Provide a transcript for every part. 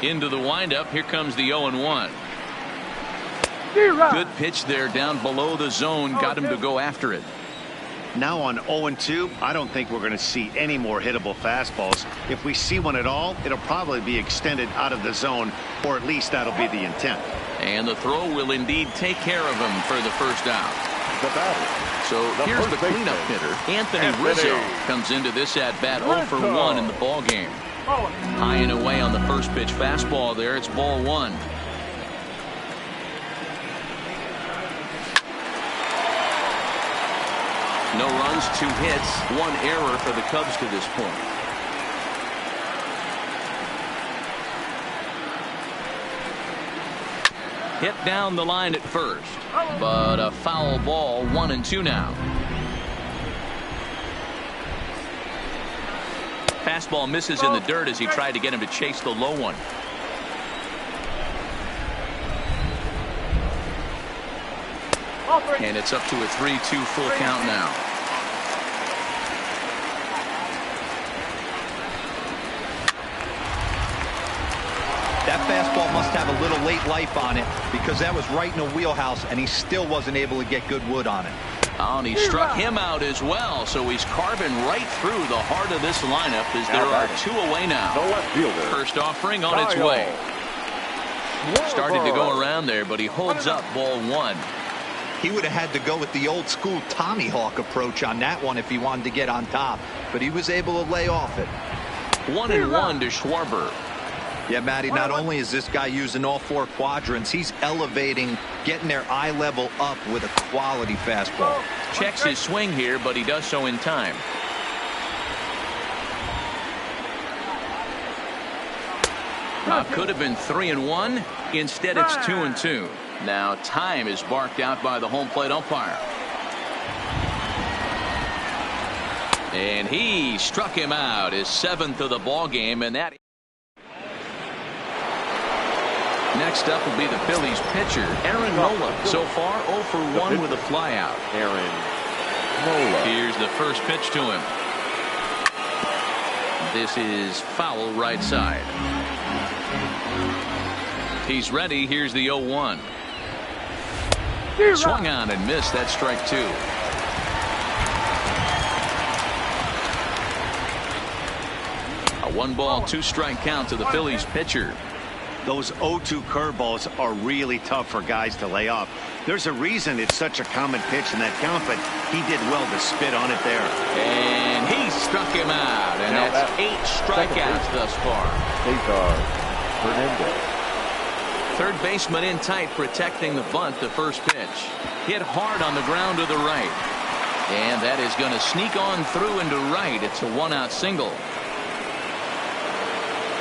Into the windup. Here comes the 0-1. Good pitch there down below the zone. Got him to go after it. Now on 0-2, I don't think we're going to see any more hittable fastballs. If we see one at all, it'll probably be extended out of the zone, or at least that'll be the intent. And the throw will indeed take care of him for the first out. So here's the cleanup hitter. Anthony Rizzo comes into this at bat 0 for 1 in the ball game. High and away on the first pitch fastball there. It's ball 1. No runs, 2 hits, 1 error for the Cubs to this point. Hit down the line at first, but a foul ball. 1-2 now. Fastball misses in the dirt as he tried to get him to chase the low one. And it's up to a 3-2 full count now. That fastball must have a little late life on it, because that was right in the wheelhouse and he still wasn't able to get good wood on it. Oh, and he struck him out as well, so he's carving right through the heart of this lineup as there are 2 away now. First offering on its way. Started to go around there, but he holds up ball 1. He would have had to go with the old school Tommy Hawk approach on that one if he wanted to get on top, but he was able to lay off it. 1-1 to Schwarber. Yeah, Matty, not only is this guy using all 4 quadrants, he's elevating, getting their eye level up with a quality fastball. Checks his swing here, but he does so in time. Could have been 3-1. Instead, it's 2-2. Now time is barked out by the home plate umpire. And he struck him out, his 7th of the ball game, and that. Next up will be the Phillies pitcher, Aaron Nola. So far 0 for 1 with a flyout. Aaron Nola. Here's the first pitch to him. This is foul right side. He's ready. Here's the 0-1. Swung on and missed. That strike 2. A 1-ball, 2-strike count to the Phillies pitcher. Those 0-2 curveballs are really tough for guys to lay off. There's a reason it's such a common pitch in that count, but he did well to spit on it there. And he struck him out, and that's 8 strikeouts thus far. Hernandez. Third baseman in tight, protecting the bunt. The first pitch hit hard on the ground to the right, and that is going to sneak on through into right. It's a 1-out single.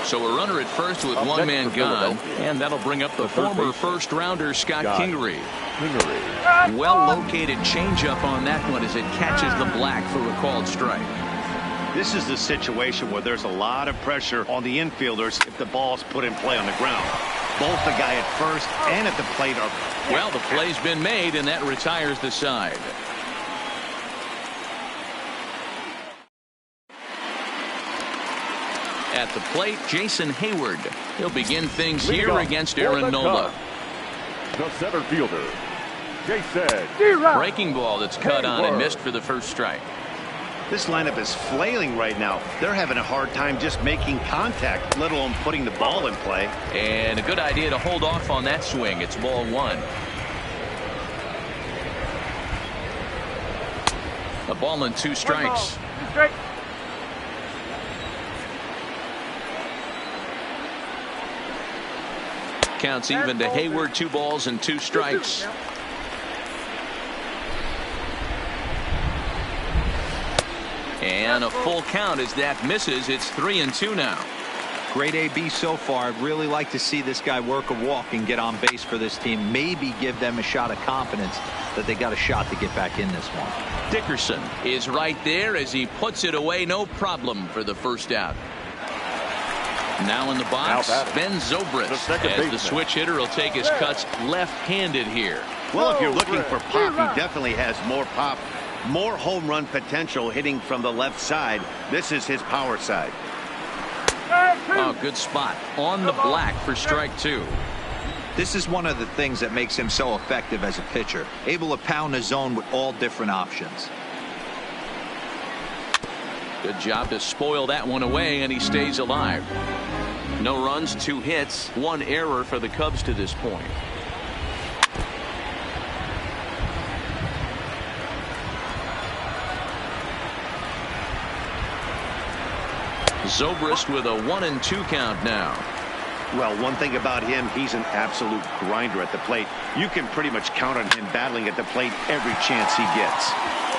So a runner at first with 1 man gone, and that'll bring up the former first-rounder Scott Kingery. Well-located changeup on that one as it catches the black for a called strike. This is the situation where there's a lot of pressure on the infielders if the ball's put in play on the ground. Both the guy at first and at the plate are. Well, the play's been made, and that retires the side. At the plate, Jason Hayward. He'll begin things here against Aaron Nola. The center fielder, Jason. Breaking ball that's cut on and missed for the first strike. This lineup is flailing right now. They're having a hard time just making contact, let alone putting the ball in play. And a good idea to hold off on that swing. It's ball 1. A ball and 2 strikes. Counts even to Hayward. 2 balls and 2 strikes. And a full count as that misses. It's 3-2 now. Great AB so far. I'd really like to see this guy work a walk and get on base for this team. Maybe give them a shot of confidence that they got a shot to get back in this one. Dickerson is right there as he puts it away. No problem for the first out. Now in the box, Ben Zobrist, as the switch hitter will take his cuts left-handed here. Well, if you're looking for pop, he definitely has more pop, more home run potential hitting from the left side. This is his power side. Oh, good spot on the black for strike 2. This is one of the things that makes him so effective as a pitcher, able to pound the zone with all different options. Good job to spoil that one away, and he stays alive. No runs, 2 hits, 1 error for the Cubs to this point. Zobrist with a 1-2 count now. Well, one thing about him, he's an absolute grinder at the plate. You can pretty much count on him battling at the plate every chance he gets.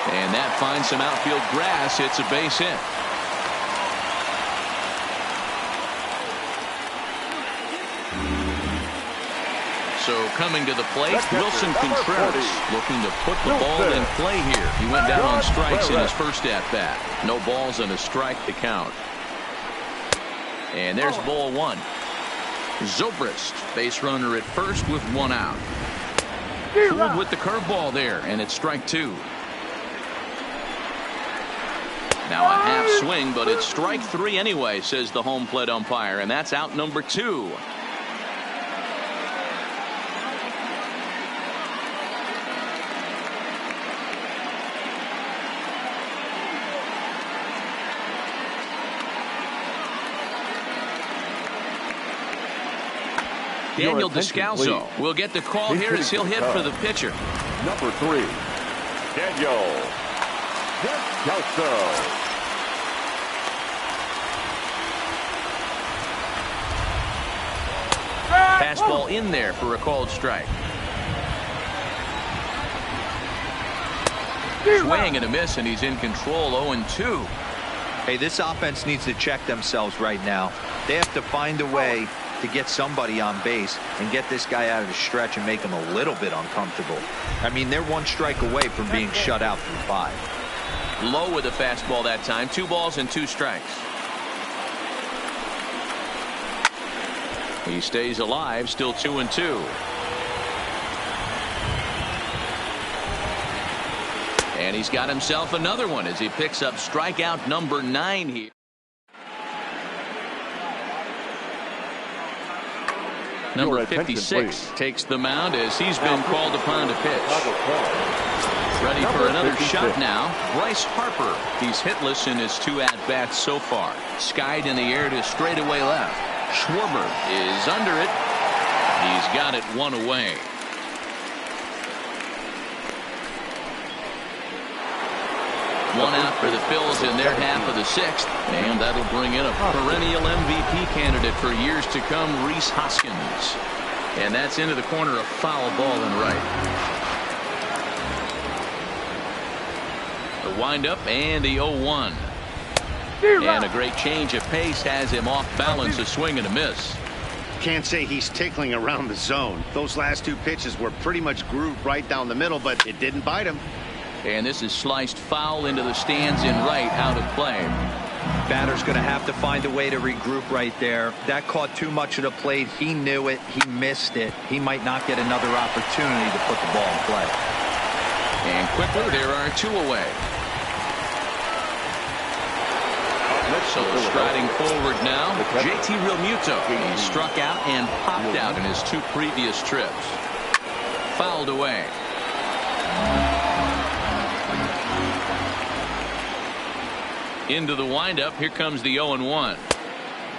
And that finds some outfield grass. It's a base hit. So coming to the plate, Wilson Contreras looking to put the ball in play here. He went down on strikes in his first at-bat. No balls and a strike to count. And there's ball 1. Zobrist, base runner at first with 1 out. Fooled with the curveball there, and it's strike 2. Now a half swing, but it's strike 3 anyway, says the home plate umpire, and that's out number 2. Daniel Descalso will get the call here as he'll hit for the pitcher. Number 3, Daniel Descalso. Fastball in there for a called strike. Swing and a miss, and he's in control. 0-2. Hey, this offense needs to check themselves right now. They have to find a way to get somebody on base and get this guy out of the stretch and make him a little bit uncomfortable. I mean, they're 1 strike away from being shut out through 5. Low with a fastball that time. 2 balls and 2 strikes. He stays alive, still 2-2. And he's got himself another one as he picks up strikeout number 9 here. Number 56 takes the mound as he's been called upon to pitch. Ready for another shot now. Bryce Harper. He's hitless in his 2 at-bats so far. Skied in the air to straightaway left. Schwarber is under it. He's got it 1 away. One out for the Phils in their half of the 6th, and that'll bring in a perennial MVP candidate for years to come, Rhys Hoskins. And that's into the corner, a foul ball and right. The windup and the 0-1. And a great change of pace has him off balance, a swing and a miss. Can't say he's tickling around the zone. Those last 2 pitches were pretty much grooved right down the middle, but it didn't bite him. And this is sliced foul into the stands in right, out of play. Batter's going to have to find a way to regroup right there. That caught too much of the plate. He knew it. He missed it. He might not get another opportunity to put the ball in play. And quickly, there are 2 away. So striding forward now, JT Realmuto. He struck out and popped out in his 2 previous trips. Fouled away. Into the windup. Here comes the 0-1.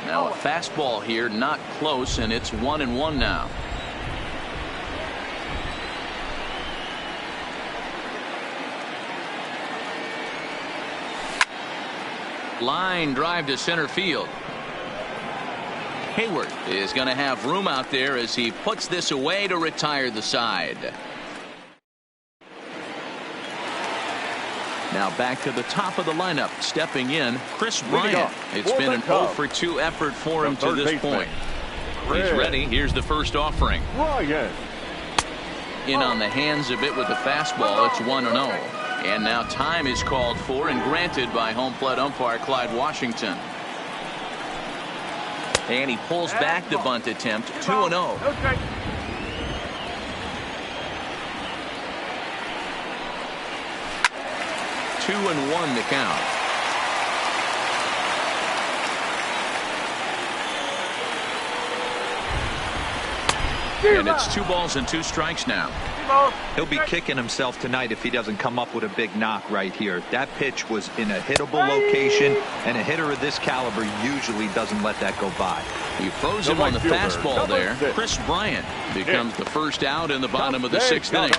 Now a fastball here, not close, and it's 1-1 now. Line drive to center field. Hayward is going to have room out there as he puts this away to retire the side. Now back to the top of the lineup, stepping in, Chris Bryant. It's been an 0-for-2 effort for him to this point. He's ready. Here's the first offering. In on the hands a bit with the fastball. It's 1-0. And now time is called for and granted by home plate umpire Clyde Washington. And he pulls back the bunt attempt. 2-0. 2-1 the count. And it's 2 balls and 2 strikes now. He'll be kicking himself tonight if he doesn't come up with a big knock right here. That pitch was in a hittable location, and a hitter of this caliber usually doesn't let that go by. He froze him on the fastball there. Chris Bryant becomes the first out in the bottom of the 6th inning.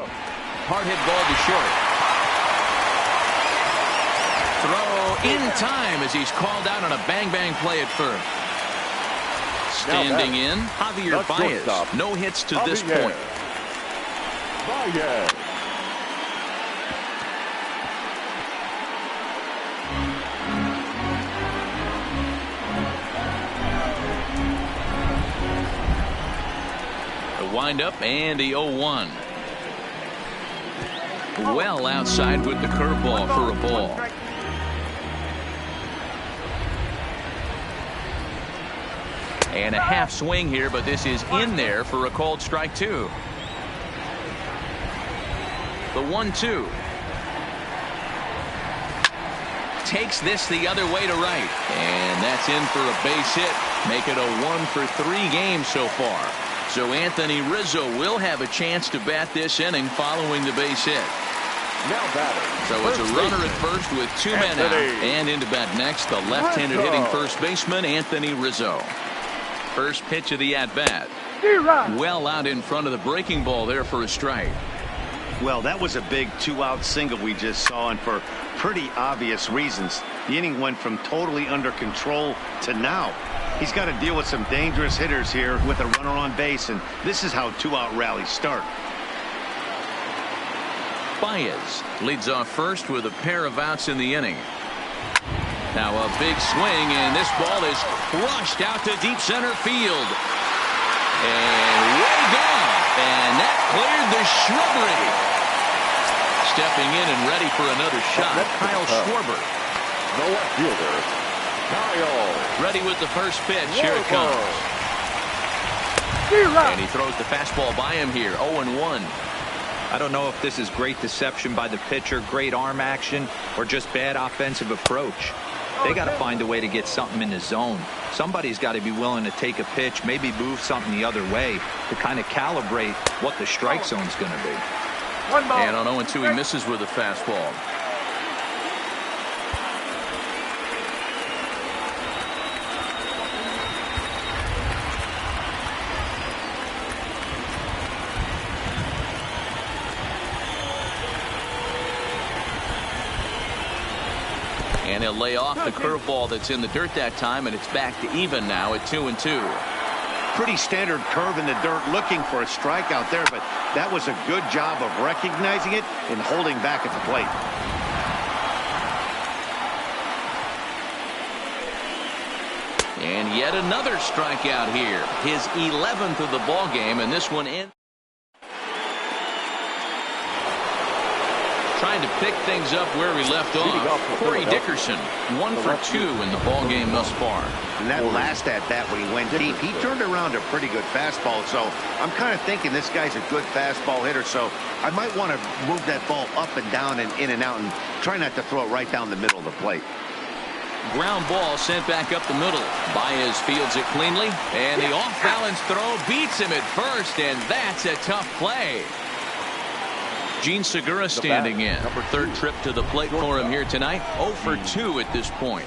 Hard hit ball to short. Throw in time as he's called out on a bang-bang play at first. Standing in, Javier Baez. No hits to this point. Baez. The windup and the 0-1. Well outside with the curveball for a ball. And a half swing here, but this is in there for a called strike 2. The 1-2. Takes this the other way to right. And that's in for a base hit. Make it a 1 for 3 games so far. So Anthony Rizzo will have a chance to bat this inning following the base hit. So it's a runner at first with 2 men out. And into bat next, the left-handed hitting first baseman, Anthony Rizzo. First pitch of the at-bat. Well out in front of the breaking ball there for a strike. Well, that was a big 2-out single we just saw, and for pretty obvious reasons. The inning went from totally under control to now. He's got to deal with some dangerous hitters here with a runner on base, and this is how 2-out rallies start. Baez leads off first with a pair of outs in the inning. Now a big swing, and this ball is crushed out to deep center field. And way gone. And that cleared the shrubbery. Stepping in and ready for another shot, Kyle Schwarber. The left fielder, Kyle. Ready with the first pitch. Here it comes. And he throws the fastball by him here. 0-1. I don't know if this is great deception by the pitcher, great arm action, or just bad offensive approach. They got to find a way to get something in the zone. Somebody's got to be willing to take a pitch, maybe move something the other way to kind of calibrate what the strike zone's going to be. And on 0-2, he misses with a fastball. And he'll lay off the curveball that's in the dirt that time, and it's back to even now at 2-2. Pretty standard curve in the dirt, looking for a strikeout there, but that was a good job of recognizing it and holding back at the plate. And yet another strikeout here. His 11th of the ball game, and this one in. Trying to pick things up where we left off. Corey Dickerson, 1 for 2 in the ball game thus far. And that last at bat when he went deep, he turned around a pretty good fastball. So I'm kind of thinking this guy's a good fastball hitter. So I might want to move that ball up and down and in and out and try not to throw it right down the middle of the plate. Ground ball sent back up the middle. Baez fields it cleanly, and the off-balance throw beats him at first, and that's a tough play. Gene Segura standing in. Third trip to the plate for him here tonight. 0 for 2 at this point.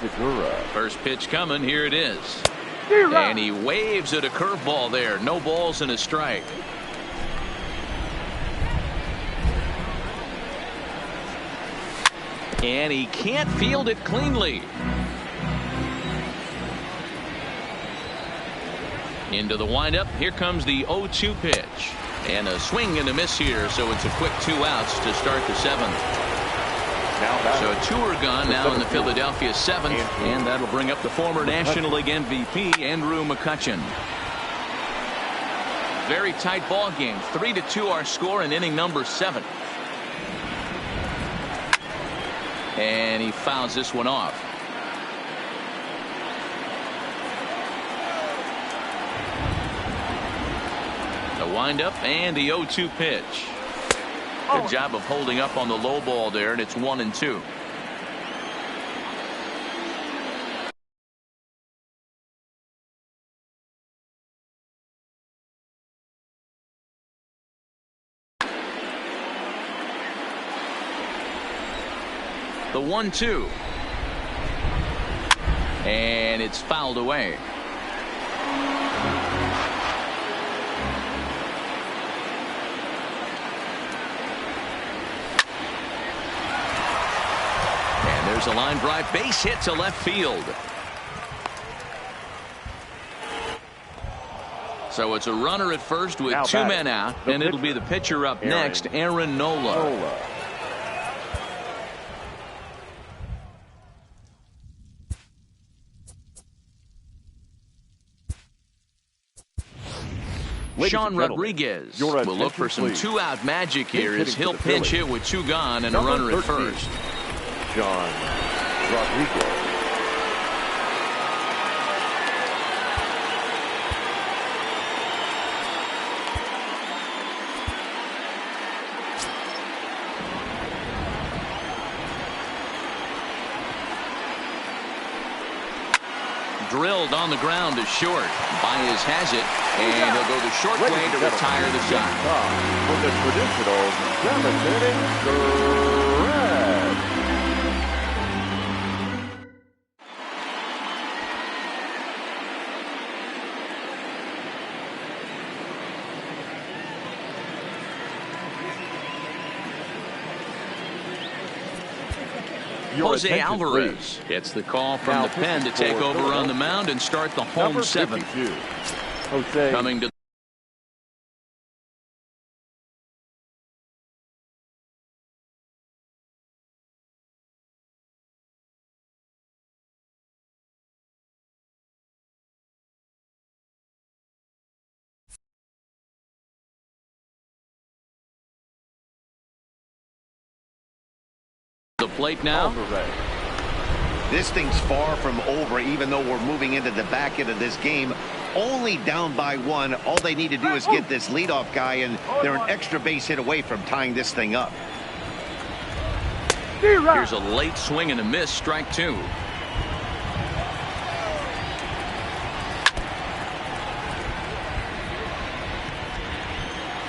First pitch coming. Here it is. And he waves at a curveball there. No balls and a strike. And he can't field it cleanly. Into the windup. Here comes the 0-2 pitch. And a swing and a miss here, so it's a quick 2 outs to start the 7th. So 2 are gone now in the Philadelphia 7th, and that'll bring up the former National League MVP, Andrew McCutchen. Very tight ball game. 3-2 our score in inning number 7. And he fouls this one off. Windup and the 0-2 pitch. Good job of holding up on the low ball there, and it's 1-2. The 1-2. And it's fouled away. And there's a line drive, base hit to left field. So it's a runner at first with now 2 batting, men out, and it'll be the pitcher up next, Aaron Nola. Sean Rodriguez will look for some 2-out magic here as he'll pinch hit with 2 gone and a runner at first. Sean Rodriguez. Drilled on the ground to short. Baez has it, and he'll go the short way to retire the shot. For the traditional 7th inning stretch. Jose Alvarez gets the call from the pen to take over on the mound and start the home 7th. Coming to the plate now. This thing's far from over, even though we're moving into the back end of this game. Only down by 1. All they need to do is get this leadoff guy, and they're an extra base hit away from tying this thing up. Here's a late swing and a miss, strike 2.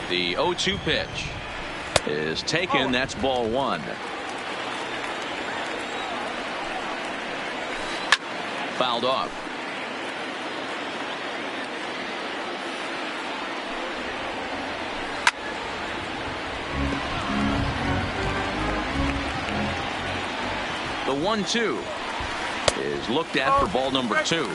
The 0-2 pitch is taken. That's ball 1. Fouled off. The 1-2 is looked at for ball number 2.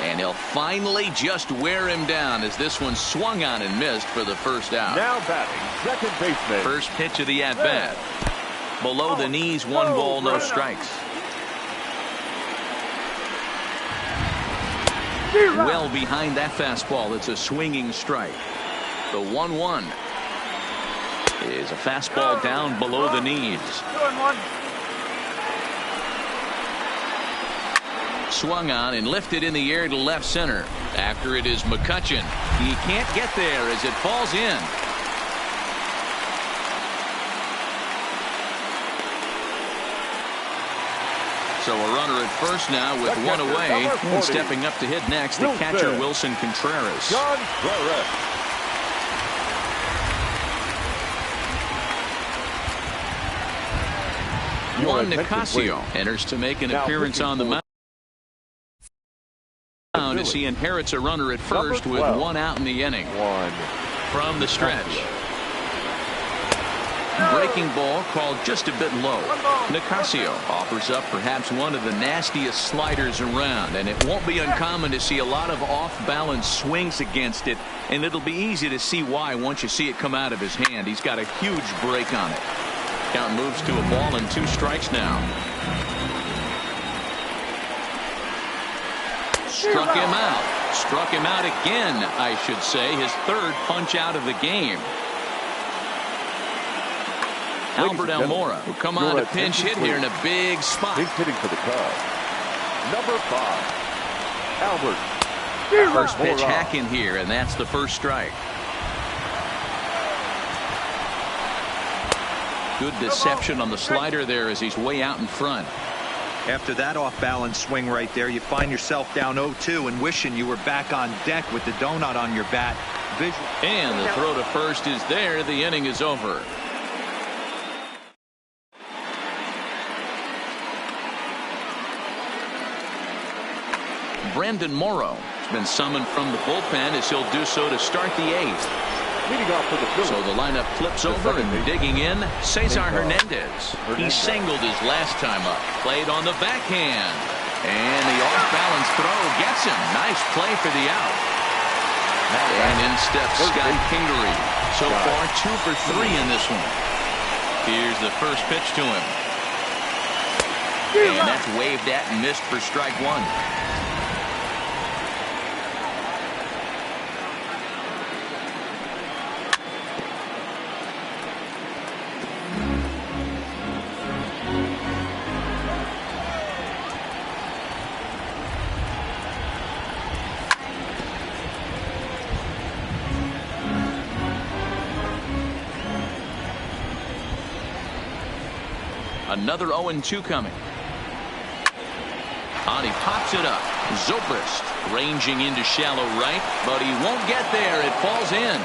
And he'll finally just wear him down as this one swung on and missed for the first out. Now batting, second baseman. First pitch of the at-bat. Below the knees, 1 ball, no strikes. Well behind that fastball. It's a swinging strike. The 1-1 is a fastball down below the knees. Swung on and lifted in the air to left center. After it is McCutchen. He can't get there as it falls in. So a runner at first now with 1 away. And stepping up to hit next, the catcher Wilson Contreras. Juan Nicasio enters to make an appearance on the mound as he inherits a runner at first with 1 out in the inning. From the stretch. Breaking ball called just a bit low. Nicasio offers up perhaps one of the nastiest sliders around, and it won't be uncommon to see a lot of off-balance swings against it, and it'll be easy to see why once you see it come out of his hand. He's got a huge break on it. Count moves to a ball and 2 strikes now. Struck him out. Struck him out again, I should say. His 3rd punch out of the game. Albert Almora will come on to pinch hit here in a big spot. He's hitting for the Cubs. Number 5, Albert. First pitch hack in here, and that's the first strike. Good deception on the slider there as he's way out in front. After that off-balance swing right there, you find yourself down 0-2 and wishing you were back on deck with the donut on your bat visual. And the throw to first is there. The inning is over. Brandon Morrow has been summoned from the bullpen as he'll do so to start the 8th. Leading off for the Phillies. So the lineup flips over and digging in, Cesar Hernandez. He singled his last time up. Played on the backhand. And the off-balance throw gets him. Nice play for the out. And in steps Scott Kingery. So far 2 for 3 in this one. Here's the first pitch to him. And that's waved at and missed for strike 1. Another 0-2 coming. On, he pops it up. Zobrist ranging into shallow right, but he won't get there. It falls in.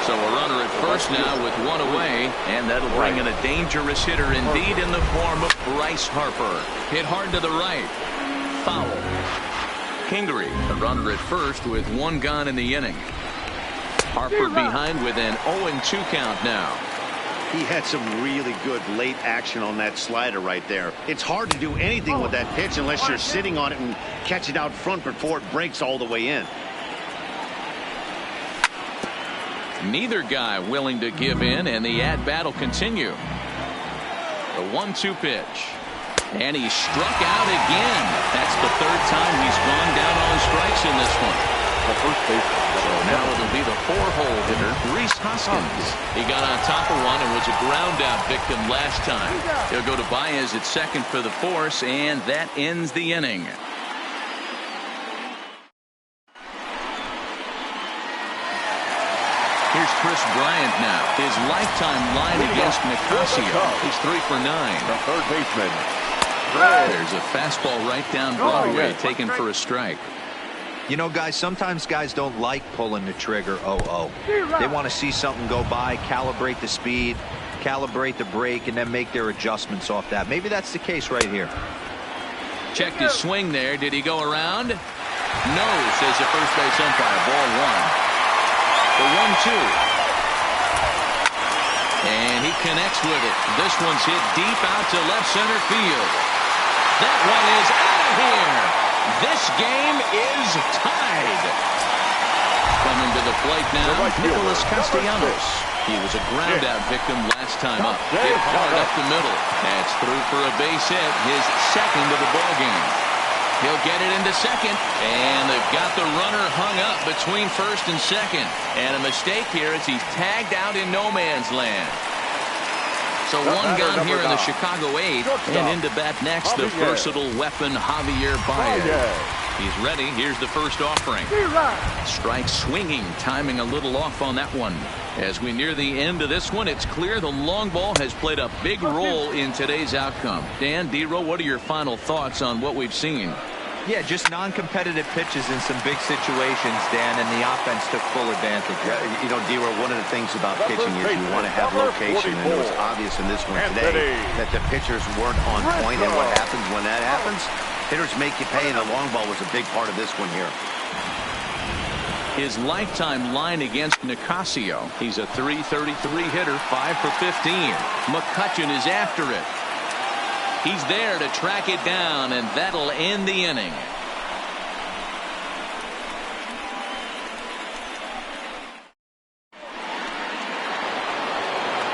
So a runner at first now with 1 away, and that'll bring in a dangerous hitter indeed in the form of Bryce Harper. Hit hard to the right. Foul. Kingery, a runner at first with 1 gone in the inning. Harper behind with an 0-2 count now. He had some really good late action on that slider right there. It's hard to do anything with that pitch unless you're sitting on it and catch it out front before it breaks all the way in. Neither guy willing to give in, and the at-bat will continue. The 1-2 pitch. And he struck out again. That's the 3rd time he's gone down on strikes in this one. The first baseman. So now it'll be the 4-hole hitter, Rhys Hoskins. He got on top of one and was a ground-out victim last time. He'll go to Baez at second for the force, and that ends the inning. Here's Chris Bryant now. His lifetime line against Nicasio. He's 3 for 9. The third baseman. There's a fastball right down Broadway, taken for a strike. You know, guys, sometimes guys don't like pulling the trigger 0-0. They want to see something go by, calibrate the speed, calibrate the break, and then make their adjustments off that. Maybe that's the case right here. Checked his swing there. Did he go around? No, says the first base umpire. Ball 1. The 1-2. And he connects with it. This one's hit deep out to left center field. That one is out of here. This game is tied. Coming to the plate now, Nicholas Castellanos. He was a ground-out victim last time up. Hit hard up the middle. That's through for a base hit, his 2nd of the ballgame. He'll get it into second, and they've got the runner hung up between first and second. And a mistake here as he's tagged out in no man's land. So 1 gone here in the Chicago 8th, and into bat next, the versatile weapon Javier Baez. He's ready. Here's the first offering. Strike swinging, timing a little off on that one. As we near the end of this one, it's clear the long ball has played a big role in today's outcome. Dan, D-Row, what are your final thoughts on what we've seen? Yeah, just non-competitive pitches in some big situations, Dan, and the offense took full advantage. Yeah, you know, D-Row, one of the things about pitching is you want to have location, and it was obvious in this one today that the pitchers weren't on point, and what happens when that happens? Hitters make you pay, and the long ball was a big part of this one here. His lifetime line against Nicasio. He's a .333 hitter, 5 for 15. McCutchen is after it. He's there to track it down, and that'll end the inning.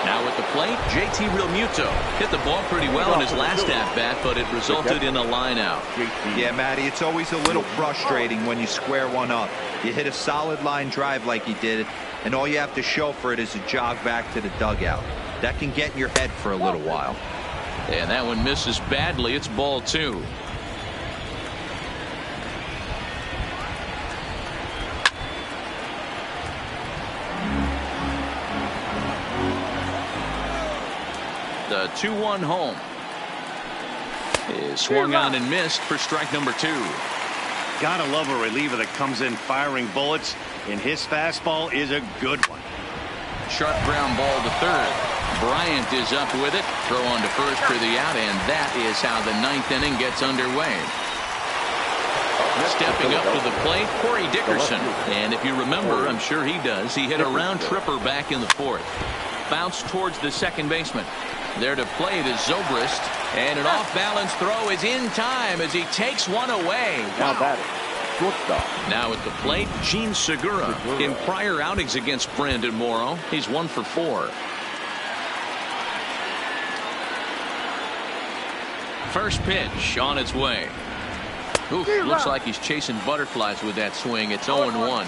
Now at the plate, JT Realmuto hit the ball pretty well in his last at-bat, but it resulted in a line-out. Yeah, Matty, it's always a little frustrating when you square one up. You hit a solid line drive like he did, and all you have to show for it is a jog back to the dugout. That can get in your head for a little while. And that one misses badly. It's ball 2. The 2-1 home is swung on and missed for strike number 2. Gotta love a reliever that comes in firing bullets, and his fastball is a good one. Sharp ground ball to third. Bryant is up with it. Throw on to first for the out, and that is how the ninth inning gets underway. Stepping up to the plate, Corey Dickerson. And if you remember, I'm sure he does, he hit a round tripper back in the fourth. Bounced towards the second baseman. There to play is Zobrist, and an off-balance throw is in time as he takes one away. Now batting, shortstop. Now at the plate, Gene Segura. In prior outings against Brandon Morrow, he's 1 for 4. First pitch on its way. Oof, looks like he's chasing butterflies with that swing. It's 0-1.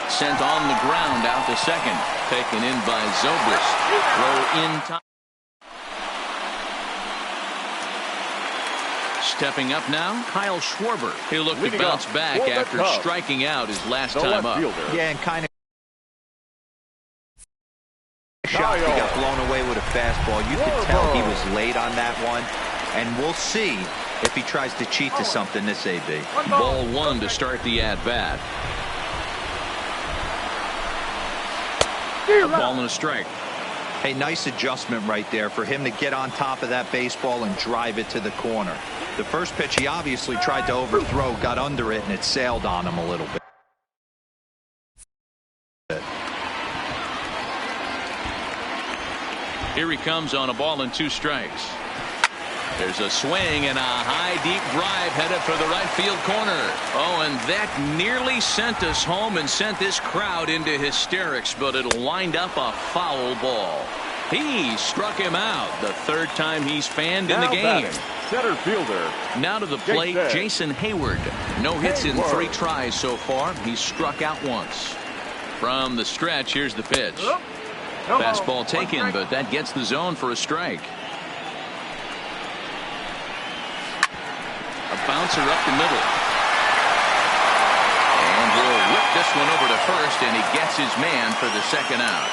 Sent on the ground out to second. Taken in by Zobrist. Throw in time. Stepping up now, Kyle Schwarber. He'll look to bounce back after striking out his last time up. Yeah, and kind of shot. He got blown away with a fastball. You could tell he was late on that one. And we'll see if he tries to cheat to something this AB. Ball one to start the at-bat. A ball and a strike. Hey, nice adjustment right there for him to get on top of that baseball and drive it to the corner. The first pitch he obviously tried to overthrow, got under it, and it sailed on him a little bit. Here he comes on a ball and 2 strikes. There's a swing and a high deep drive headed for the right field corner. Oh, and that nearly sent us home and sent this crowd into hysterics, but it'll wind up a foul ball. He struck him out the third time he's fanned in the game. Center fielder. Now to the plate, Jason Hayward. No hits in 3 tries so far. He's struck out once. From the stretch, here's the pitch. Fastball taken, but that gets the zone for a strike. A bouncer up the middle. And we'll whip this one over to first, and he gets his man for the second out.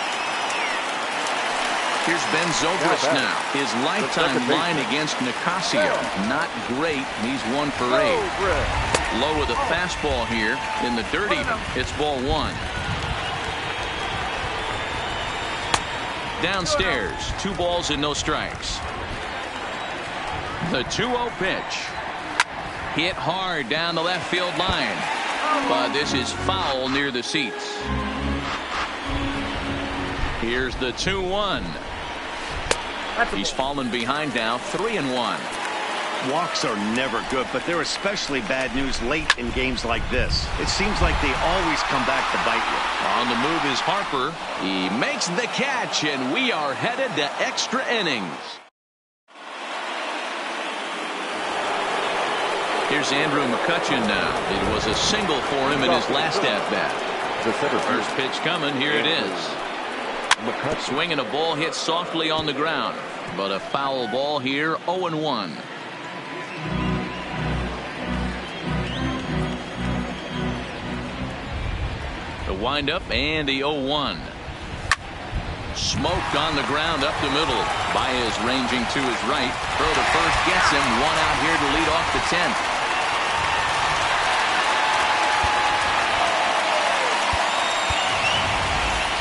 Here's Ben Zobrist now. His lifetime line against Nicasio. Not great. He's 1 for 8. Low with a fastball here in the dirt even. It's ball 1. Downstairs, 2 balls and no strikes. The 2-0 pitch. Hit hard down the left field line. But this is foul near the seats. Here's the 2-1. He's fallen behind now, 3-1. Walks are never good, but they're especially bad news late in games like this. It seems like they always come back to bite you. On the move is Harper. He makes the catch, and we are headed to extra innings. Here's Andrew McCutchen now. It was a single for him in his last at-bat. First pitch coming. Here it is. Swinging a ball hit softly on the ground, but a foul ball here. 0-1. The windup and the 0-1. Smoked on the ground up the middle. Baez ranging to his right. Throw to first gets him. 1 out here to lead off the 10th.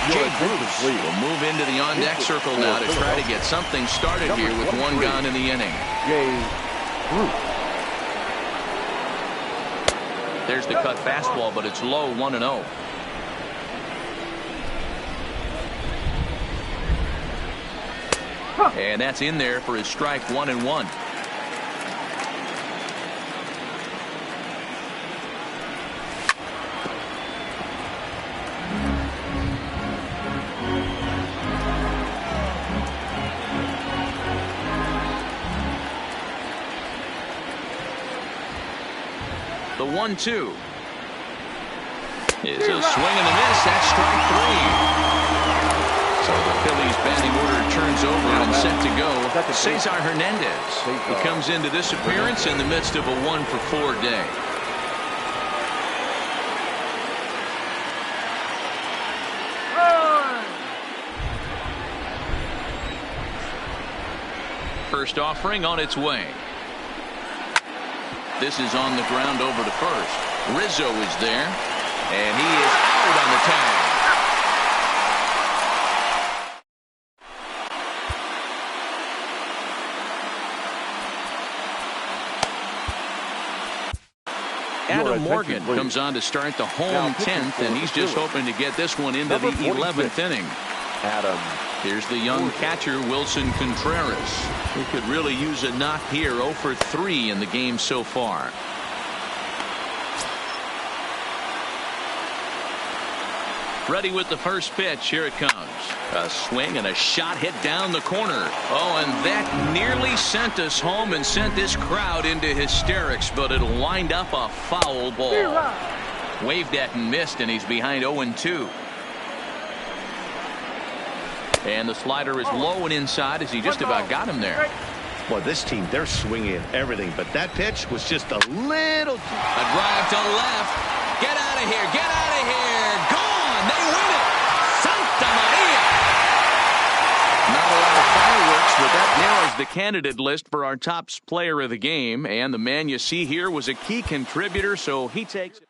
Jay Bruce will move into the on-deck circle now to try to get something started here with 1 gone in the inning. Jay Bruce. There's the cut fastball, but it's low, 1-0. And that's in there for his strike, 1-1. The 1-2 is a swing and a miss. That's strike 3. So the Phillies batting order turns over and set to go. Cesar Hernandez. He comes into this appearance in the midst of a 1-for-4 day. first offering on its way. This is on the ground over to first. Rizzo is there, and he is out on the tag. Adam Morgan comes on to start the home 10th, and he's just hoping to get this one into the 11th inning. Adam. Here's the young catcher, Wilson Contreras, who could really use a knock here. 0 for 3 in the game so far. Ready with the first pitch. Here it comes. A swing and a shot hit down the corner. Oh, and that nearly sent us home and sent this crowd into hysterics, but it'll wind up a foul ball. Waved at and missed, and he's behind 0-2. And the slider is low and inside as he just about got him there. Well, this team, they're swinging at everything, but that pitch was just a little. A drive to left. Get out of here. Get out of here. Gone. They win it. Santa Maria. Not a lot of fireworks, but that narrows the candidate list for our top player of the game. And the man you see here was a key contributor, so he takes it.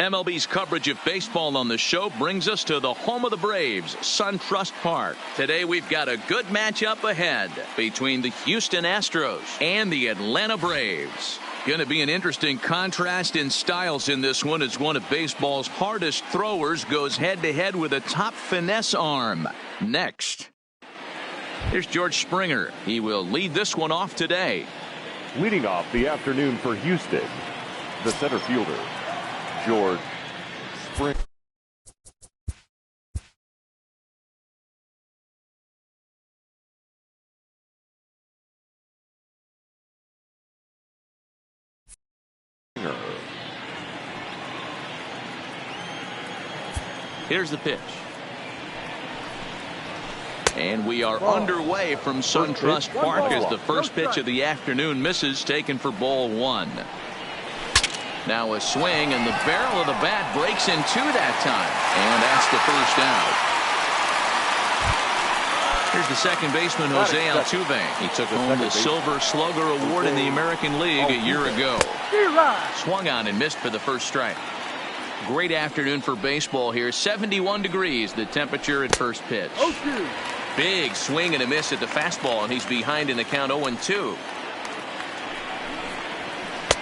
MLB's coverage of baseball on the show brings us to the home of the Braves, SunTrust Park. Today we've got a good matchup ahead between the Houston Astros and the Atlanta Braves. Going to be an interesting contrast in styles in this one as one of baseball's hardest throwers goes head-to-head with a top finesse arm. Next, here's George Springer. He will lead this one off today. Leading off the afternoon for Houston, the center fielder, George Springer. Here's the pitch. And we are underway from SunTrust Park as the first pitch of the afternoon misses, taken for ball one. Now a swing, and the barrel of the bat breaks in two that time. And that's the first out. Here's the second baseman, Jose Altuve. He took home the Silver Slugger Award in the American League a year ago. Swung on and missed for the first strike. Great afternoon for baseball here. 71 degrees, the temperature at first pitch. Big swing and a miss at the fastball, and he's behind in the count 0-2.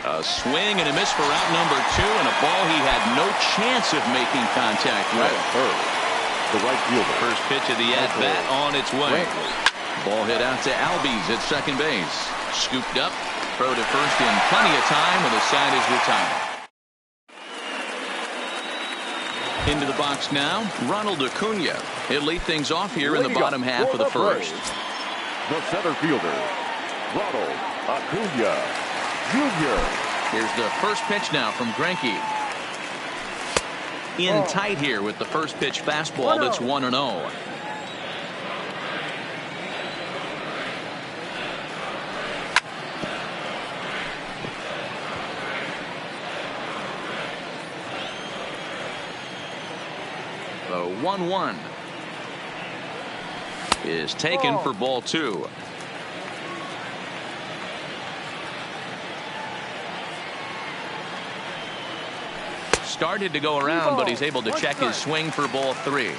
A swing and a miss for out number two, and a ball he had no chance of making contact with. The right fielder. First pitch of the at-bat on its way. Ball hit out to Albies at second base. Scooped up, throw to first in plenty of time, and the side is retired. Into the box now, Ronald Acuna. He'll lead things off here in the bottom half of the first. The center fielder, Ronald Acuna Jr. Here's the first pitch now from Greinke. In tight here with the first pitch fastball that's 1-0. The 1-1 is taken for ball two. Started to go around, but he's able to check his swing for ball three.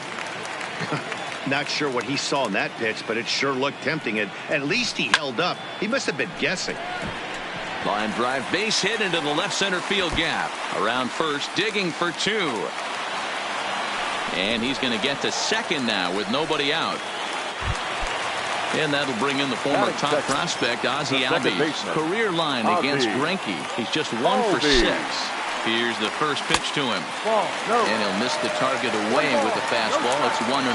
Not sure what he saw in that pitch, but it sure looked tempting. At least he held up. He must have been guessing. Line drive, base hit into the left center field gap. Around first, digging for two. And he's going to get to second now with nobody out. And that'll bring in the former top prospect, Ozzie Albies. Career line against Greinke. He's just 1 for 6. Here's the first pitch to him. And he'll miss the target away with the fastball. It's 1-0.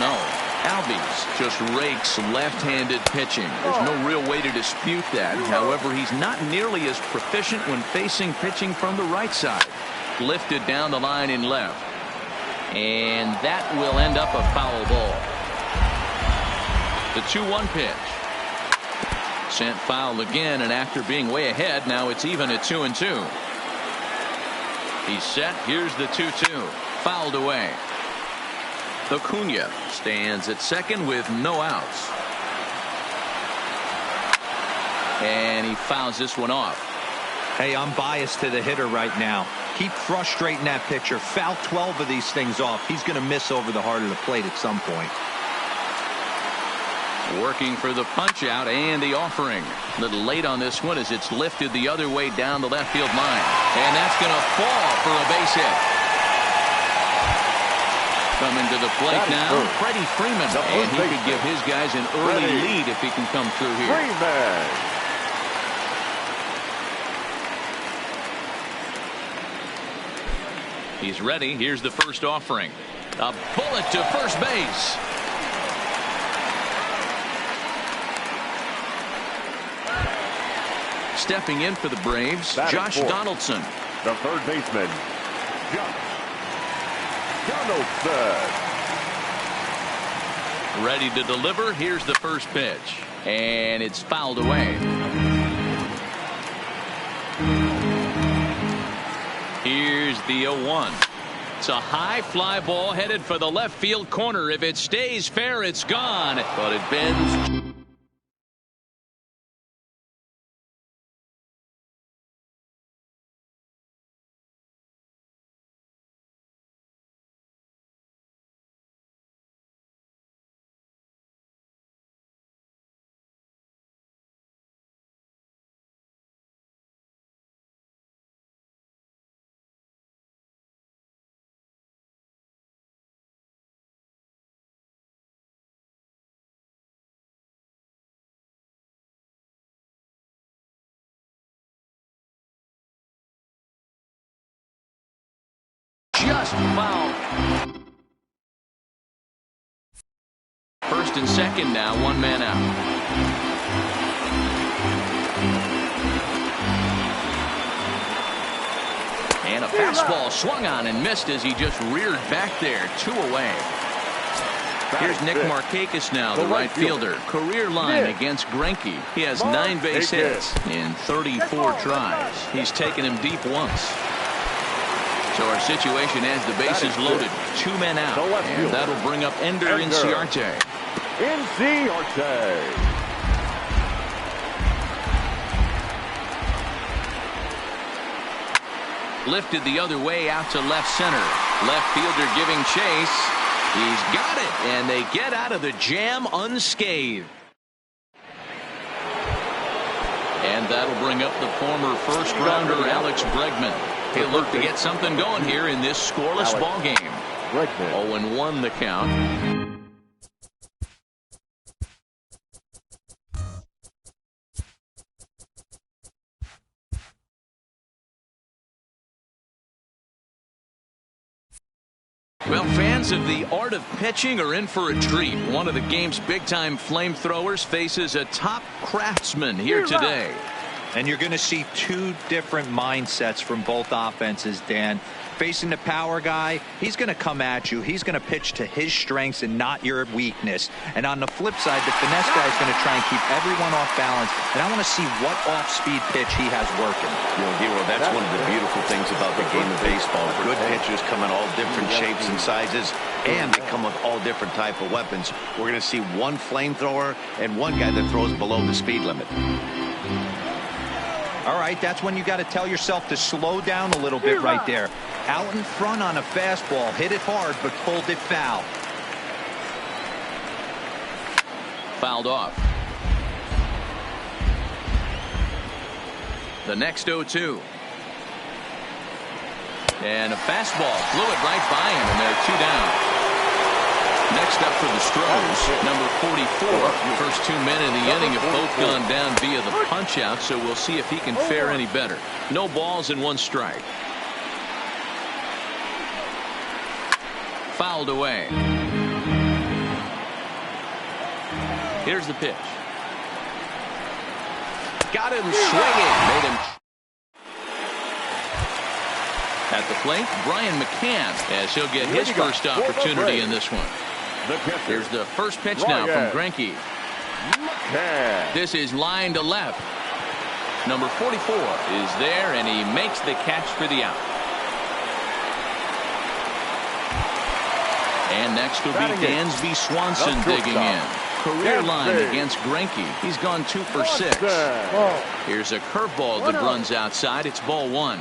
Albies just rakes left-handed pitching. There's no real way to dispute that. However, he's not nearly as proficient when facing pitching from the right side. Lifted down the line in left. And that will end up a foul ball. The 2-1 pitch. Sent foul again, and after being way ahead, now it's even at 2-2. He's set. Here's the 2-2. Fouled away. Acuna stands at second with no outs. And he fouls this one off. Hey, I'm biased to the hitter right now. Keep frustrating that pitcher. Foul 12 of these things off. He's going to miss over the heart of the plate at some point. Working for the punch out and the offering. A little late on this one as it's lifted the other way down the left field line. And that's going to fall for a base hit. Coming to the plate now, Freddie Freeman. And he could give his guys an early lead if he can come through here. Freeman. He's ready. Here's the first offering. A bullet to first base. Stepping in for the Braves, Josh Donaldson. The third baseman, Josh Donaldson. Ready to deliver. Here's the first pitch. And it's fouled away. Here's the 0-1. It's a high fly ball headed for the left field corner. If it stays fair, it's gone. But it bends. Just fouled. First and second now, one man out. And a fastball swung on and missed as he just reared back there. 2 away. Here's Nick Markakis now, the right fielder. Career line against Greinke. He has 9 base hits in 34 tries. He's taken him deep once. So our situation as the bases loaded. 2 men out. And that'll bring up Ender Inciarte. Lifted the other way out to left center. Left fielder giving chase. He's got it, and they get out of the jam unscathed. And that'll bring up the former first-rounder Alex Bregman. He'll look to get something going here in this scoreless ball game. 0-1 the count. Well, fans of the art of pitching are in for a treat. One of the game's big-time flamethrowers faces a top craftsman here today. And you're going to see 2 different mindsets from both offenses, Dan. Facing the power guy, he's going to come at you. He's going to pitch to his strengths and not your weakness. And on the flip side, the finesse guy is going to try and keep everyone off balance. And I want to see what off-speed pitch he has working. Dero, that's one of the beautiful things about the game of baseball. Good pitchers come in all different shapes and sizes, and they come with all different type of weapons. We're going to see one flamethrower and one guy that throws below the speed limit. All right, that's when you got to tell yourself to slow down a little bit right there. Out in front on a fastball, hit it hard, but pulled it foul. Fouled off. The next 0-2. And a fastball flew it right by him, and they're 2 down. Next up for the Stros, number 44. First 2 men in the inning have both gone down via the punch-out, so we'll see if he can fare any better. No balls and 1 strike. Fouled away. Here's the pitch. Got him swinging. Made him. At the plate, Brian McCann, as he'll get his first opportunity in this one. Here's the first pitch now from Greinke. This is line to left. Number 44 is there, and he makes the catch for the out. And next will be Dansby Swanson digging in. Career line against Greinke. He's gone 2 for 6. Here's a curveball that runs outside. It's ball 1.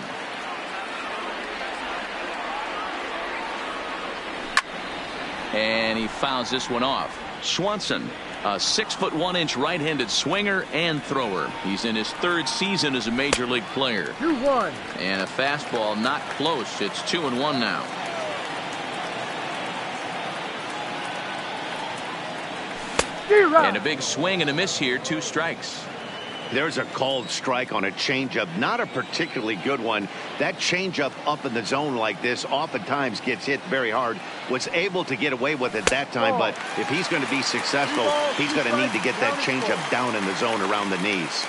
And he fouls this one off. Swanson, a 6'1" right-handed swinger and thrower. He's in his 3rd season as a major league player. 2-1. And a fastball not close. It's 2-1 now. And a big swing and a miss here. 2 strikes. There's a called strike on a changeup, not a particularly good one. That changeup up in the zone like this oftentimes gets hit very hard. Was able to get away with it that time, but if he's going to be successful, he's going to need to get that changeup down in the zone around the knees.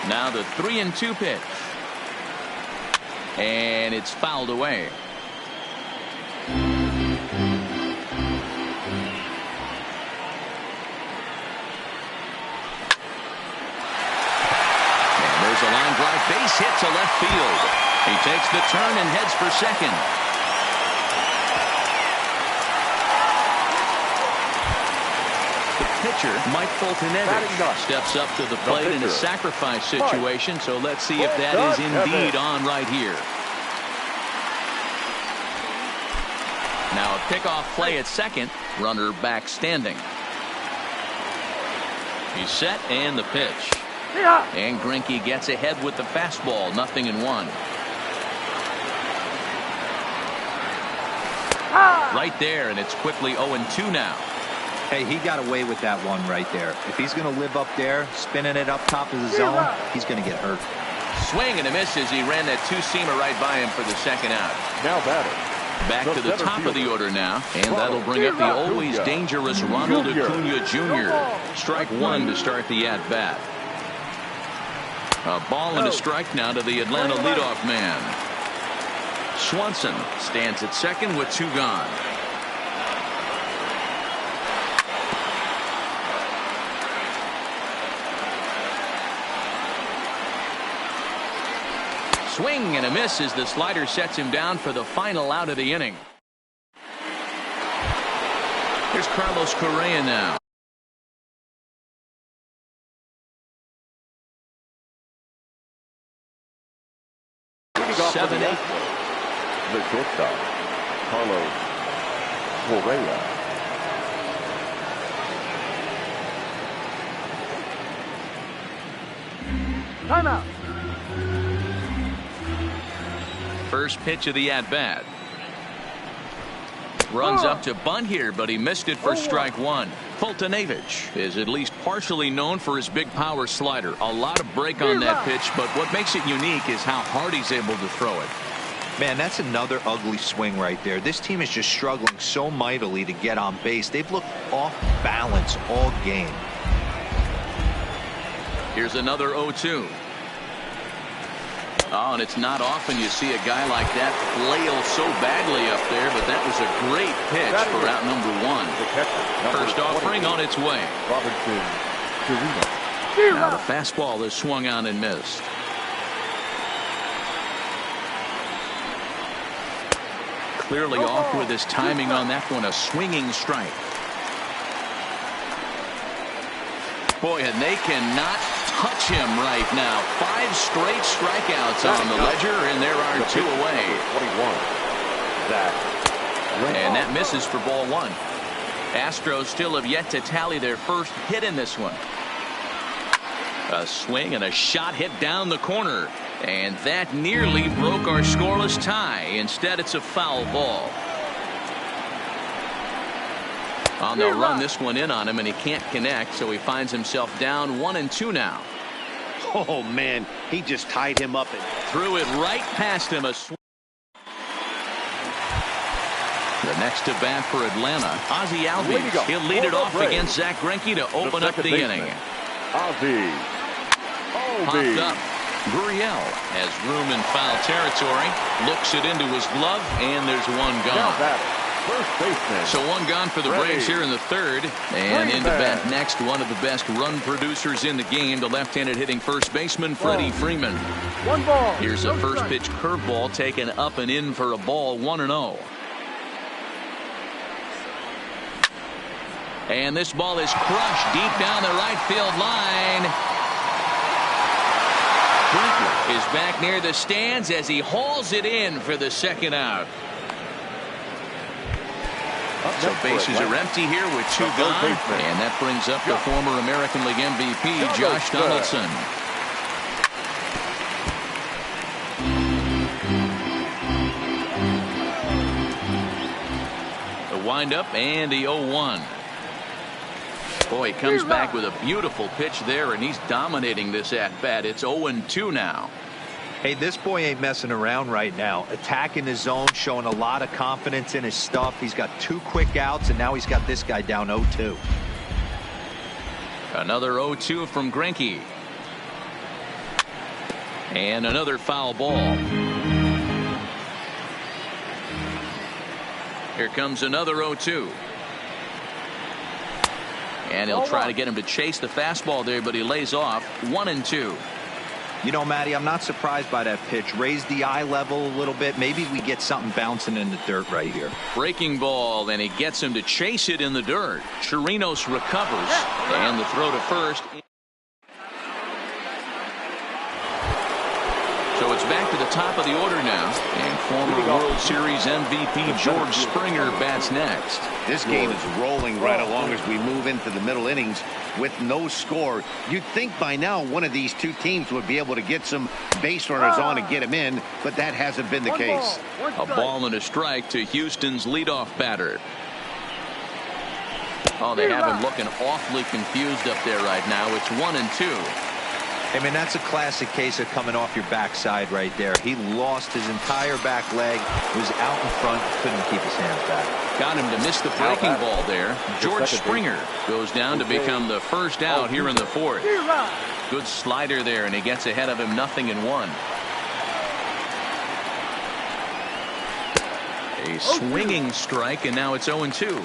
Now the 3-2 pitch. And it's fouled away. A line drive base hit to left field. He takes the turn and heads for second. The pitcher, Mike Foltynewicz, steps up to the plate in a sacrifice situation, so let's see if that is indeed on right here. Now a pickoff play at second, runner back standing. He's set and the pitch. And Greinke gets ahead with the fastball. 0-1. Right there, and it's quickly 0-2 now. Hey, he got away with that one right there. If he's going to live up there, spinning it up top of the zone, he's going to get hurt. Swing and a miss as he ran that two-seamer right by him for the second out. Now batter. Back to the top of the order now, and that'll bring up the always dangerous Ronald Acuna Jr. Strike one to start the at-bat. A ball and a strike now to the Atlanta leadoff man. Swanson stands at second with two gone. Swing and a miss as the slider sets him down for the final out of the inning. Here's Carlos Correa now. Seven, eight. The shortstop, Carlos Correa. Timeout. First pitch of the at-bat. Runs up to bunt here, but he missed it for strike one. Foltynewicz is at least partially known for his big power slider. A lot of break on that pitch, but what makes it unique is how hard he's able to throw it. Man, that's another ugly swing right there. This team is just struggling so mightily to get on base. They've looked off balance all game. Here's another 0-2. Oh, and it's not often you see a guy like that flail so badly up there, but that was a great pitch for out number one. First offering on its way. Robinson Chirino. Now the fastball is swung on and missed. Clearly off with his timing on that one, a swinging strike. Boy, and they cannot touch him right now. 5 straight strikeouts on the ledger, and there are 2 away. 21. And that misses for ball one. Astros still have yet to tally their first hit in this one. A swing and a shot hit down the corner. And that nearly broke our scoreless tie. Instead, it's a foul ball. Oh, they'll run this one in on him, and he can't connect, so he finds himself down 1-2 now. Oh, man, he just tied him up and threw it right past him. The next to bat for Atlanta, Ozzie Albies. He'll lead it off against Zach Greinke to open up the inning. Ozzie Popped up. Gurriel has room in foul territory. Looks it into his glove, and there's one gone. First baseman. So one gone for the Braves here in the third. And into bat next, one of the best run producers in the game, the left-handed hitting first baseman, Freddie Freeman. One ball. Here's a first pitch curveball taken up and in for a ball, 1-0. And this ball is crushed deep down the right field line. Brinkley is back near the stands as he hauls it in for the second out. So bases are empty here with 2 gone, and that brings up the former American League MVP, Josh Donaldson. The windup and the 0-1. Boy, he comes back with a beautiful pitch there, and he's dominating this at-bat. It's 0-2 now. Hey, this boy ain't messing around right now. Attacking his zone, showing a lot of confidence in his stuff. He's got 2 quick outs, and now he's got this guy down 0-2. Another 0-2 from Greinke. And another foul ball. Here comes another 0-2. And he'll try to get him to chase the fastball there, but he lays off. 1-2. You know, Matty, I'm not surprised by that pitch. Raise the eye level a little bit. Maybe we get something bouncing in the dirt right here. Breaking ball, and he gets him to chase it in the dirt. Chirinos recovers, and the throw to first. So it's back to the top of the order now, and former World Series MVP George Springer bats next. This game is rolling right along as we move into the middle innings with no score. You'd think by now one of these 2 teams would be able to get some base runners on and get them in, but that hasn't been the case. A ball and a strike to Houston's leadoff batter. Oh, they have him looking awfully confused up there right now. It's 1-2. I mean, that's a classic case of coming off your backside right there. He lost his entire back leg, was out in front, couldn't keep his hands back. Got him to miss the breaking ball there. George Springer goes down to become the first out here in the fourth. Good slider there, and he gets ahead of him 0-1. A swinging strike, and now it's 0-2.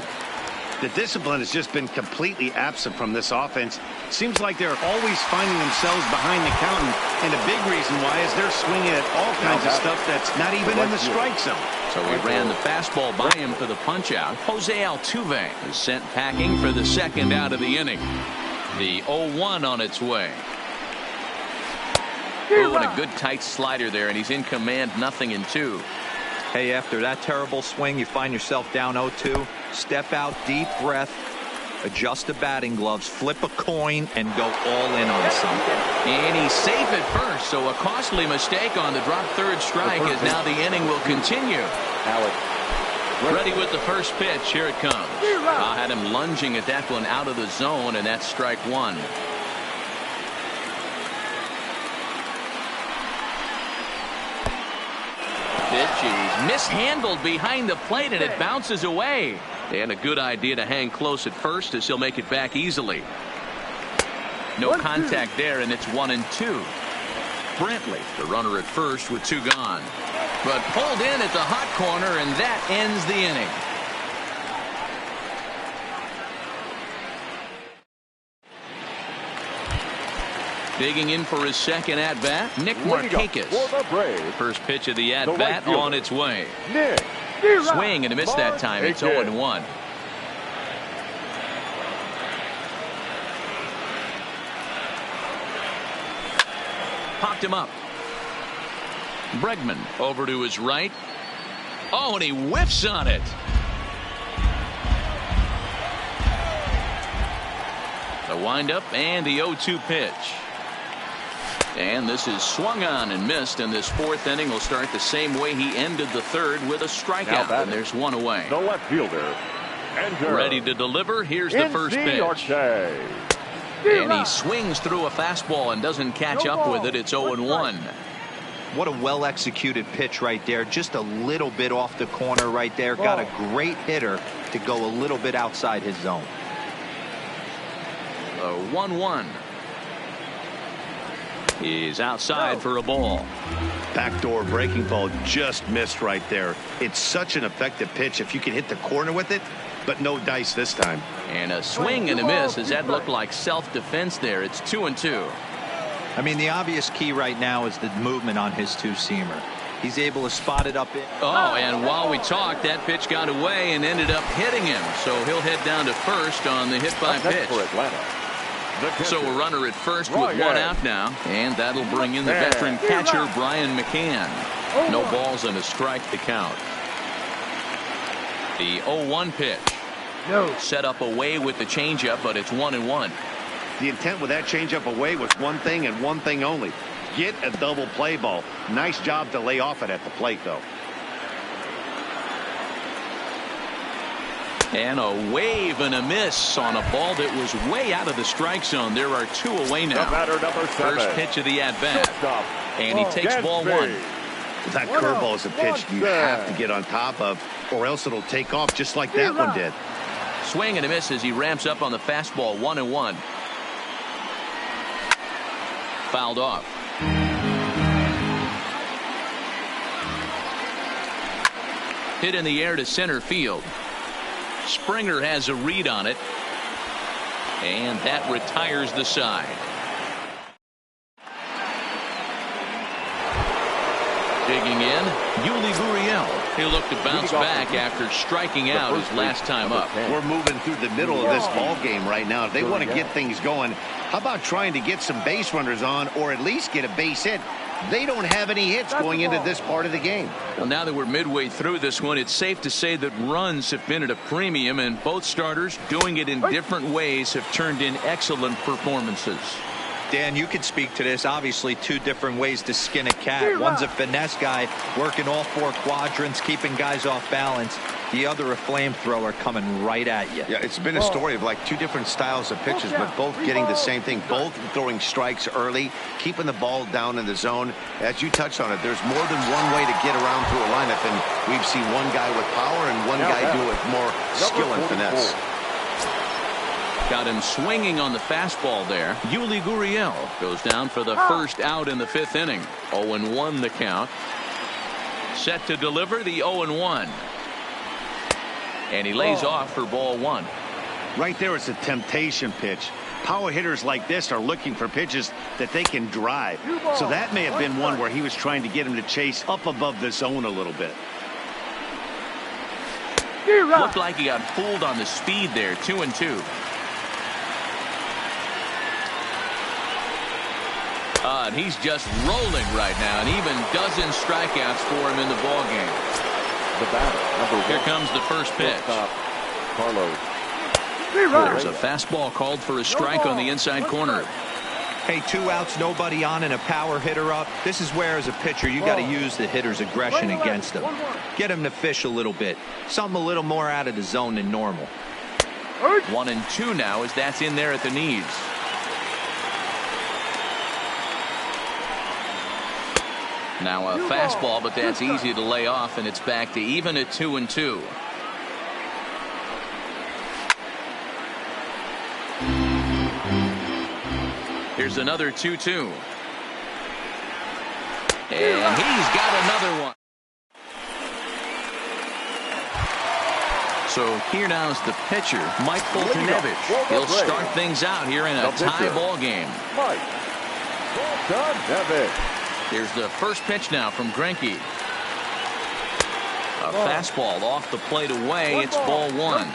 The discipline has just been completely absent from this offense. Seems like they're always finding themselves behind the counter, and a big reason why is they're swinging at all kinds of stuff that's not even in the strike zone. So he ran the fastball by him for the punch out. Jose Altuve is sent packing for the second out of the inning. The 0-1 on its way. Oh, and a good tight slider there, and he's in command, 0-2. Hey, after that terrible swing, you find yourself down 0-2. Step out, deep breath, adjust the batting gloves, flip a coin, and go all in on something. And he's safe at first, so a costly mistake on the drop third strike as now the inning will continue. Ready with the first pitch. Here it comes. I had him lunging at that one out of the zone, and that's strike one. Pitch is mishandled behind the plate, and it bounces away. And a good idea to hang close at first as he'll make it back easily. No contact there, and it's 1-2. Brantley, the runner at first with two gone. But pulled in at the hot corner, and that ends the inning. Digging in for his second at-bat, Nick Markakis. First pitch of the at-bat on its way. Swing and a miss that time. It's 0-1. Popped him up. Bregman over to his right. Oh, and he whiffs on it. The windup and the 0-2 pitch. And this is swung on and missed, and this fourth inning will start the same way he ended the third, with a strikeout, and there's one away. The left fielder. Ready to deliver. Here's the first pitch. And he swings through a fastball and doesn't catch up with it. It's 0-1. What a well-executed pitch right there. Just a little bit off the corner right there. Got a great hitter to go a little bit outside his zone. 1-1. He's outside for a ball. Backdoor breaking ball just missed right there. It's such an effective pitch if you can hit the corner with it, but no dice this time. And a swing and a miss. Does that look like self-defense there? It's 2-2. I mean, the obvious key right now is the movement on his two-seamer. He's able to spot it up in. Oh, and while we talked, that pitch got away and ended up hitting him. So he'll head down to first on the hit by pitch. For Atlanta. So a runner at first with one out now, and that'll bring in the veteran catcher Brian McCann. No balls and a strike to count. The 0-1 pitch. Set up away with the changeup, but it's 1-1. The intent with that changeup away was one thing and one thing only: get a double play ball. Nice job to lay off it at the plate, though. And a wave and a miss on a ball that was way out of the strike zone. There are two away now. First pitch of the at-bat. And he takes ball one. That curveball is a pitch you have to get on top of, or else it'll take off just like that one did. Swing and a miss as he ramps up on the fastball. 1-1. Fouled off. Hit in the air to center field. Springer has a read on it, and that retires the side. Digging in, Yuli Gurriel. He'll look to bounce back after striking out his last time up. We're moving through the middle of this ball game right now. If they want to get things going, how about trying to get some base runners on, or at least get a base hit? They don't have any hits going into this part of the game. Well, now that we're midway through this one, it's safe to say that runs have been at a premium, and both starters, doing it in different ways, have turned in excellent performances. Dan, you could speak to this. Obviously, two different ways to skin a cat. One's a finesse guy, working all four quadrants, keeping guys off balance. The other, a flamethrower coming right at you. Yeah, it's been a story of like two different styles of pitches, but both getting the same thing. Both throwing strikes early, keeping the ball down in the zone. As you touched on it, there's more than one way to get around through a lineup, and we've seen one guy with power and one guy do it with more skill and finesse. Got him swinging on the fastball there. Yuli Gurriel goes down for the first out in the 5th inning. 0-1 the count. Set to deliver the 0-1. And he lays off for ball 1. Right there, it's a temptation pitch. Power hitters like this are looking for pitches that they can drive. So that may have been one where he was trying to get him to chase up above the zone a little bit. Looked like he got fooled on the speed there. 2-2. And he's just rolling right now, and even dozen strikeouts for him in the ballgame. The batter, number 1. Here comes the first pitch. Carlos. There's a fastball called for a strike on the inside corner. Hey, 2 outs, nobody on, and a power hitter up. This is where, as a pitcher, you got to use the hitter's aggression against them. Get him to fish a little bit. Something a little more out of the zone than normal. 1-2 now, as that's in there at the knees. Now a fastball, but that's easy to lay off, and it's back to even at 2-2. Here's another 2-2. And he's got another one. So here now's the pitcher, Mike Foltynewicz. He'll start things out here in a tie ball game. Mike Foltynewicz. Here's the first pitch now from Greinke. A fastball off the plate away. It's ball 1.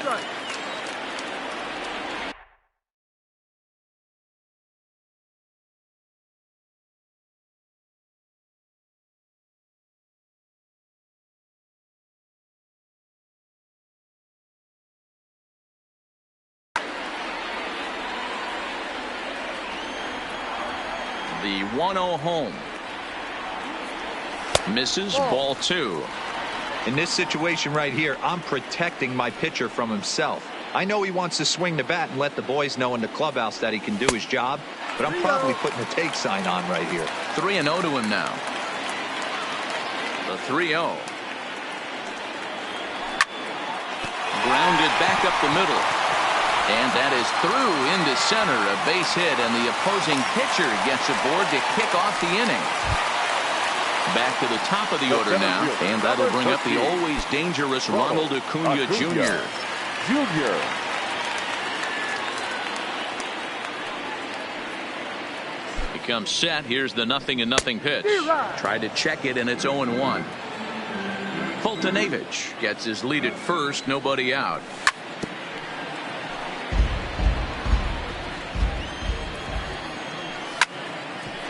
The 1-0 home. Misses, ball 2. In this situation right here, I'm protecting my pitcher from himself. I know he wants to swing the bat and let the boys know in the clubhouse that he can do his job, but I'm probably putting a take sign on right here. 3-0 to him now. The 3-0. Grounded back up the middle. And that is through into center, a base hit, and the opposing pitcher gets aboard to kick off the inning. Back to the top of the order now, and that'll bring up the always dangerous Ronald Acuna Jr. He comes set. Here's the 0-0 pitch. Tried to check it, and it's 0-1. Foltynewicz gets his lead at first, nobody out.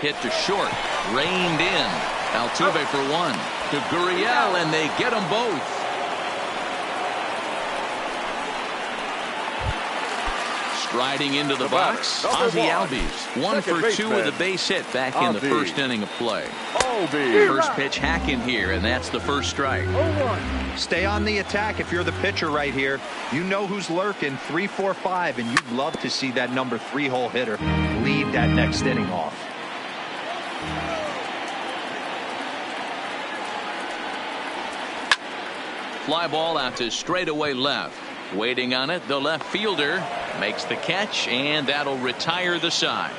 Hit to short, reined in. Altuve for 1 to Gurriel, and they get them both. Striding into the box, Ozzie Albies. 1 for 2 with a base hit back in the first inning of play. First pitch hack in here, and that's the first strike. Stay on the attack if you're the pitcher right here. You know who's lurking, 3, 4, 5, and you'd love to see that number 3-hole hitter lead that next inning off. Fly ball out to straightaway left. Waiting on it, the left fielder makes the catch, and that'll retire the side.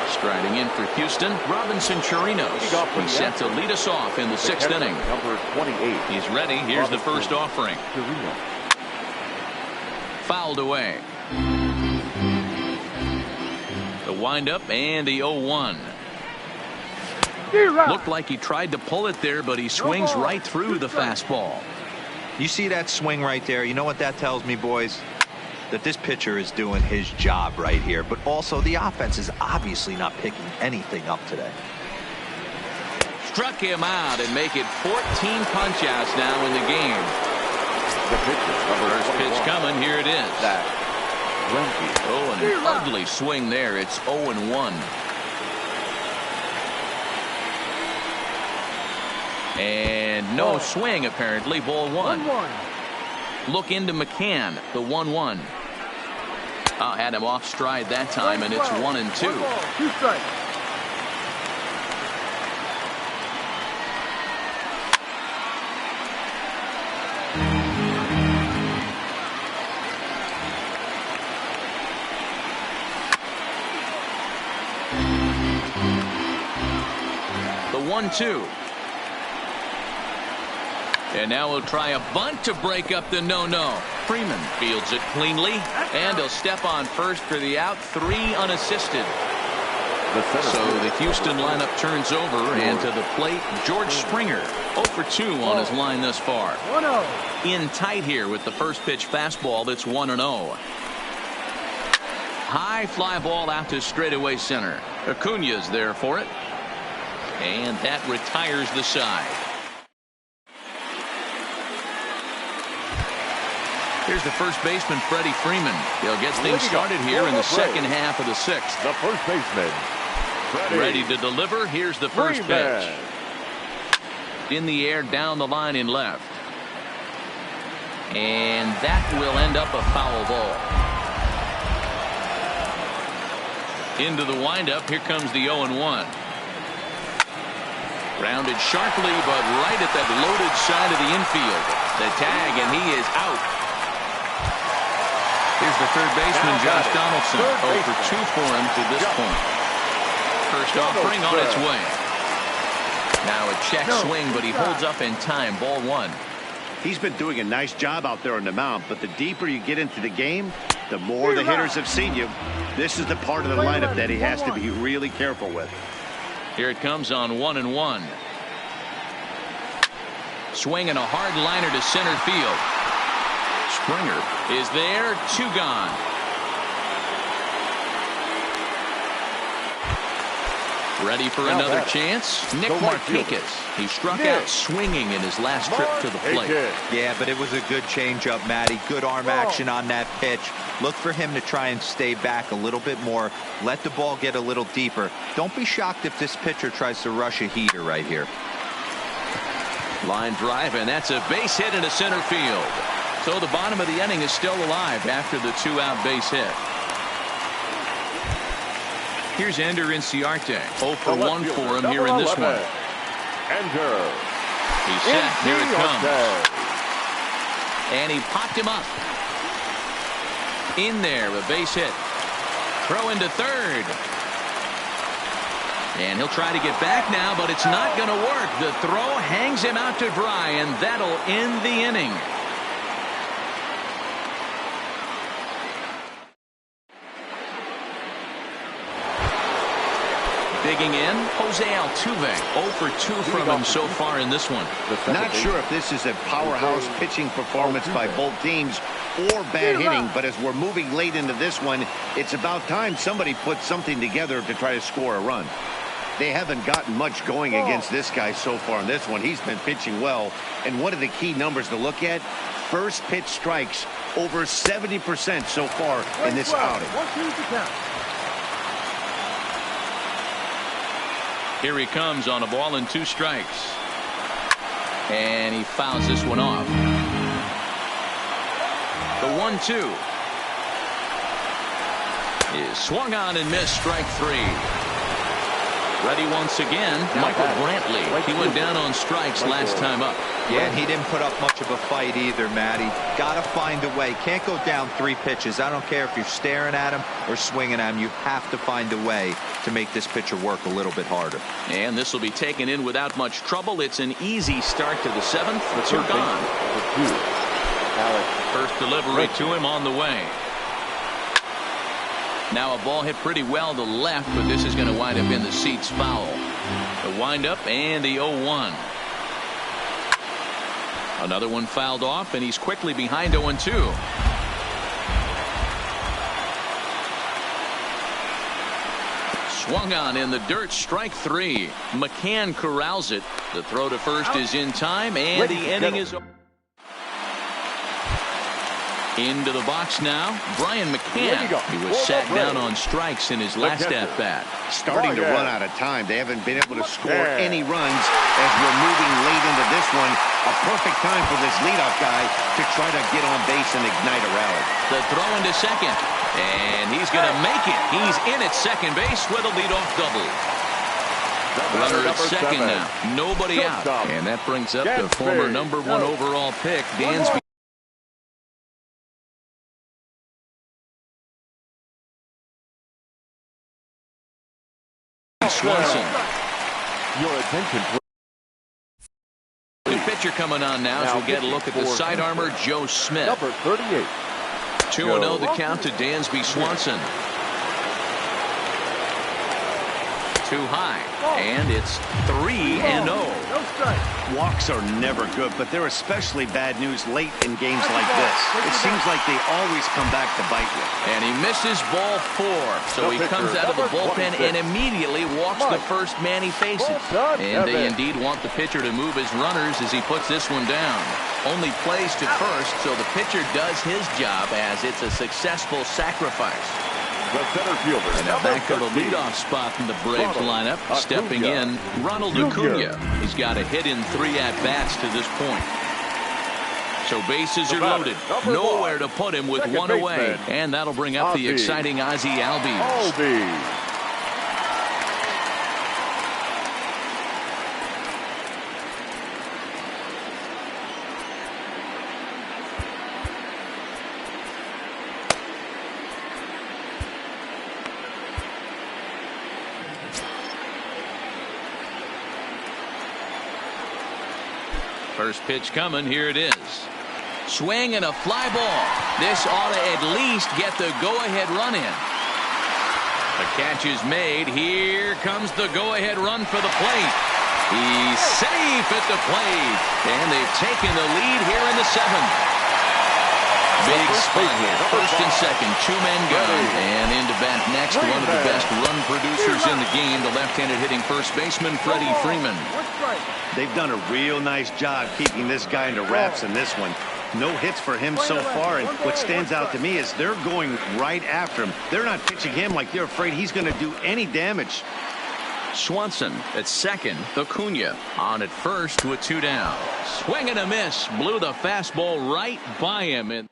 Striding in for Houston, Robinson Chirinos. He's set to lead us off in the 6th inning. Number 28. He's ready. Here's the first offering. Fouled away. The windup and the 0-1. Looked like he tried to pull it there, but he swings right through the fastball. You see that swing right there? You know what that tells me, boys? That this pitcher is doing his job right here, but also the offense is obviously not picking anything up today. Struck him out and make it 14 punch outs now in the game. The pitch is number First pitch 21. coming. Here it is. Zach Greinke. Oh, and an ugly swing there. It's 0-1. And no swing, apparently. Ball one. 1-1. Look into McCann, the 1-1. Had him off stride that time, and it's 1-2. 1 ball, 2 strikes. The 1-2. And now we'll try a bunt to break up the no-no. Freeman fields it cleanly, and he'll step on first for the out. 3 unassisted. So the Houston lineup turns over, and to the plate, George Springer. 0 for 2 on his line thus far. 1-0. In tight here with the first pitch fastball that's 1-0. High fly ball out to straightaway center. Acuna's there for it. And that retires the side. Here's the first baseman, Freddie Freeman. He'll get things started here in the second half of the 6th. The first baseman, Freddie Ready to deliver. Here's the first Freeman. pitch. In the air, down the line in left. And that will end up a foul ball. Into the windup. Here comes the 0-1. Rounded sharply, but right at that loaded side of the infield. The tag, and he is out. Here's the third baseman, Josh Donaldson. 0 for 2 for him to this point. First offering on its way. Now a check swing, but he holds up in time. Ball 1. He's been doing a nice job out there on the mound, but the deeper you get into the game, the more the hitters have seen you. This is the part of the lineup that he has to be really careful with. Here it comes on 1-1. Swinging a hard liner to center field. Springer is there. 2 gone. Ready for another chance. Nick Markakis. He struck out swinging in his last trip to the plate. Yeah, but it was a good changeup, Matty. Good arm action on that pitch. Look for him to try and stay back a little bit more. Let the ball get a little deeper. Don't be shocked if this pitcher tries to rush a heater right here. Line drive, and that's a base hit into center field. So the bottom of the inning is still alive after the 2-out base hit. Here's Ender Inciarte. 0 for 1 for him here in this one. Ender. He's set. Here it comes. And he popped him up. In there, a base hit. Throw into third. And he'll try to get back now, but it's not going to work. The throw hangs him out to dry, and that'll end the inning. Digging in, Jose Altuve. 0 for 2 from him so far in this one. Not sure if this is a powerhouse pitching performance by both teams or bad hitting, but as we're moving late into this one, it's about time somebody puts something together to try to score a run. They haven't gotten much going against this guy so far in this one. He's been pitching well, and one of the key numbers to look at, first pitch strikes, over 70% so far in this outing. Here he comes on a ball and 2 strikes. And he fouls this one off. The 1-2 is swung on and missed. Strike 3. Ready once again, Michael Brantley. He went down on strikes last time up. Yeah, and he didn't put up much of a fight either, Matty. Got to find a way. Can't go down 3 pitches. I don't care if you're staring at him or swinging at him. You have to find a way to make this pitcher work a little bit harder. And this will be taken in without much trouble. It's an easy start to the 7th. The 2 gone. First delivery to him on the way. Now a ball hit pretty well to left, but this is going to wind up in the seats foul. The windup and the 0-1. Another one fouled off, and he's quickly behind 0-2. Swung on in the dirt. Strike 3. McCann corrals it. The throw to first is in time, and the inning is over. Into the box now, Brian McCann. He was sat down on strikes in his last at-bat. Starting to run out of time. They haven't been able to score any runs as we're moving late into this one. A perfect time for this leadoff guy to try to get on base and ignite a rally. The throw into second, and he's going to make it. He's in at second base with a leadoff double. Runner at second now. Nobody out. And that brings up the former #1 overall pick, Dansby. Swanson. Your attention. The pitcher coming on now as we get a look at the side armor, Joe Smith. Number 38. 2-0 the count to Dansby Swanson. Too high, and it's 3-0. Walks are never good, but they're especially bad news late in games like this. It seems like they always come back to bite you. And he misses ball 4, so he comes out of the bullpen and immediately walks the first man he faces. And they indeed want the pitcher to move his runners as he puts this one down. Only plays to first, so the pitcher does his job as it's a successful sacrifice. The center fielder. And now back to the leadoff spot in the Braves lineup. Stepping in, Ronald Acuna. He's got a hit in 3 at-bats to this point. So bases are loaded. Nowhere to put him with 1 away. And that'll bring up the exciting Ozzie Albies. First pitch coming. Here it is. Swing and a fly ball. This ought to at least get the go-ahead run in. The catch is made. Here comes the go-ahead run for the plate. He's safe at the plate. And they've taken the lead here in the 7th. Big spot here. First and second, 2-men gone. And into bat next, one of the best run producers in the game, the left-handed hitting first baseman, Freddie Freeman. They've done a real nice job keeping this guy into wraps in this one. No hits for him so far, and what stands out to me is they're going right after him. They're not pitching him like they're afraid he's going to do any damage. Swanson at second. Acuna on at first with 2 down. Swing and a miss. Blew the fastball right by him. And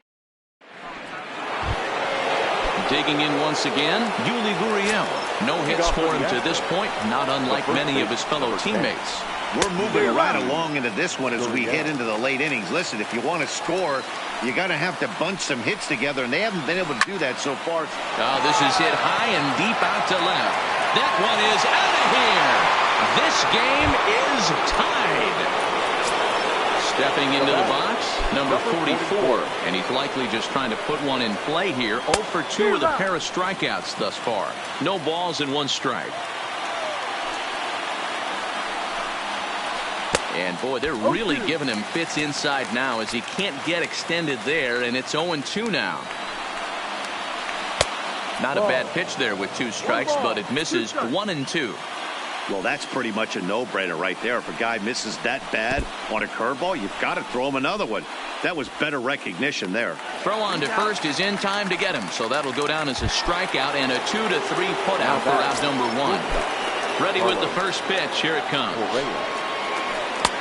digging in once again, Yuli Gurriel. No hits for him to this point, not unlike many of his fellow teammates. We're moving right along into this one as we head into the late innings. Listen, if you want to score, you got to have to bunch some hits together, and they haven't been able to do that so far. Oh, this is hit high and deep out to left. That one is out of here. This game is tied. Stepping into the box, number 44, and he's likely just trying to put one in play here. 0 for 2 with a pair of strikeouts thus far. No balls and 1 strike. And boy, they're really giving him fits inside now as he can't get extended there, and it's 0-2 now. Not a bad pitch there with 2 strikes, but it misses 1-2. Well, that's pretty much a no-brainer right there. If a guy misses that bad on a curveball, you've got to throw him another one. That was better recognition there. Throw on to first is in time to get him, so that'll go down as a strikeout and a 2-3 putout for out number 1. Ready with the first pitch. Here it comes.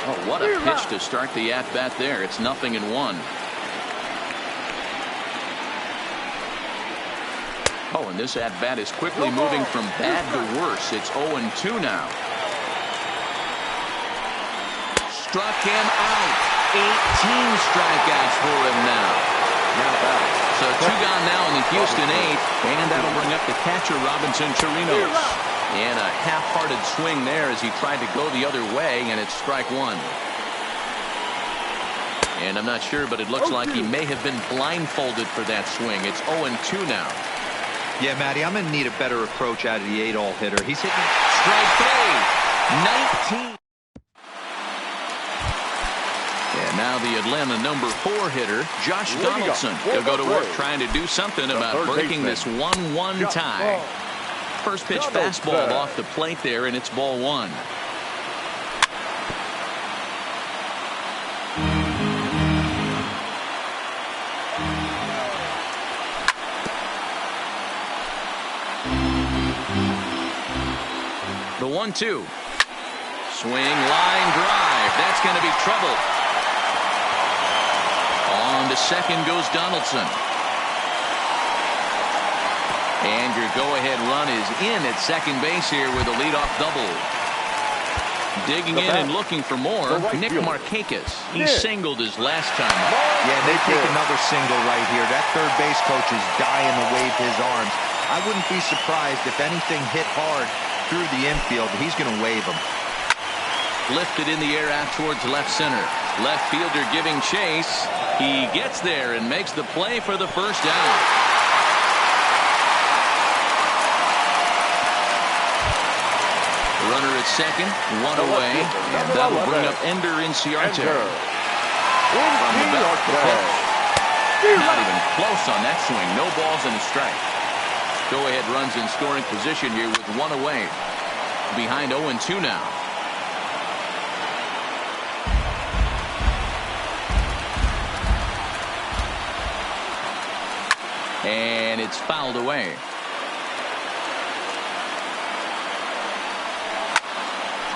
Oh, what a pitch to start the at-bat there. It's 0-1. Oh, and this at-bat is quickly moving from bad to worse. It's 0-2 now. Struck him out. 18 strikeouts for him now. So 2 gone now in the Houston 8th, and that'll bring up the catcher, Robinson Chirinos. And a half-hearted swing there as he tried to go the other way, and it's strike 1. And I'm not sure, but it looks like he may have been blindfolded for that swing. It's 0-2 now. Yeah, Matty, I'm going to need a better approach out of the 8-all hitter. He's hitting strike 3. 19. And now the Atlanta number 4 hitter, Josh Donaldson. He'll go to work trying to do something about breaking this 1-1 tie. First pitch fastball off the plate there, and it's ball 1. 1-2. Swing, line drive. That's going to be trouble. On to second goes Donaldson. And your go-ahead run is in at second base here with a leadoff double. Digging in and looking for more, Nick Markakis. He singled his last time up. Yeah, they take another single right here. That third base coach is dying to wave his arms. I wouldn't be surprised if anything hit hard through the infield. He's going to wave them. Lifted in the air out towards left center. Left fielder giving chase. He gets there and makes the play for the first out. Runner at second, one away, and that'll bring up Ender Inciarte. From the belt, the pitch. Not even close on that swing. No balls and a strike. Go-ahead runs in scoring position here with one away. Behind 0-2 now. And it's fouled away.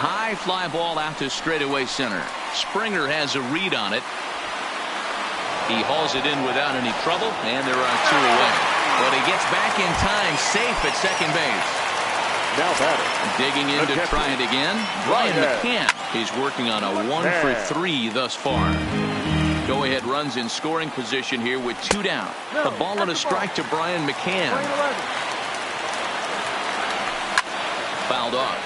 High fly ball out to straightaway center. Springer has a read on it. He hauls it in without any trouble, and there are two away. But he gets back in time, safe at second base. Now batter. Digging in to try it again. Brian McCann is working on a 1-for-3 thus far. Go ahead runs in scoring position here with two down. A ball and a strike to Brian McCann. Fouled off.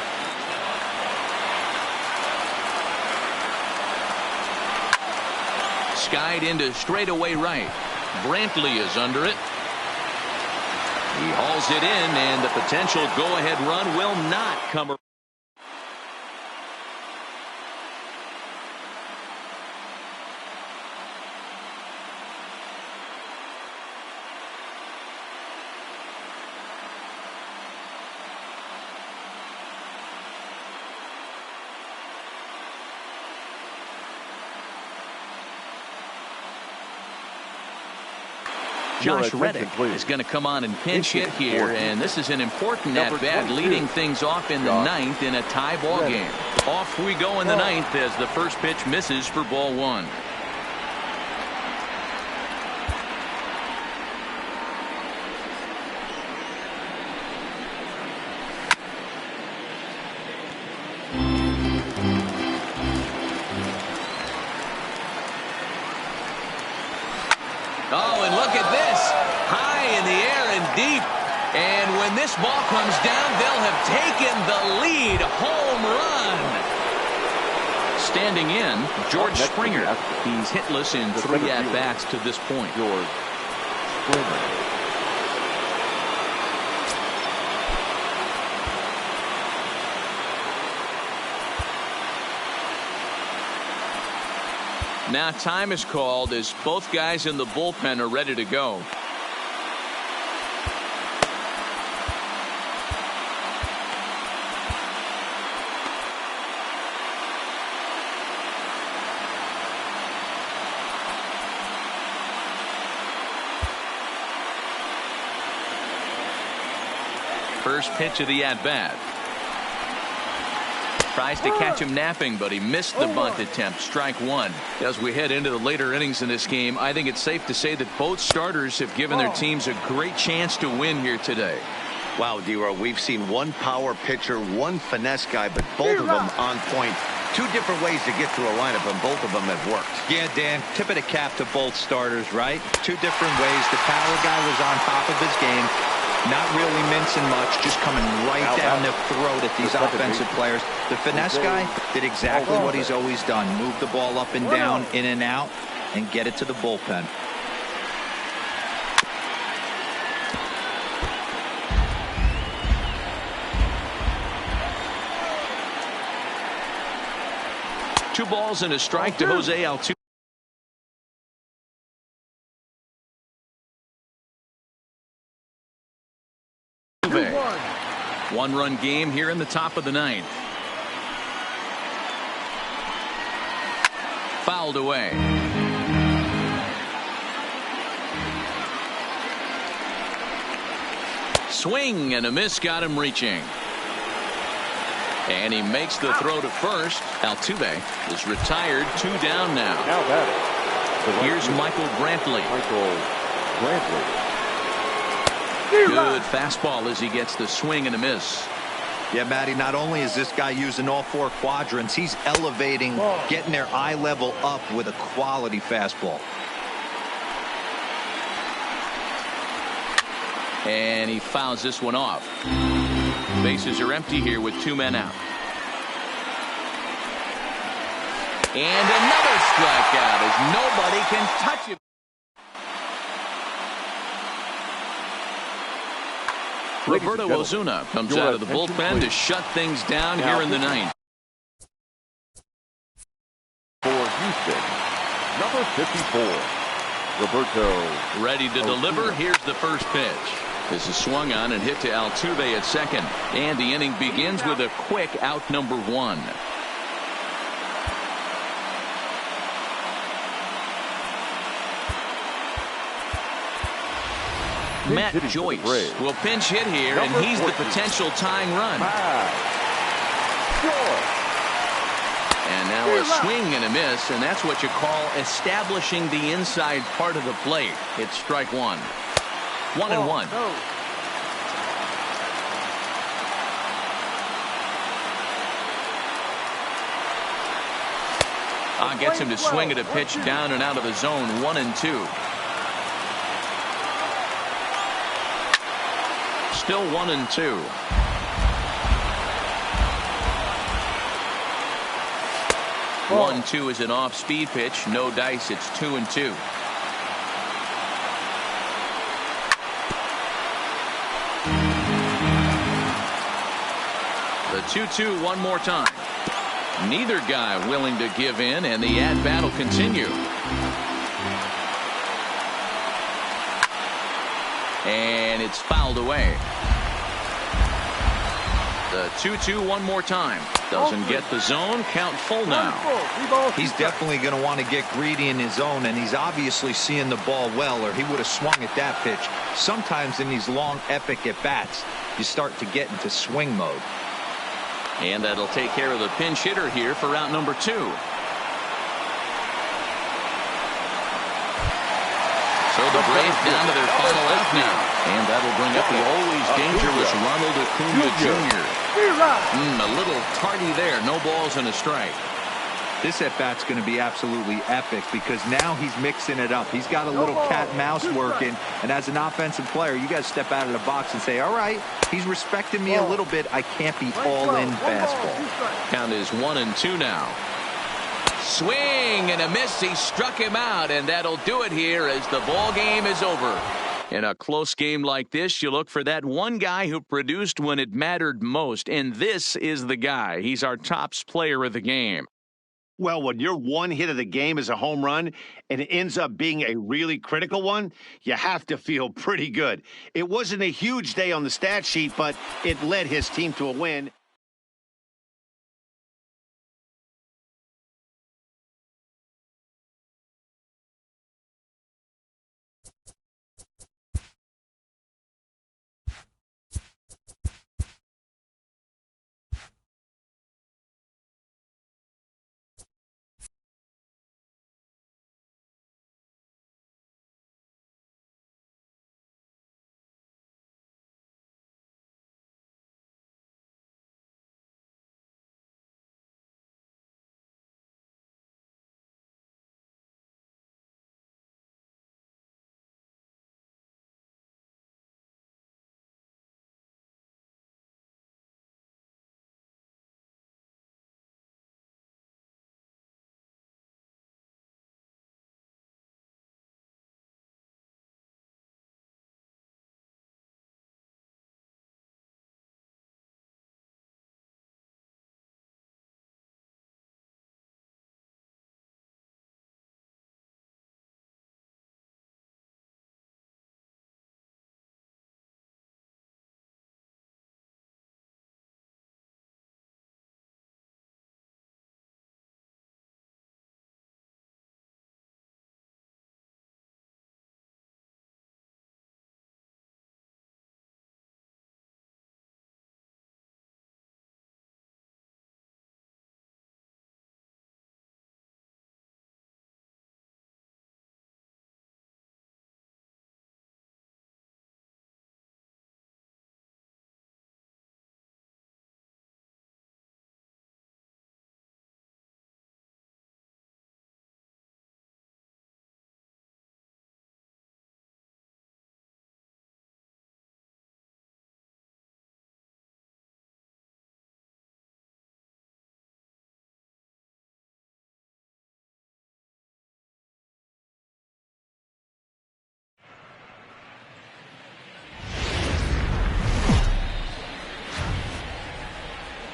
Skied into straightaway right. Brantley is under it. He hauls it in, and the potential go-ahead run will not come around. Josh Reddick is going to come on and pinch hit here, and this is an important at-bat, leading things off in the ninth in a tie ball game. Off we go in the ninth as the first pitch misses for ball one. Oh, and look at this. High in the air and deep. And when this ball comes down, they'll have taken the lead. Home run. Standing in, George Springer. He's hitless in 3 at-bats to this point. George Springer. Now time is called as both guys in the bullpen are ready to go. First pitch of the at-bat. Tries to catch him napping, but he missed the bunt attempt. Strike one. As we head into the later innings in this game, I think it's safe to say that both starters have given their teams a great chance to win here today. Wow, D-Row, we've seen one power pitcher, one finesse guy, but both of them on point. Two different ways to get through a lineup, and both of them have worked. Yeah, Dan, tip of the cap to both starters, right? Two different ways. The power guy was on top of his game. Not really mincing much, just coming right down the throat at these offensive players. The finesse guy did exactly what he's always done. Move the ball up and down, in and out, and get it to the bullpen. Two balls and a strike to Jose Altuve. One-run game here in the top of the ninth. Fouled away. Swing and a miss got him reaching. And he makes the throw to first. Altuve is retired, 2 down now. Now batting. Here's Michael Brantley. Good fastball as he gets the swing and a miss. Yeah, Matty, not only is this guy using all 4 quadrants, he's elevating, getting their eye level up with a quality fastball. And he fouls this one off. Bases are empty here with 2 men out. And another strikeout as nobody can touch him. Roberto Osuna comes out of the bullpen to shut things down here in the 9th. For Houston, number 54, Roberto. Ready to deliver. Here's the first pitch. This is swung on and hit to Altuve at second. And the inning begins with a quick out number 1. Matt Joyce will pinch hit here, and he's the potential tying run. And now a swing and a miss, and that's what you call establishing the inside part of the plate. It's strike 1. 1-1. Gets him to swing at a pitch down and out of the zone. 1-2. Still 1-2. One, 2 is an off-speed pitch. No dice. It's 2-2. The 2-2 one more time. Neither guy willing to give in, and the at-bat will continue. And it's fouled away. The 2-2 one more time. Doesn't get the zone. Count full now. He's definitely going to want to get greedy in his zone, and he's obviously seeing the ball well, or he would have swung at that pitch. Sometimes in these long, epic at-bats, you start to get into swing mode. And that'll take care of the pinch hitter here for round number 2. So the Braves down to their final out now. And that'll bring up the always dangerous Ronald Acuna Jr. A little tardy there. No balls and a strike. This at-bat's going to be absolutely epic because now he's mixing it up. He's got a little cat and mouse working. And as an offensive player, you got to step out of the box and say, all right, he's respecting me a little bit. I can't be all-in fastball. Count is 1-2 now. Swing and a miss. He struck him out, and that'll do it here as the ball game is over. In a close game like this, you look for that one guy who produced when it mattered most, and this is the guy. He's our tops player of the game. Well, when your one hit of the game is a home run and it ends up being a really critical one, you have to feel pretty good. It wasn't a huge day on the stat sheet, but it led his team to a win.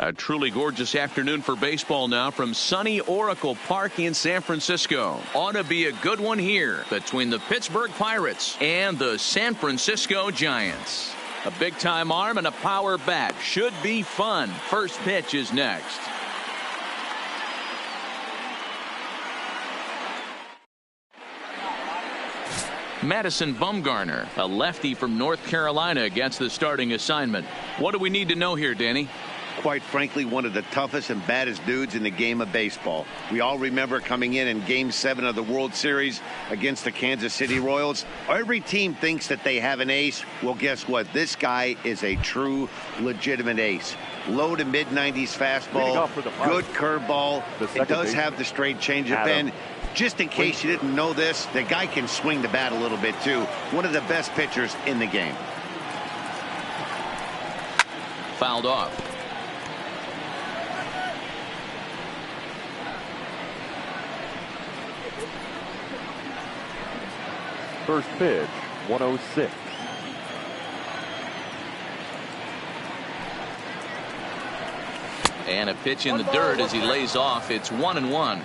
A truly gorgeous afternoon for baseball now from sunny Oracle Park in San Francisco. Ought to be a good one here between the Pittsburgh Pirates and the San Francisco Giants. A big-time arm and a power bat. Should be fun. First pitch is next. Madison Bumgarner, a lefty from North Carolina, gets the starting assignment. What do we need to know here, Danny? Quite frankly, one of the toughest and baddest dudes in the game of baseball. We all remember coming in Game 7 of the World Series against the Kansas City Royals. Every team thinks that they have an ace. Well, guess what? This guy is a true, legitimate ace. Low to mid-90s fastball, good curveball. It does have the straight changeup. And just in case you didn't know this, the guy can swing the bat a little bit, too. One of the best pitchers in the game. Fouled off. First pitch, 106. And a pitch in the dirt as he lays off. It's 1-1.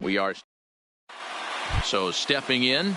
We are so stepping in.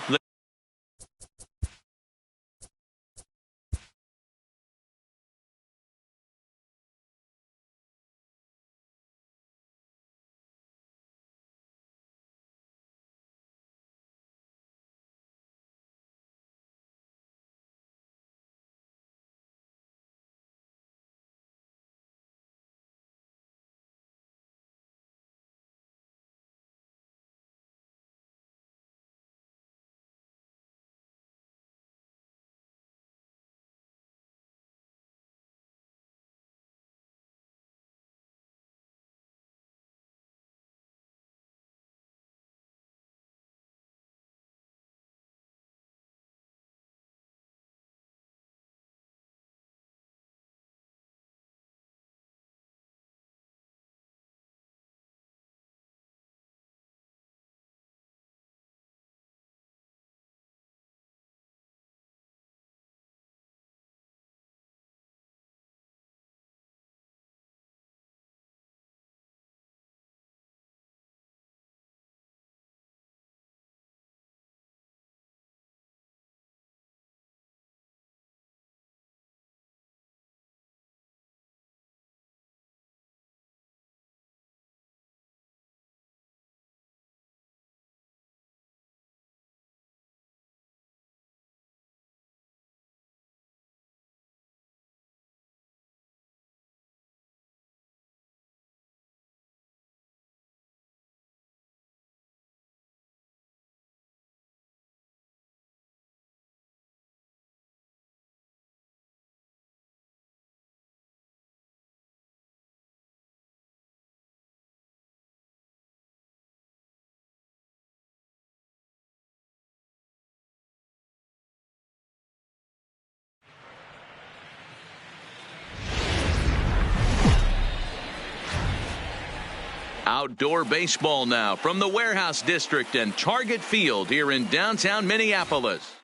Outdoor baseball now from the Warehouse District and Target Field here in downtown Minneapolis.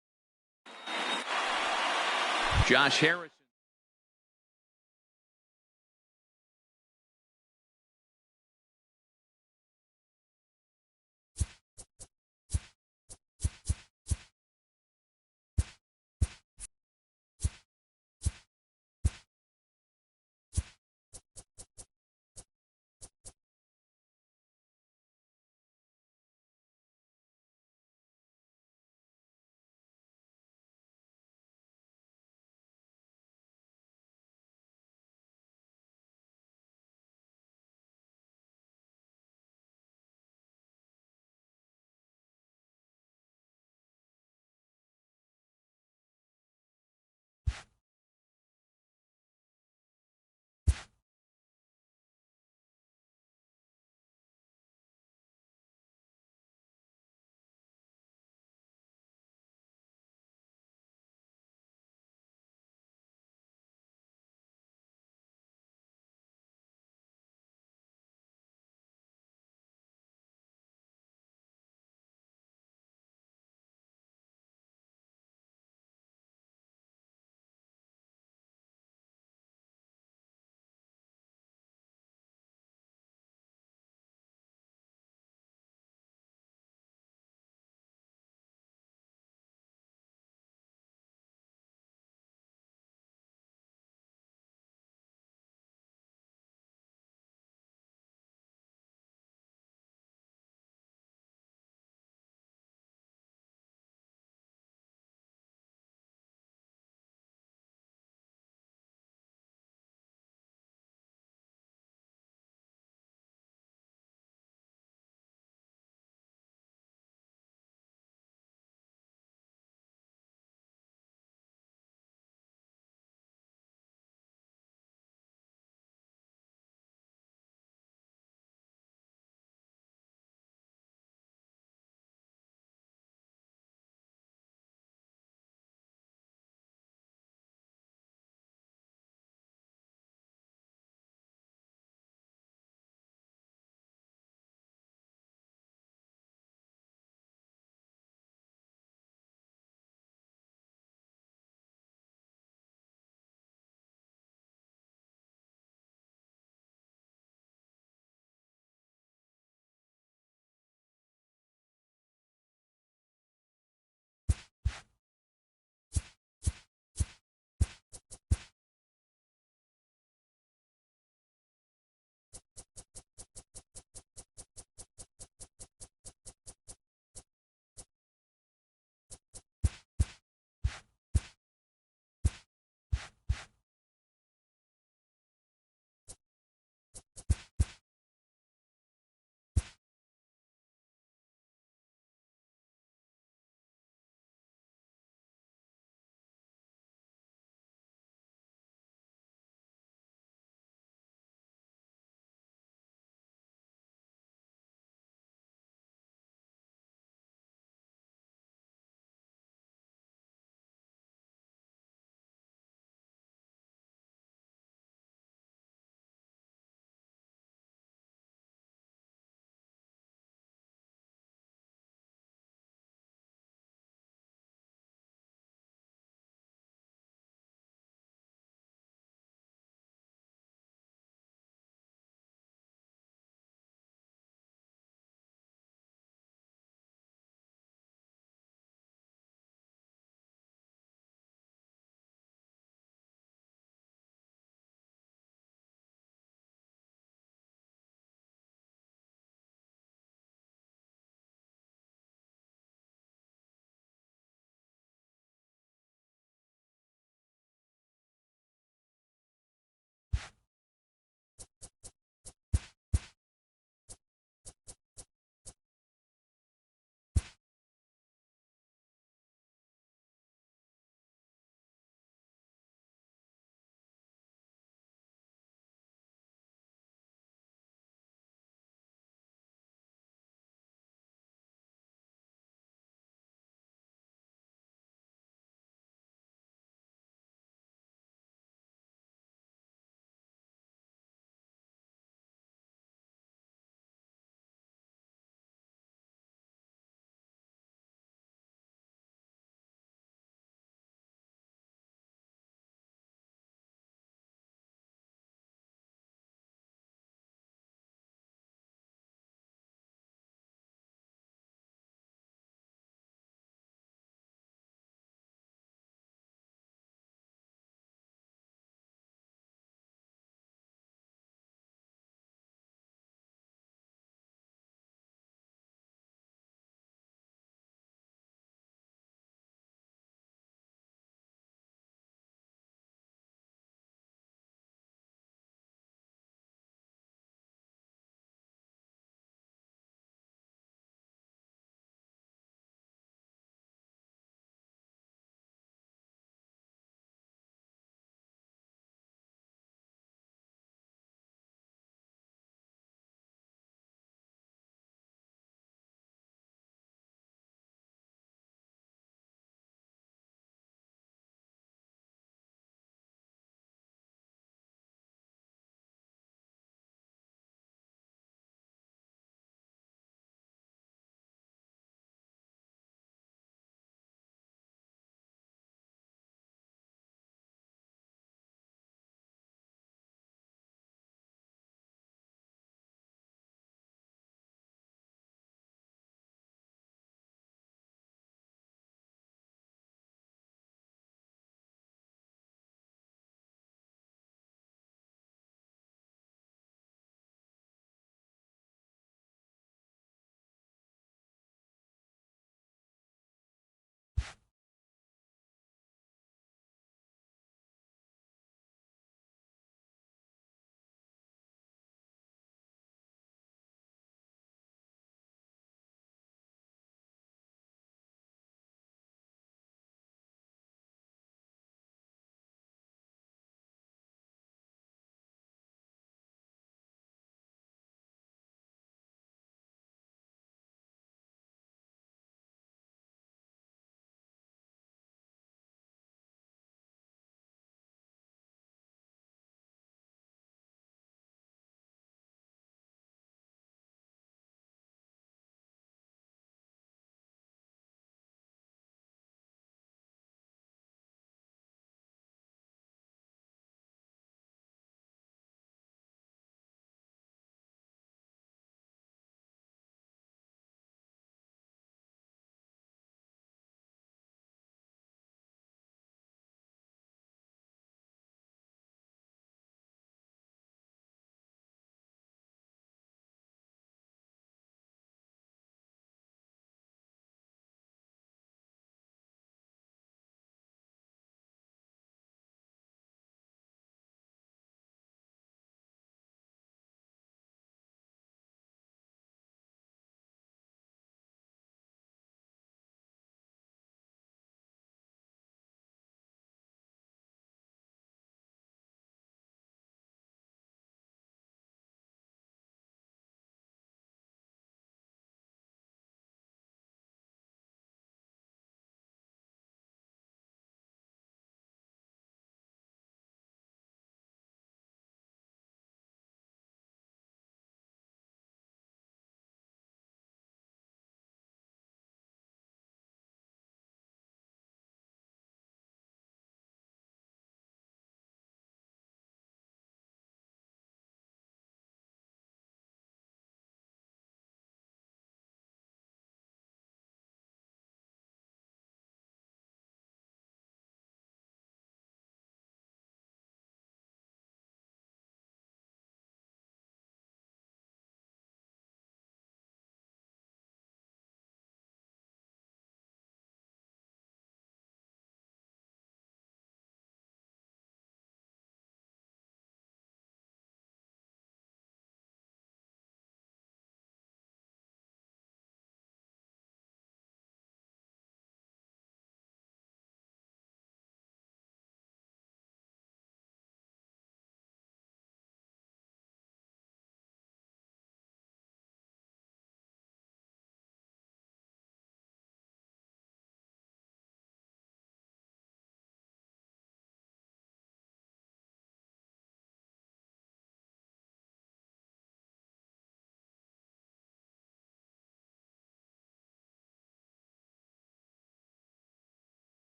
Josh Harris.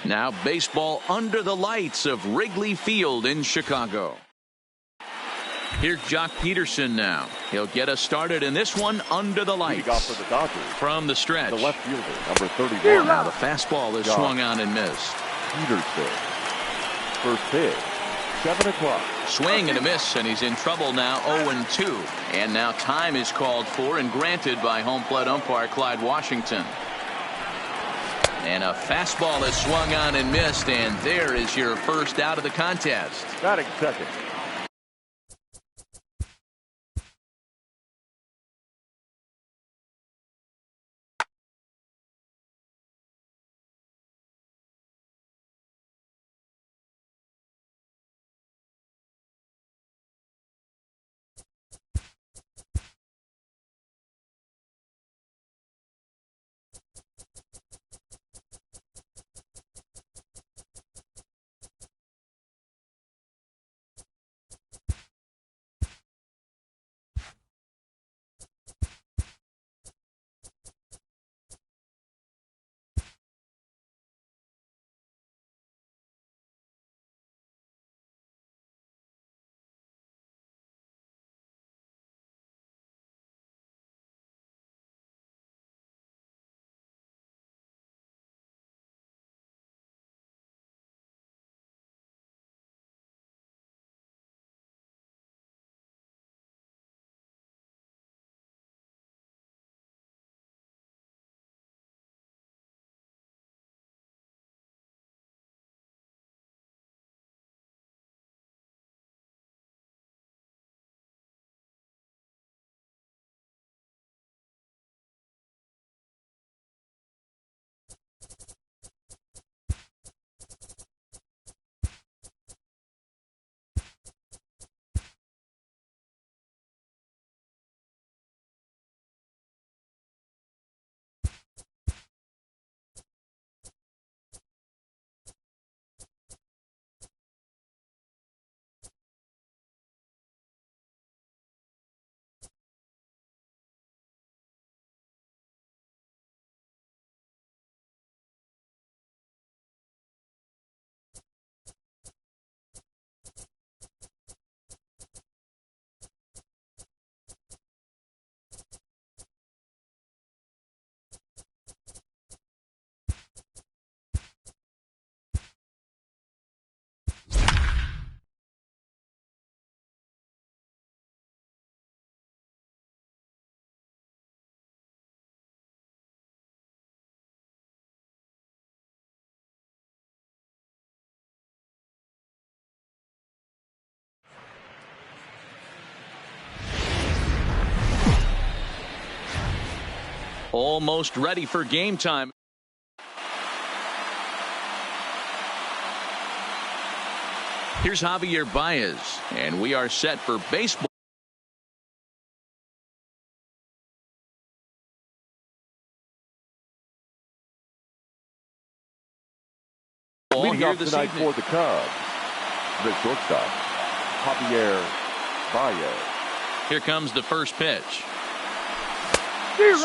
Now baseball under the lights of Wrigley Field in Chicago. Here's Jock Peterson now. He'll get us started in this one under the lights. Leading off for the Dodgers, from the stretch. the left fielder, number 31. Now the fastball is swung on and missed. Peterson. First pitch, 7 o'clock. Swing and a miss, and he's in trouble now, 0-2. And now time is called for and granted by home plate umpire Clyde Washington. And a fastball is swung on and missed, and there is your first out of the contest. Batting second. Almost ready for game time. Here's Javier Baez, and we are set for baseball. Leading off tonight for the Cubs, the shortstop, Javier Baez. Here comes the first pitch.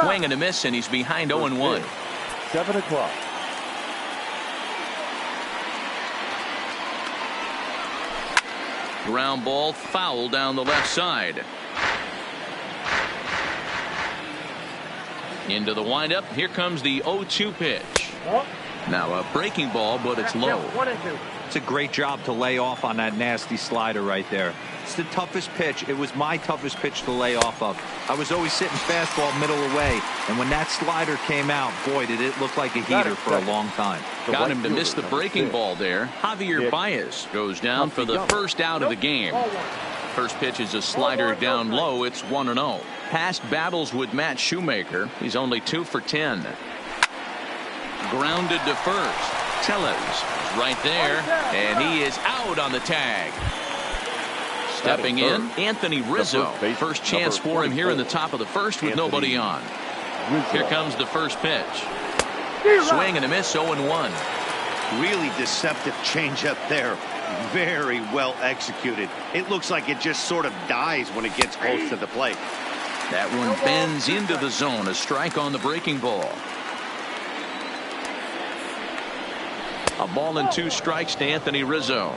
Swing and a miss, and he's behind 0-1. 7 o'clock. Ground ball foul down the left side. Into the windup. Here comes the 0-2 pitch. Now a breaking ball, but it's low. It's a great job to lay off on that nasty slider right there. It's the toughest pitch. It was my toughest pitch to lay off of. I was always sitting fastball middle away, and when that slider came out, boy, did it look like a heater for a long time. Got him to miss the breaking ball there. Javier Baez goes down for the first out of the game. First pitch is a slider down low. It's 1-0. Past battles with Matt Shoemaker. He's only 2 for 10. Grounded to first. Tellez is right there, and he is out on the tag. Stepping in, Anthony Rizzo. First chance for him here in the top of the first with nobody on. Here comes the first pitch. Swing and a miss, 0-1. Really deceptive changeup there. Very well executed. It looks like it just sort of dies when it gets close to the plate. That one bends into the zone. A strike on the breaking ball. A ball and 2 strikes to Anthony Rizzo.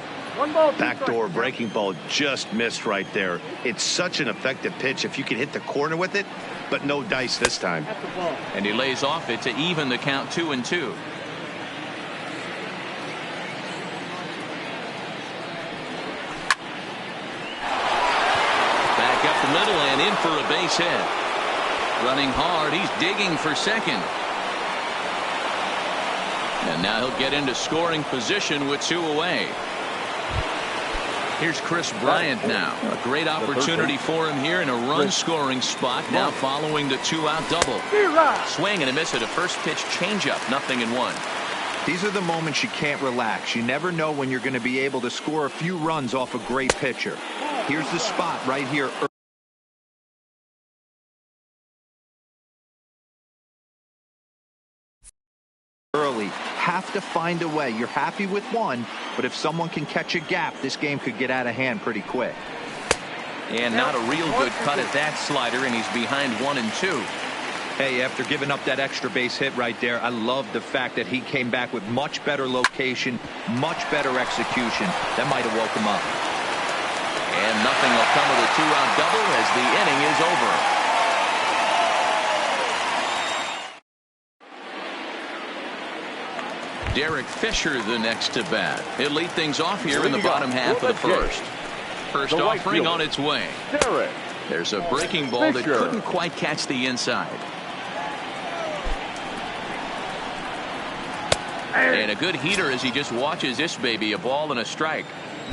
Backdoor breaking ball just missed right there. It's such an effective pitch if you can hit the corner with it, but no dice this time. And he lays off it to even the count 2-2. Back up the middle and in for a base hit. Running hard, he's digging for second. And now he'll get into scoring position with 2 away. Here's Chris Bryant now. A great opportunity for him here in a run-scoring spot now following the 2-out double. Swing and a miss at a first pitch changeup. 0-1. These are the moments you can't relax. You never know when you're going to be able to score a few runs off a great pitcher. Here's the spot right here. Early. Have to find a way. You're happy with one, but if someone can catch a gap, this game could get out of hand pretty quick. And not a real good cut at that slider, and he's behind 1-2. Hey, after giving up that extra base hit right there, I love the fact that he came back with much better location, much better execution. That might have woke him up. And nothing will come of the 2-out double as the inning is over. Derek Fisher the next to bat. He'll lead things off here in the bottom half of the first. First offering on its way. There's a breaking ball that couldn't quite catch the inside. And a good heater as he just watches this baby, a ball and a strike.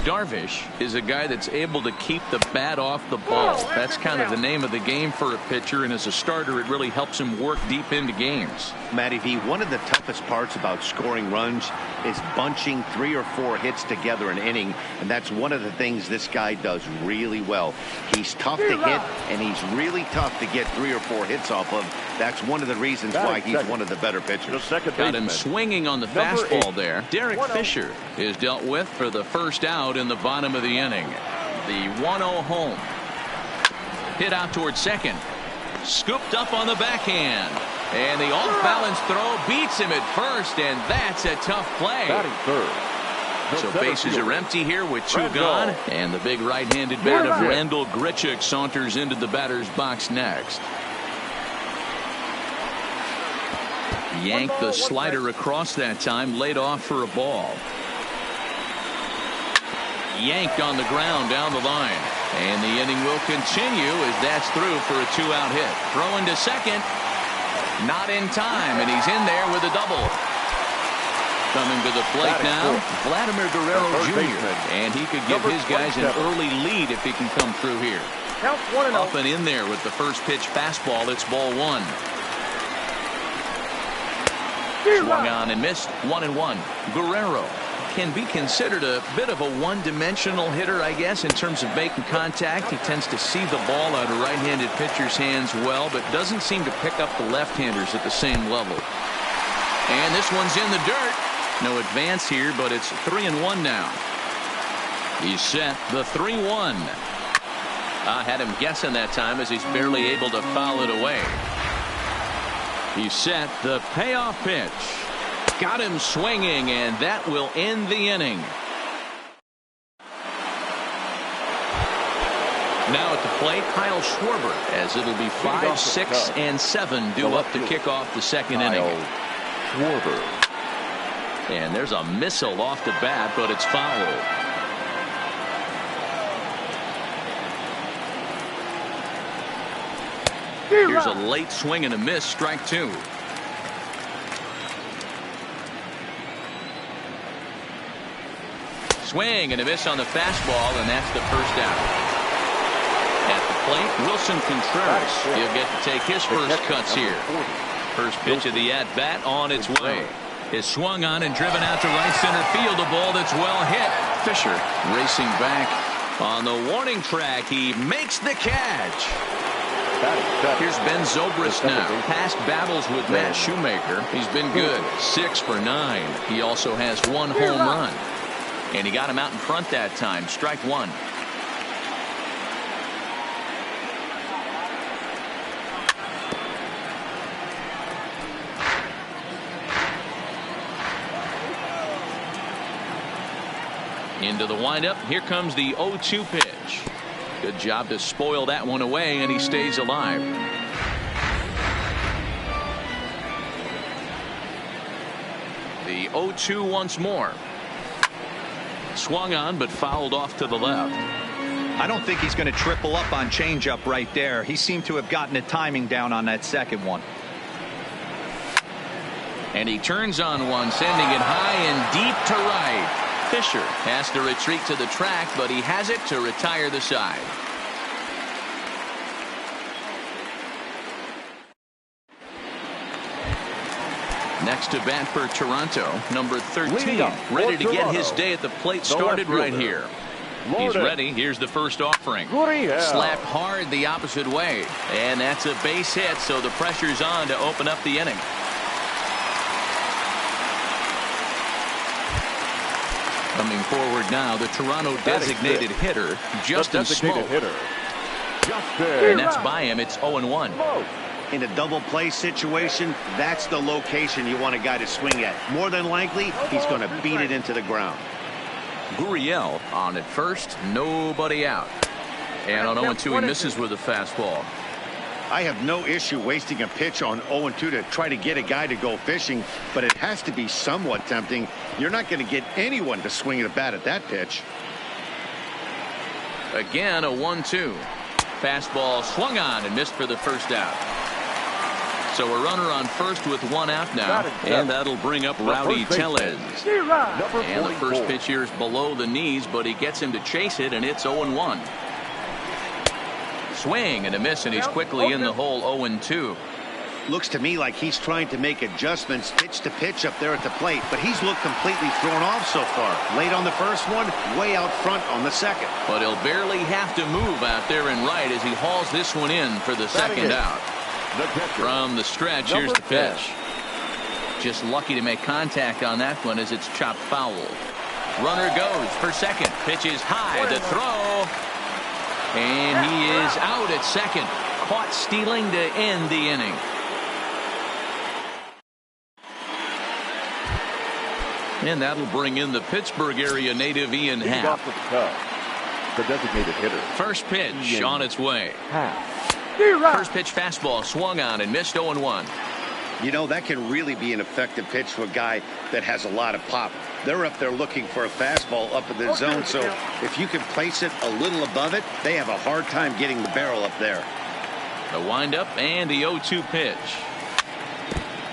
Darvish is a guy that's able to keep the bat off the ball. That's kind of the name of the game for a pitcher, and as a starter, it really helps him work deep into games. Matty V, one of the toughest parts about scoring runs is bunching 3 or 4 hits together an inning, and that's one of the things this guy does really well. He's tough to hit, and he's really tough to get 3 or 4 hits off of. That's one of the reasons why he's one of the better pitchers. Got him swinging on the fastball there. Derek Fisher is dealt with for the first out in the bottom of the inning. The 1-0 home. Hit out towards second. Scooped up on the backhand. And the off-balance throw beats him at first, and that's a tough play. So bases are empty here with 2 gone. And the big right-handed bat of Randal Grichuk saunters into the batter's box next. Yanked the slider across that time, laid off for a ball. Yanked on the ground down the line. And the inning will continue as that's through for a 2-out hit. Throwing to second. Not in time, and he's in there with a double. Coming to the plate now, Vladimir Guerrero Jr. And he could give his guys an early lead if he can come through here. Up and in there with the first pitch fastball. It's ball 1. Swung on and missed. 1-1. Guerrero can be considered a bit of a one-dimensional hitter, I guess, in terms of making contact. He tends to see the ball out of right-handed pitchers' hands well, but doesn't seem to pick up the left-handers at the same level. And this one's in the dirt. No advance here, but it's 3-1 now. He's set the 3-1. I had him guessing that time as he's barely able to foul it away. He's set the payoff pitch. Got him swinging, and that will end the inning. Now at the plate, Kyle Schwarber, as it'll be 5, 6, and 7 due up to kick off the second inning. Schwarber. And there's a missile off the bat, but it's foul. Here's a late swing and a miss, strike 2. Swing and a miss on the fastball, and that's the first out. At the plate, Wilson Contreras. He'll get to take his first cuts here. First pitch of the at-bat on its way. Is swung on and driven out to right center field. A ball that's well hit. Fisher racing back on the warning track. He makes the catch. Here's Ben Zobrist now. Past battles with Matt Shoemaker. He's been good. 6 for 9. He also has 1 home run. And he got him out in front that time. Strike 1. Into the windup. Here comes the 0-2 pitch. Good job to spoil that one away, and he stays alive. The 0-2 once more. Swung on, but fouled off to the left. I don't think he's going to triple up on changeup right there. He seemed to have gotten the timing down on that second one. And he turns on one, sending it high and deep to right. Fisher has to retreat to the track, but he has it to retire the side. Next to bat for Toronto, number 13, ready to get his day at the plate started right here. He's ready. Here's the first offering. Slapped hard the opposite way. And that's a base hit, so the pressure's on to open up the inning. Coming forward now, the Toronto designated hitter, Justin Smoak. And that's by him. It's 0-1. In a double play situation, that's the location you want a guy to swing at. More than likely, he's going to beat it into the ground. Gurriel on at first, nobody out. And on 0-2, he misses with a fastball. I have no issue wasting a pitch on 0-2 to try to get a guy to go fishing, but it has to be somewhat tempting. You're not going to get anyone to swing a bat at that pitch. Again, a 1-2. Fastball swung on and missed for the first out. So a runner on first with one out now, and that'll bring up Rowdy Tellez. And the first pitch here is below the knees, but he gets him to chase it, and it's 0-1. Swing and a miss, and he's quickly in the hole. 0-2. Looks to me like he's trying to make adjustments pitch to pitch up there at the plate, but he's looked completely thrown off so far. Late on the first one, way out front on the second. But he'll barely have to move out there and right as he hauls this one in for the second out. From the stretch, here's the pitch. Just lucky to make contact on that one as it's chopped foul. Runner goes for second. Pitch is high. The throw. And he is out at second. Caught stealing to end the inning. And that'll bring in the Pittsburgh area native Ian Happ. The designated hitter. First pitch on its way. D-Rock. First pitch fastball swung on and missed. 0-1. You know, that can really be an effective pitch to a guy that has a lot of pop. They're up there looking for a fastball up in the zone, so if you can place it a little above it, they have a hard time getting the barrel up there. The windup and the 0-2 pitch.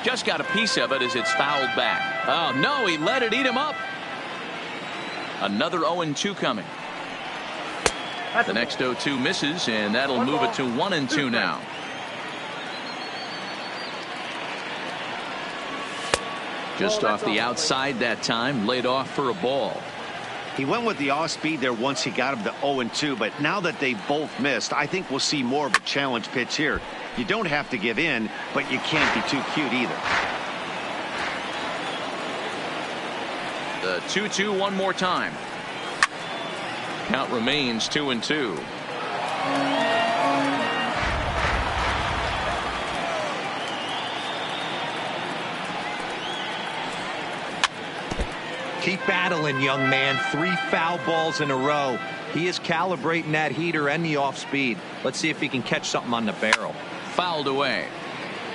Just got a piece of it as it's fouled back. Oh, no, he let it eat him up. Another 0-2 coming. The next 0-2 misses, and that'll move it to 1-2 now. Just off the outside that time, laid off for a ball. He went with the off speed there once he got him to 0-2, but now that they both missed, I think we'll see more of a challenge pitch here. You don't have to give in, but you can't be too cute either. The 2-2 one more time. Count remains 2-2. Keep battling, young man. 3 foul balls in a row. He is calibrating that heater and the off speed. Let's see if he can catch something on the barrel. Fouled away.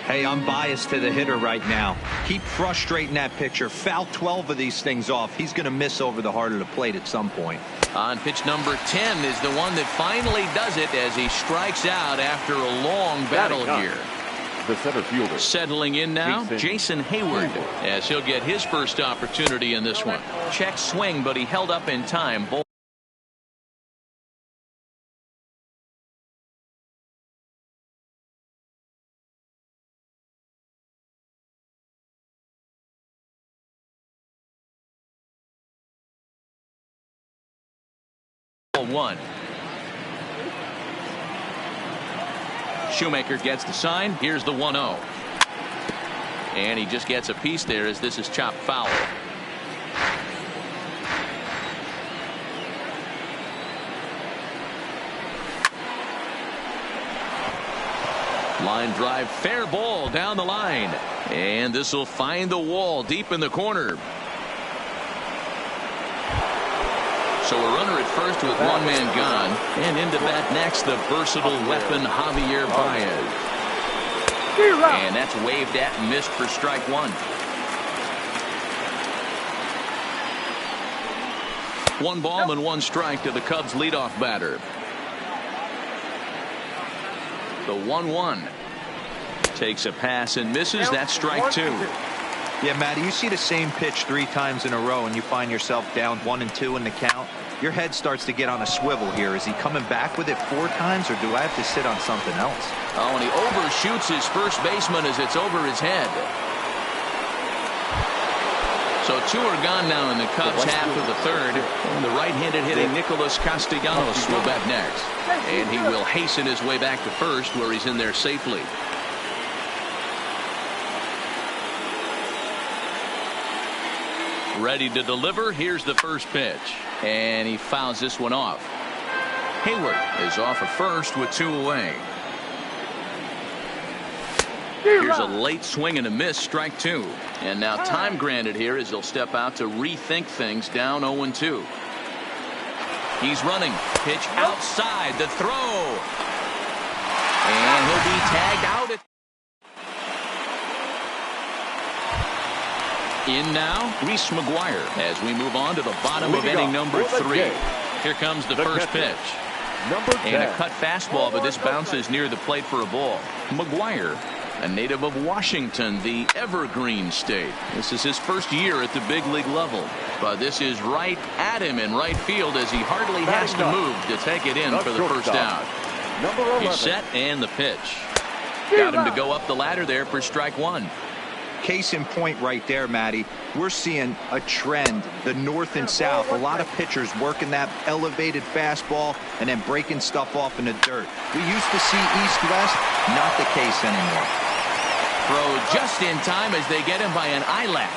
Hey, I'm biased to the hitter right now. Keep frustrating that pitcher. Foul 12 of these things off. He's going to miss over the heart of the plate at some point. On pitch number 10 is the one that finally does it as he strikes out after a long battle here. The center fielder. Settling in now, Jason Hayward, as he'll get his first opportunity in this one. Check swing, but he held up in time. One. Shoemaker gets the sign. Here's the 1-0. And he just gets a piece there as this is chopped foul. Line drive, fair ball down the line. And this will find the wall deep in the corner. So a runner at first with one man gone. And into bat next, the versatile weapon, Javier Baez. And that's waved at and missed for strike one. One ball and one strike to the Cubs leadoff batter. The 1-1. Takes a pass and misses. That's strike two. Yeah, Matty, you see the same pitch 3 times in a row and you find yourself down 1-2 in the count. Your head starts to get on a swivel here. Is he coming back with it 4 times, or do I have to sit on something else? Oh, and he overshoots his first baseman as it's over his head. So 2 are gone now in the Cubs half of the third. And the right-handed hitting Nicholas Castellanos will bat next. And he will hasten his way back to first, where he's in there safely. Ready to deliver. Here's the first pitch. And he fouls this one off. Hayward is off at first with 2 away. Here's a late swing and a miss, strike 2. And now time granted here as he'll step out to rethink things, down 0-2. He's running. Pitch outside. The throw. And he'll be tagged out. In now, Reese McGuire as we move on to the bottom of inning number 3. Here comes the first pitch. And a cut fastball, but this bounces near the plate for a ball. McGuire, a native of Washington, the Evergreen State. This is his first year at the big league level. But this is right at him in right field as he hardly has to move to take it in for the first out. He's set and the pitch. Got him to go up the ladder there for strike 1. Case in point right there, Matty. We're seeing a trend, the north and south. A lot of pitchers working that elevated fastball and then breaking stuff off in the dirt. We used to see east-west, not the case anymore. Throw just in time as they get him by an eyelash.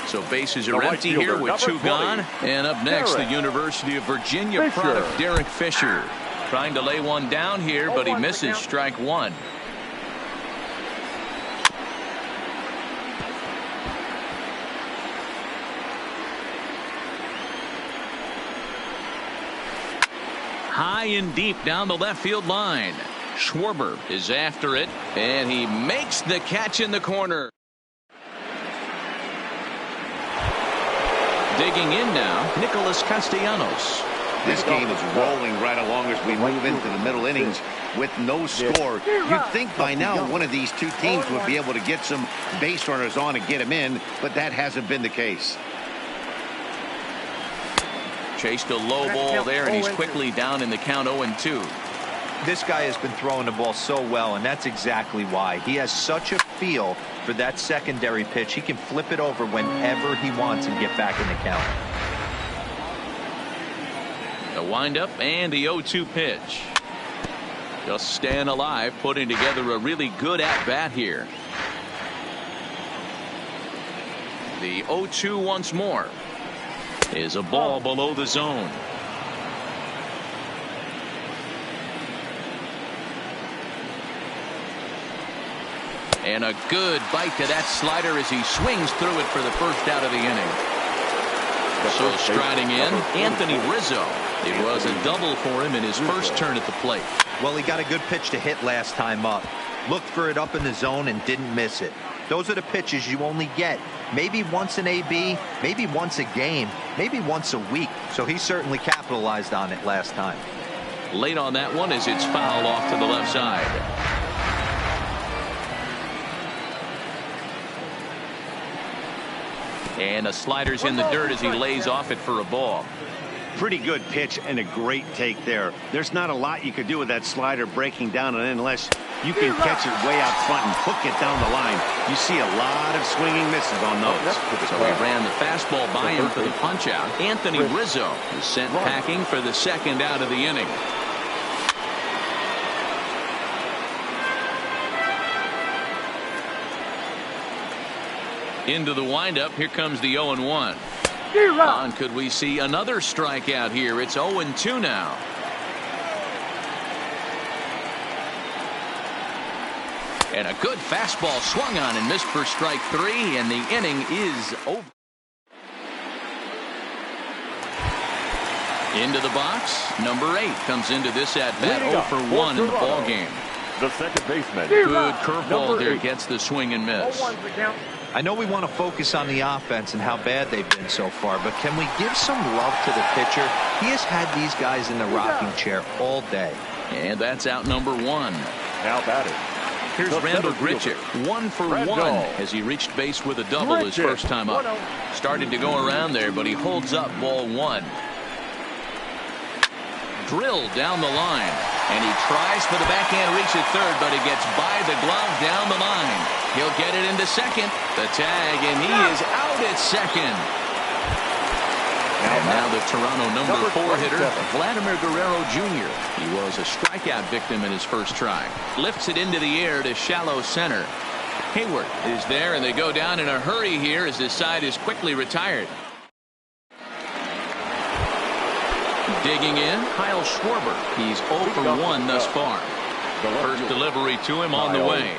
So bases are empty here with 2 gone. And up next, the University of Virginia product, Derek Fisher. Trying to lay one down here, but he misses strike 1. High and deep down the left field line. Schwarber is after it, and he makes the catch in the corner. Digging in now, Nicholas Castellanos. This game is rolling right along as we move into the middle innings with no score. You'd think by now one of these 2 teams would be able to get some base runners on and get them in, but that hasn't been the case. Chased a low ball there, and he's quickly down in the count 0-2. This guy has been throwing the ball so well, and that's exactly why. He has such a feel for that secondary pitch. He can flip it over whenever he wants and get back in the count. The windup and the 0-2 pitch. Just staying alive, putting together a really good at-bat here. The 0-2 once more. Is a ball below the zone. And a good bite to that slider as he swings through it for the first out of the inning. So striding in, Anthony Rizzo. It was a double for him in his first turn at the plate. Well, he got a good pitch to hit last time up. Looked for it up in the zone and didn't miss it. Those are the pitches you only get maybe once in AB, maybe once a game, maybe once a week. So he certainly capitalized on it last time. Late on that one as it's fouled off to the left side. And the slider's in the dirt as he lays off it for a ball. Pretty good pitch and a great take there. There's not a lot you could do with that slider breaking down and unless you can catch it way out front and hook it down the line. You see a lot of swinging misses on those. So he ran the fastball by him for the punch out. Anthony Rizzo is sent packing for the second out of the inning. Into the windup. Here comes the 0-1. On, could we see another strikeout here? It's 0-2 now. And a good fastball swung on and missed for strike 3, and the inning is over. Into the box, number 8 comes into this at-bat 0 for 1 in the ball game. The second baseman. Good curveball there, gets the swing and miss. I know we want to focus on the offense and how bad they've been so far, but can we give some love to the pitcher? He has had these guys in the rocking chair all day. And that's out number 1. Now batting. Here's Randall Grichuk, 1 for 1 as he reached base with a double his first time up. Started to go around there, but he holds up ball 1. Drilled down the line, and he tries for the backhand reach at third, but it gets by the glove down the line. He'll get it into second. The tag, and he is out at second. And now the Toronto number 4 hitter, Vladimir Guerrero Jr. He was a strikeout victim in his first try. Lifts it into the air to shallow center. Hayward is there, and they go down in a hurry here as this side is quickly retired. Digging in, Kyle Schwarber. He's 0 for 1 thus far. First delivery to him on the way.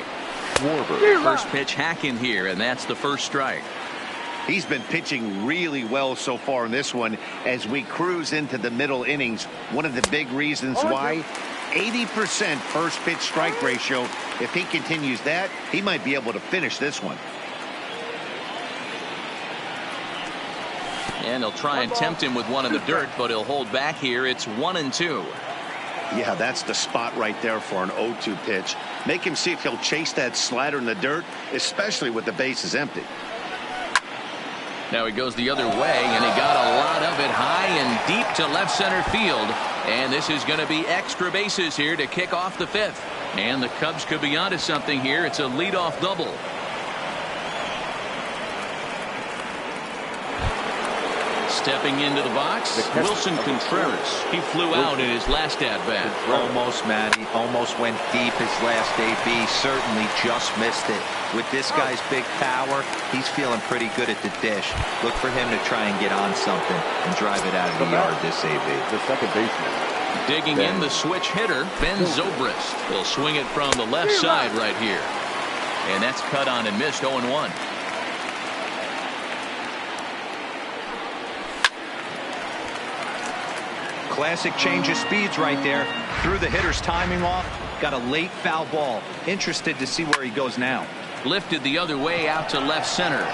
First pitch hack in here, and that's the first strike. He's been pitching really well so far in this one as we cruise into the middle innings. One of the big reasons why, 80% first pitch strike ratio. If he continues that, he might be able to finish this one. And he'll try and tempt him with one in the dirt, but he'll hold back here. It's 1-2. Yeah, that's the spot right there for an 0-2 pitch. Make him see if he'll chase that slider in the dirt, especially with the bases empty. Now he goes the other way, and he got a lot of it high and deep to left center field. And this is going to be extra bases here to kick off the 5th. And the Cubs could be onto something here. It's a leadoff double. Stepping into the box, Wilson Contreras. He flew out in his last at-bat. Almost, Matty. Almost went deep his last AB. Certainly just missed it. With this guy's big power, he's feeling pretty good at the dish. Look for him to try and get on something and drive it out of the yard this AB. The second baseman. Digging in, the switch hitter, Ben Zobrist. He'll swing it from the left side right here. And that's cut on and missed 0-1. Classic change of speeds right there. Threw the hitter's timing off. Got a late foul ball. Interested to see where he goes now. Lifted the other way out to left center.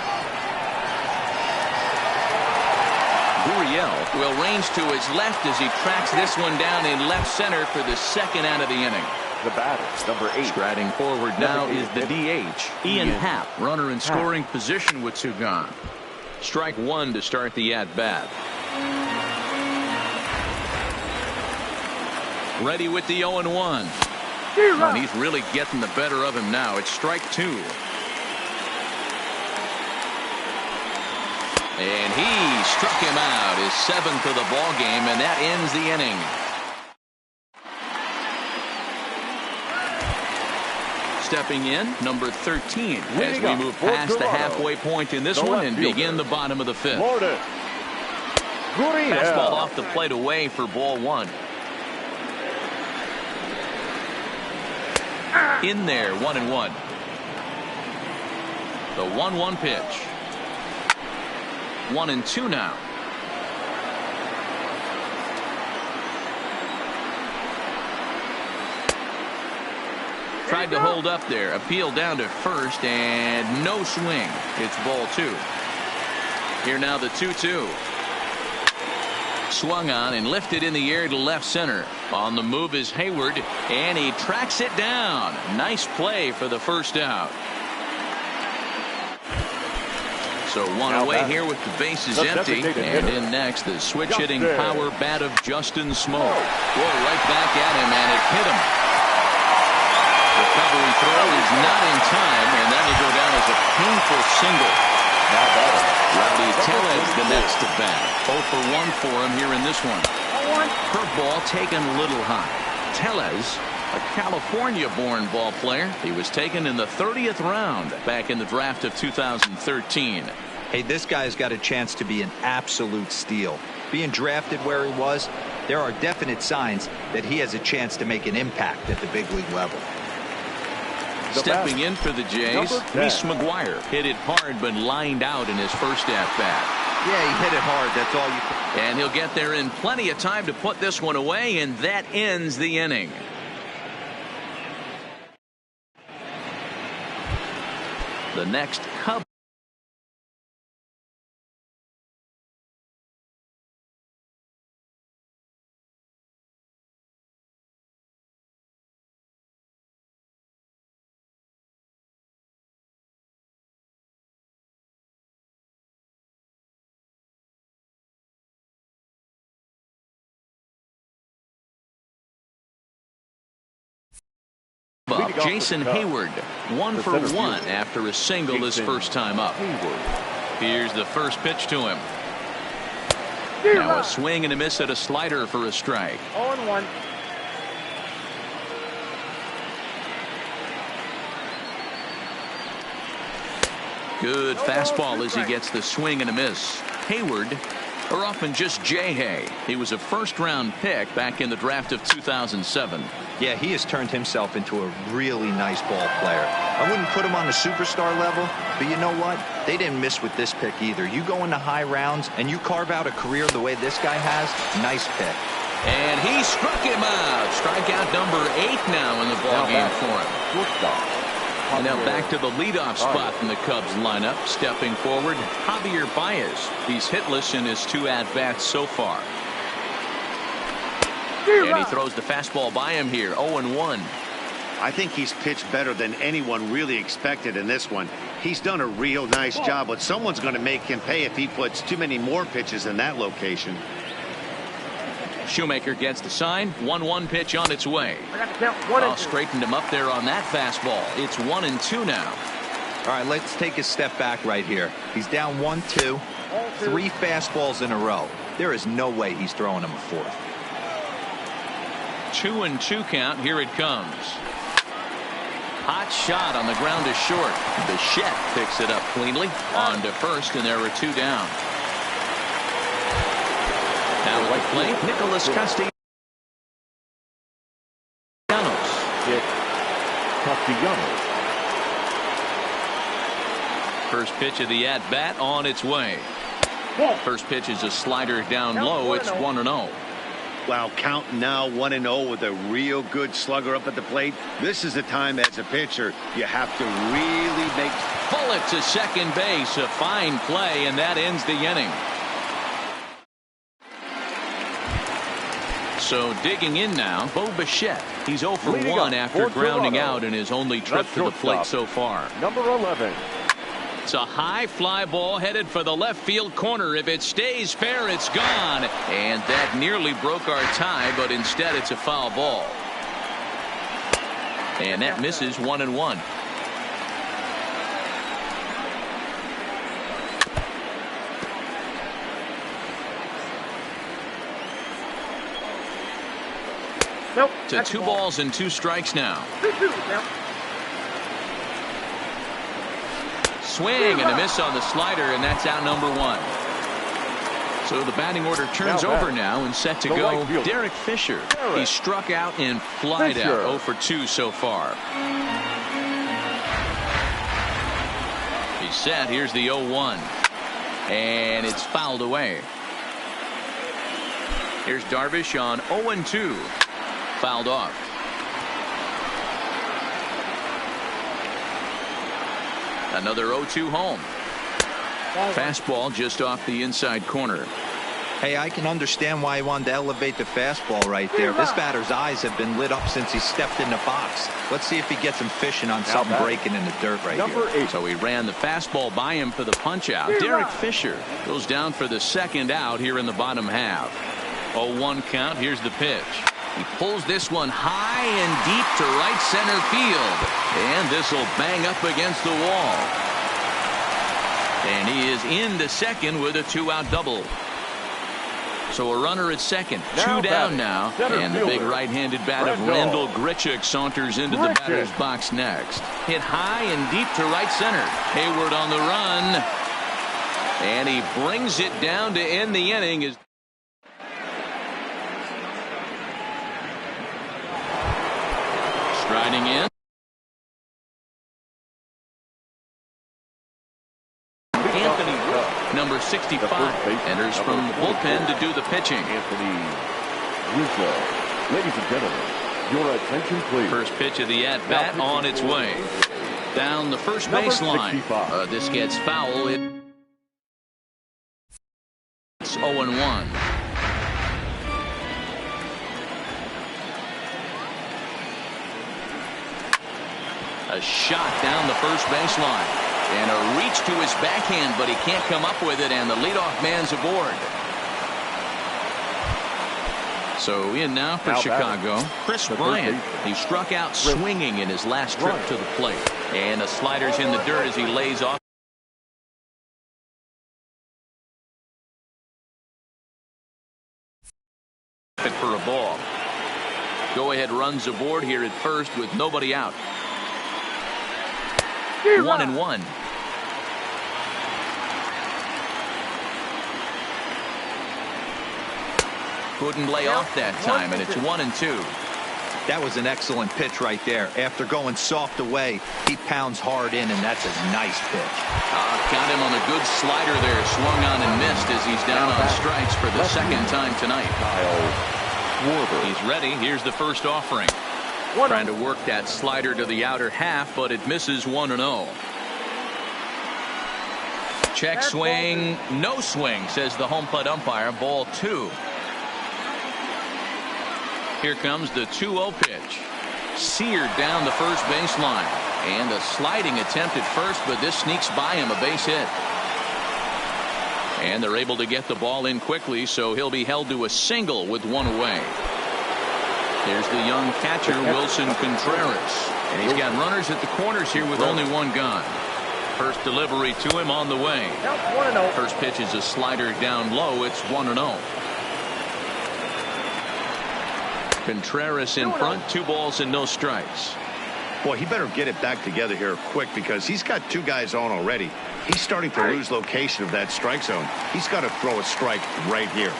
Gurriel will range to his left as he tracks this one down in left center for the second out of the inning. The batter, number 8. Striding forward now is the DH, Ian Happ. Runner in scoring position with 2 gone. Strike 1 to start the at-bat. Ready with the 0-1. And he's really getting the better of him now. It's strike 2. And he struck him out, his 7th of the ball game, and that ends the inning. Stepping in, number 13, as we move past the halfway point in this one and begin the bottom of the 5th. Fastball off the plate away for ball 1. In there, 1-1. The 1-1 pitch. 1-2 now. Tried to hold up there. Appeal down to first, and no swing. It's ball 2. Here now the 2-2. Swung on and lifted in the air to left center. On the move is Hayward, and he tracks it down. Nice play for the first out. So one away here with the bases empty. And in next, the switch-hitting power bat of Justin Smoak. Boy, right back at him, and it hit him. Recovery throw is not in time, and that will go down as a painful single. Rowdy Tellez the next to bat. 0 for 1 for him here in this one. Curveball taken a little high. Tellez, a California-born ball player. He was taken in the 30th round back in the draft of 2013. Hey, this guy's got a chance to be an absolute steal. Being drafted where he was, there are definite signs that he has a chance to make an impact at the big league level. Stepping in for the Jays, Reese McGuire hit it hard but lined out in his first at-bat. Yeah, he hit it hard. That's all you can. And he'll get there in plenty of time to put this one away, and that ends the inning. The next Cub. Jason Hayward, 1 for 1 after a single his first time up. Here's the first pitch to him. Now a swing and a miss at a slider for a strike. 0-1. Good fastball as he gets the swing and a miss. Hayward, or often just J-Hay. He was a first-round pick back in the draft of 2007. Yeah, he has turned himself into a really nice ball player. I wouldn't put him on the superstar level, but you know what? They didn't miss with this pick either. You go into high rounds and you carve out a career the way this guy has, nice pick. And he struck him out. Strikeout number 8 now in the ballgame for him. And now back to the leadoff spot in the Cubs lineup. Stepping forward, Javier Baez. He's hitless in his 2 at-bats so far. And he throws the fastball by him here. 0-1. I think he's pitched better than anyone really expected in this one. He's done a real nice job, but someone's going to make him pay if he puts too many more pitches in that location. Shoemaker gets the sign. 1-1 pitch on its way. I got to count 1 and 2. Straightened him up there on that fastball. It's 1-2 now. All right, let's take a step back right here. He's down 1-2. 3 fastballs in a row. There is no way he's throwing him a 4th. 2-2 count. Here it comes. Hot shot on the ground to short. Bichette picks it up cleanly on to first, and there are 2 down. Now at the plate, Nicholas Castellanos. First pitch of the at-bat on its way. First pitch is a slider down low. It's 1-0. Wow, count now 1-0 with a real good slugger up at the plate. This is the time as a pitcher you have to really make. Bullet to second base. A fine play, and that ends the inning. So digging in now, Bo Bichette. He's 0 for 1 after grounding out in his only trip to the plate so far. Number 11. It's a high fly ball headed for the left field corner. If it stays fair, it's gone. And that nearly broke our tie, but instead it's a foul ball. And that misses 1-1. Nope. To 2 balls and 2 strikes now. 2-2 now. Swing and a miss on the slider, and that's out number 1. So the batting order turns over now and set to go. Derek Fisher. He struck out and flied out. 0 for 2 so far. He's set. Here's the 0-1. And it's fouled away. Here's Darvish on 0-2. Fouled off. Another 0-2 home. Fastball just off the inside corner. Hey, I can understand why he wanted to elevate the fastball right there. This batter's eyes have been lit up since he stepped in the box. Let's see if he gets him fishing on something breaking in the dirt right here. So he ran the fastball by him for the punch out. Derek Fisher goes down for the second out here in the bottom half. 0-1 count. Here's the pitch. He pulls this one high and deep to right center field. And this will bang up against the wall. And he is into second with a 2-out double. So a runner at second. 2 down now. And the big right-handed bat of Randal Grichuk saunters into the batter's box next. Hit high and deep to right center. Hayward on the run. And he brings it down to end the inning. Striding in. Anthony, number 65, enters from the bullpen to do the pitching. Anthony Rizzo. Ladies and gentlemen, your attention please. First pitch of the at-bat on its way. Down the first baseline. This gets foul. It's 0-1. A shot down the first baseline. And a reach to his backhand, but he can't come up with it, and the leadoff man's aboard. So in now for Chicago, Chris Bryant. He struck out swinging in his last trip to the plate. And the slider's in the dirt as he lays off. For a ball. Go-ahead runs aboard here at first with nobody out. 1-1. Couldn't lay off that time, and it's 1-2. That was an excellent pitch right there. After going soft away, he pounds hard in, and that's a nice pitch. Got him on a good slider there. Swung on and missed as he's down on strikes for the second time tonight. He's ready. Here's the first offering. Trying to work that slider to the outer half, but it misses 1-0. Check swing, no swing, says the home plate umpire. Ball 2. Here comes the 2-0 pitch. Seared down the first baseline. And a sliding attempt at first, but this sneaks by him, a base hit. And they're able to get the ball in quickly, so he'll be held to a single with one away. There's the young catcher, Wilson Contreras. And he's got runners at the corners here with only one gone. First delivery to him on the way. First pitch is a slider down low. It's 1-0. Contreras in front, 2 balls and no strikes. Boy, he better get it back together here quick because he's got 2 guys on already. He's starting to lose location of that strike zone. He's got to throw a strike right here.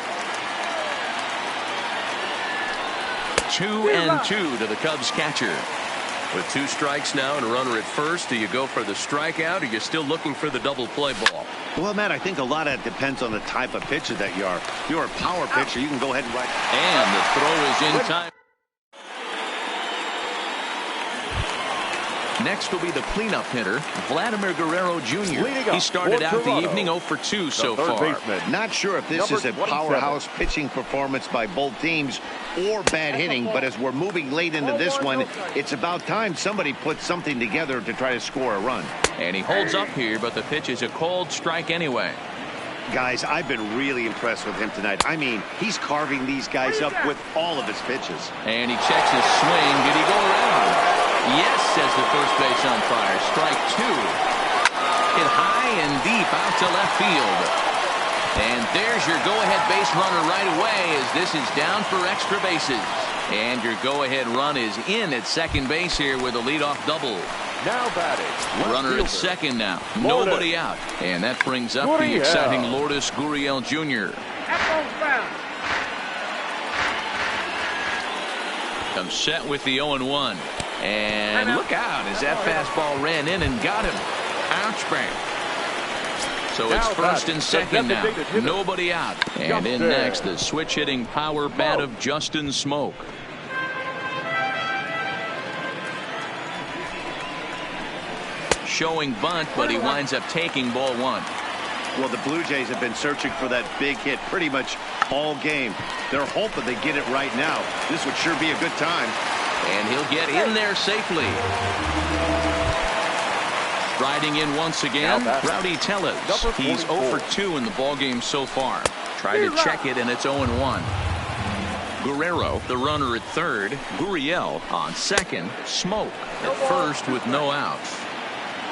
2-2 to the Cubs catcher. With 2 strikes now and a runner at first, do you go for the strikeout, or you're still looking for the double play ball? Well, Matt, I think a lot of it depends on the type of pitcher that you are. If you're a power pitcher, you can go ahead and ride. And the throw is in time. Next will be the cleanup hitter, Vladimir Guerrero Jr. He started out the evening 0 for 2 so far. Not sure if this is a powerhouse pitching performance by both teams or bad hitting, but as we're moving late into this one, it's about time somebody puts something together to try to score a run. And he holds up here, but the pitch is a cold strike anyway. Guys, I've been really impressed with him tonight. I mean, he's carving these guys up with all of his pitches. And he checks his swing. Did he go around? Yes, says the first base umpire. Strike 2. Hit high and deep out to left field. And there's your go-ahead base runner right away as this is down for extra bases. And your go-ahead run is in at second base here with a leadoff double. Now batting. Runner at second now. Nobody out. And that brings up the exciting Lourdes Gurriel Jr. Comes set with the 0-1. And look out as that fastball ran in and got him. Ouch, bang. So it's first and second now. Nobody out. And in next, the switch hitting power bat of Justin Smoak. Showing bunt, but he winds up taking ball 1. Well, the Blue Jays have been searching for that big hit pretty much all game. They're hoping they get it right now. This would sure be a good time. And he'll get in there safely. Riding in once again, Rowdy Tellez. He's 0 for 2 in the ballgame so far. Try to check it, and it's 0-1. Guerrero, the runner at third. Gurriel on second. Smoak at first with no outs.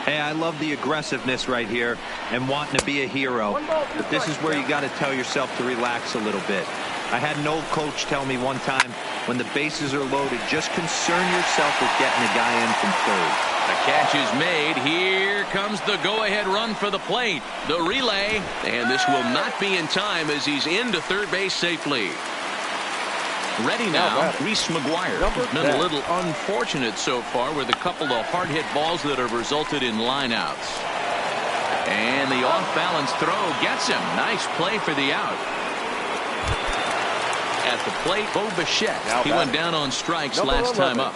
Hey, I love the aggressiveness right here and wanting to be a hero. But this is where you got to tell yourself to relax a little bit. I had an old coach tell me one time, when the bases are loaded, just concern yourself with getting a guy in from third. The catch is made. Here comes the go-ahead run for the plate. The relay. And this will not be in time as he's into third base safely. Ready now, Reese McGuire. He's been a little unfortunate so far with a couple of hard-hit balls that have resulted in lineouts. And the off-balance throw gets him. Nice play for the out. At the plate, Bo Bichette. He went down on strikes last time up.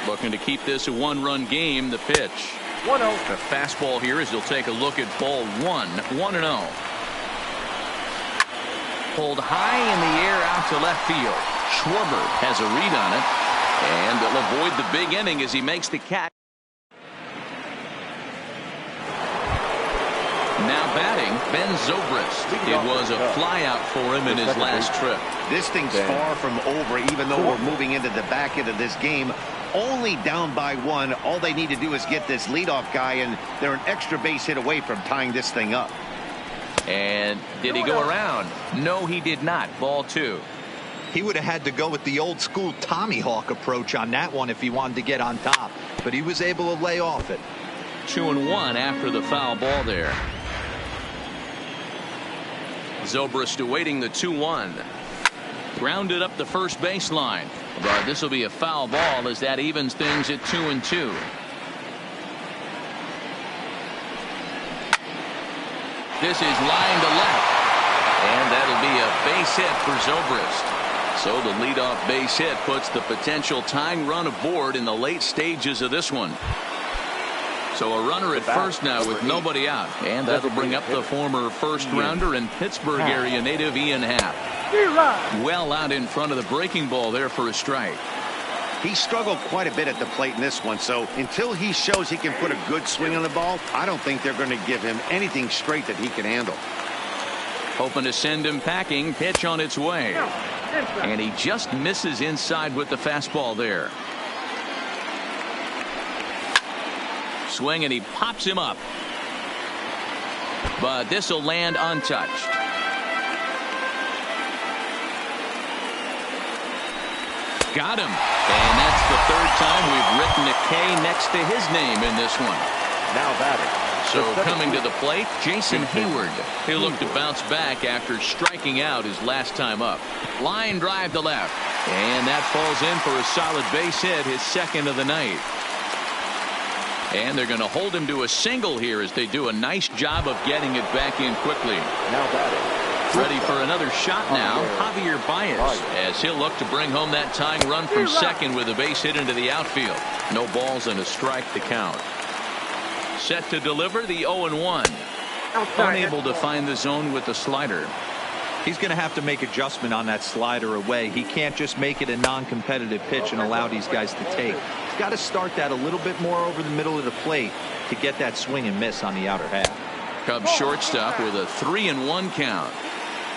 Looking to keep this a one-run game. The pitch. 1-0. The fastball here as he'll take a look at ball 1-0. Pulled high in the air out to left field. Schwarber has a read on it, and they'll avoid the big inning as he makes the catch. Now batting, Ben Zobrist. It was a flyout for him in his last trip. This thing's far from over, even though we're moving into the back end of this game. Only down by 1. All they need to do is get this leadoff guy, and they're an extra base hit away from tying this thing up. And did he go around? No, he did not. Ball 2. He would have had to go with the old school Tommy Hawk approach on that one if he wanted to get on top, but he was able to lay off it. 2-1 after the foul ball there. Zobrist awaiting the 2-1. Grounded up the first baseline, but this will be a foul ball as that evens things at 2-2. This is line to left, and that'll be a base hit for Zobrist. So the leadoff base hit puts the potential tying run aboard in the late stages of this one. So a runner at first now with nobody out, and that'll bring up the former first rounder and Pittsburgh area native Ian Happ. Well out in front of the breaking ball there for a strike. He struggled quite a bit at the plate in this one, so until he shows he can put a good swing on the ball, I don't think they're going to give him anything straight that he can handle. Hoping to send him packing. Pitch on its way, and he just misses inside with the fastball there. Swing, and he pops him up, but this will land untouched. Got him, and that's the third time we've written a K next to his name in this one. Now batting. So coming to the plate, Jason Hayward. He'll look to bounce back after striking out his last time up. Line drive to left, and that falls in for a solid base hit, his second of the night. And they're going to hold him to a single here as they do a nice job of getting it back in quickly. Now batting. Ready for another shot now, Javier Baez, as he'll look to bring home that tying run from second with a base hit into the outfield. No balls and a strike to count. Set to deliver the 0-1. Unable to find the zone with the slider. He's going to have to make adjustment on that slider away. He can't just make it a non-competitive pitch and allow these guys to take. He's got to start that a little bit more over the middle of the plate to get that swing and miss on the outer half. Cubs shortstop with a 3-1 count.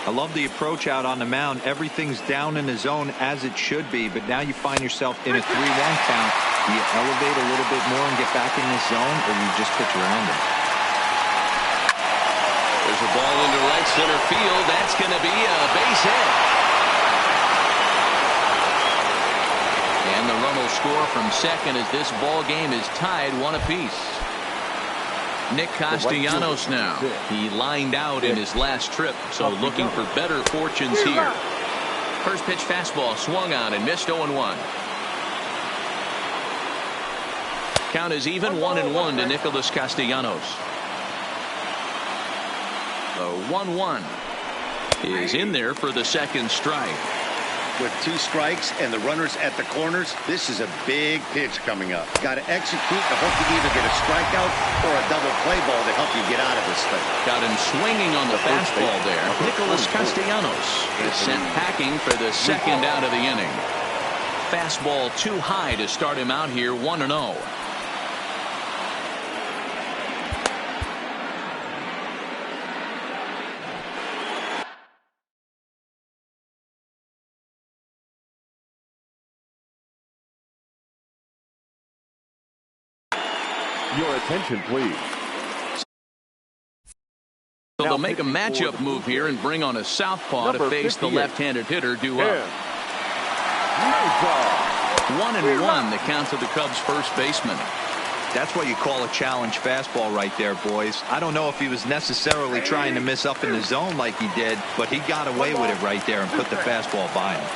I love the approach out on the mound. Everything's down in the zone as it should be, but now you find yourself in a 3-1 count. Do you elevate a little bit more and get back in this zone, or you just pitch around it? There's a ball into right center field. That's going to be a base hit. And the run will score from second as this ball game is tied 1 apiece. Nick Castellanos now. He lined out in his last trip, so looking for better fortunes here. First pitch fastball swung on and missed 0-1. Count is even 1-1 to Nicholas Castellanos. The 1-1 is in there for the second strike. With 2 strikes and the runners at the corners, this is a big pitch coming up. Got to execute to hope to either get a strikeout or a double play ball to help you get out of this thing. Got him swinging on the fastball there. Nicholas Castellanos is sent packing for the second out of the inning. Fastball too high to start him out here 1-0. Your attention, please. So they'll make a matchup move here and bring on a southpaw to face the left-handed hitter due up. 1-1 the count to the Cubs first baseman. That's what you call a challenge fastball right there, boys. I don't know if he was necessarily trying to miss up in the zone like he did, but he got away with it right there and put the fastball by him.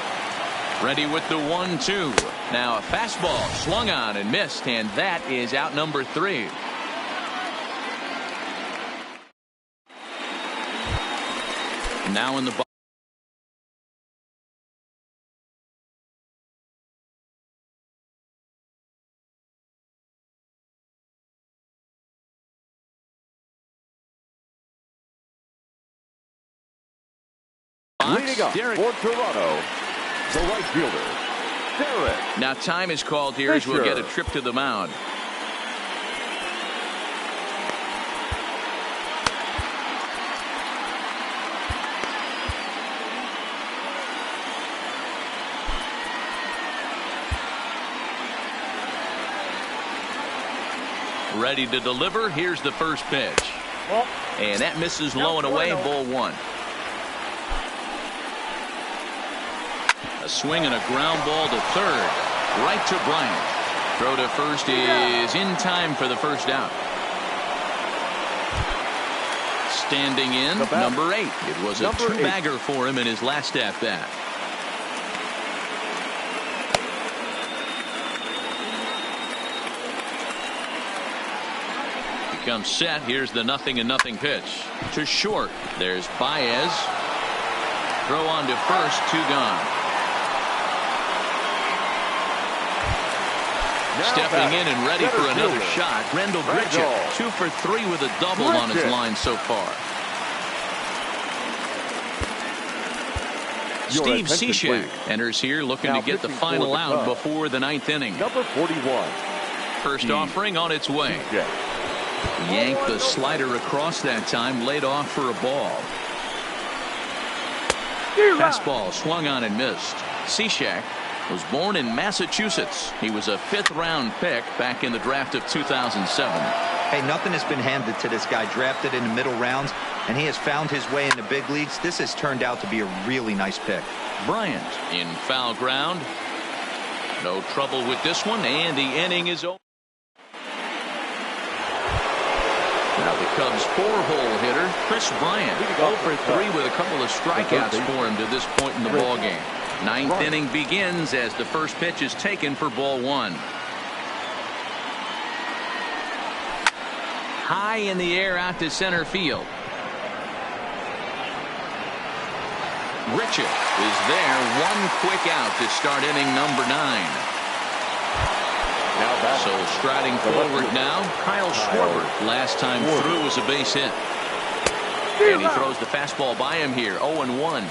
Ready with the 1-2. Now a fastball swung on and missed, and that is out number 3. Now in the box. Leading up for Toronto, the right fielder, Derek. Now time is called here as we'll get a trip to the mound. Ready to deliver. Here's the first pitch. And that misses low and away, ball 1. A swing and a ground ball to third. Right to Bryant. Throw to first is in time for the first out. Standing in, number 8. It was a 2-bagger for him in his last at-bat. Comes set. Here's the 0-0 pitch to short. There's Baez. Throw on to first. 2 gone. Stepping in and ready for another shot. Rendell Grichuk 2 for 3 with a double on his line so far. Steve Cishek enters here looking to get the final out before the 9th inning. Number 41. First offering on its way. Yanked the slider across that time, laid off for a ball. Fastball swung on and missed. Cishek was born in Massachusetts. He was a 5th-round pick back in the draft of 2007. Hey, nothing has been handed to this guy. Drafted in the middle rounds, and he has found his way in the big leagues. This has turned out to be a really nice pick. Bryant in foul ground. No trouble with this one, and the inning is over. Now the Cubs' 4-hole hitter, Chris Bryant, 0 for 3 with a couple of strikeouts for him to this point in the ballgame. 9th inning begins as the first pitch is taken for ball 1. High in the air out to center field. Grichuk is there. 1 quick out to start inning number 9. So striding forward now, Kyle Schwarber. Last time through was a base hit. And he throws the fastball by him here. 0-1.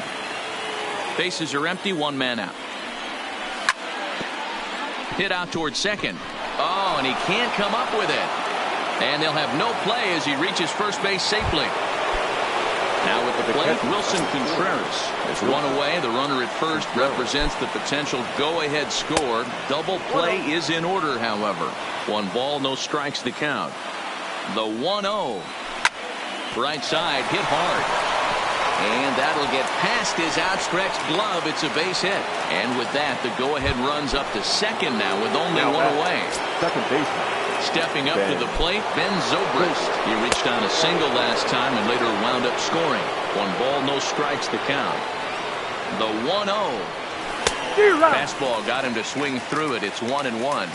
Bases are empty. 1 man out. Hit out towards second. Oh, and he can't come up with it. And they'll have no play as he reaches first base safely. Now with the plate, Wilson Contreras is 1 away. The runner at first represents the potential go-ahead score. Double play is in order, however. 1 ball, no strikes to count. The 1-0. Right side, hit hard. And that'll get past his outstretched glove. It's a base hit. And with that, the go-ahead runs up to second now with only 1 away. Second baseman. Stepping up to the plate, Ben Zobrist. He reached on a single last time and later wound up scoring. 1 ball, no strikes to count. The 1-0. Fastball got him to swing through it. It's 1-1.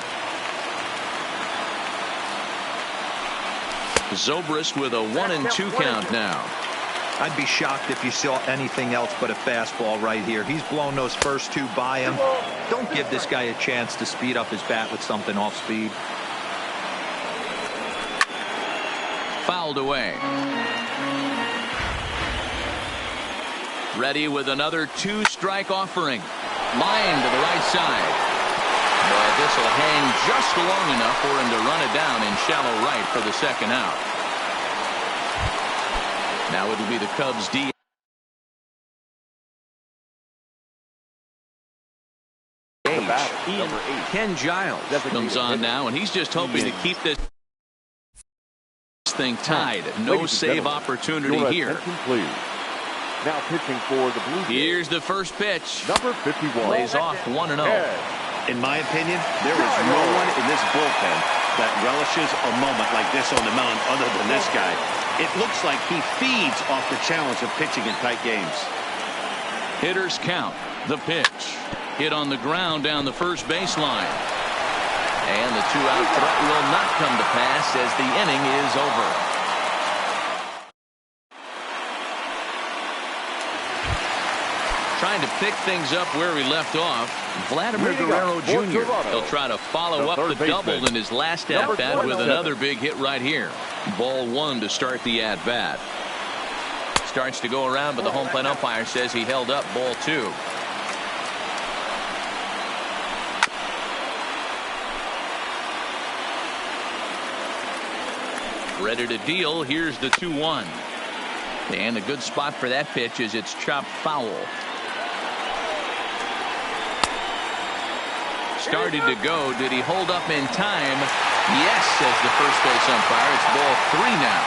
Zobrist with a 1-2 count now. I'd be shocked if you saw anything else but a fastball right here. He's blown those first 2 by him. Don't give this guy a chance to speed up his bat with something off speed. Fouled away. Ready with another 2-strike offering. Line to the right side. But this will hang just long enough for him to run it down in shallow right for the second out. Now it'll be the Cubs D. Ken Giles comes on now, and he's just hoping to keep this thing tied. No save opportunity here. Now pitching for the Blue Jays. Here's the first pitch. Number 51. Lays off 1-0. In my opinion, there is no one in this bullpen that relishes a moment like this on the mound other than this guy. It looks like he feeds off the challenge of pitching in tight games. Hitters count. The pitch. Hit on the ground down the first baseline. And the two-out threat will not come to pass as the inning is over. Trying to pick things up where he left off, Vladimir Guerrero Jr. He'll try to follow up the double in his last at-bat with another big hit right here. Ball one to start the at-bat. Starts to go around, but the home plate umpire says he held up ball two. Ready to deal. Here's the 2-1. And a good spot for that pitch is it's chopped foul. Started to go. Did he hold up in time? Yes, says the first base umpire. It's ball three now.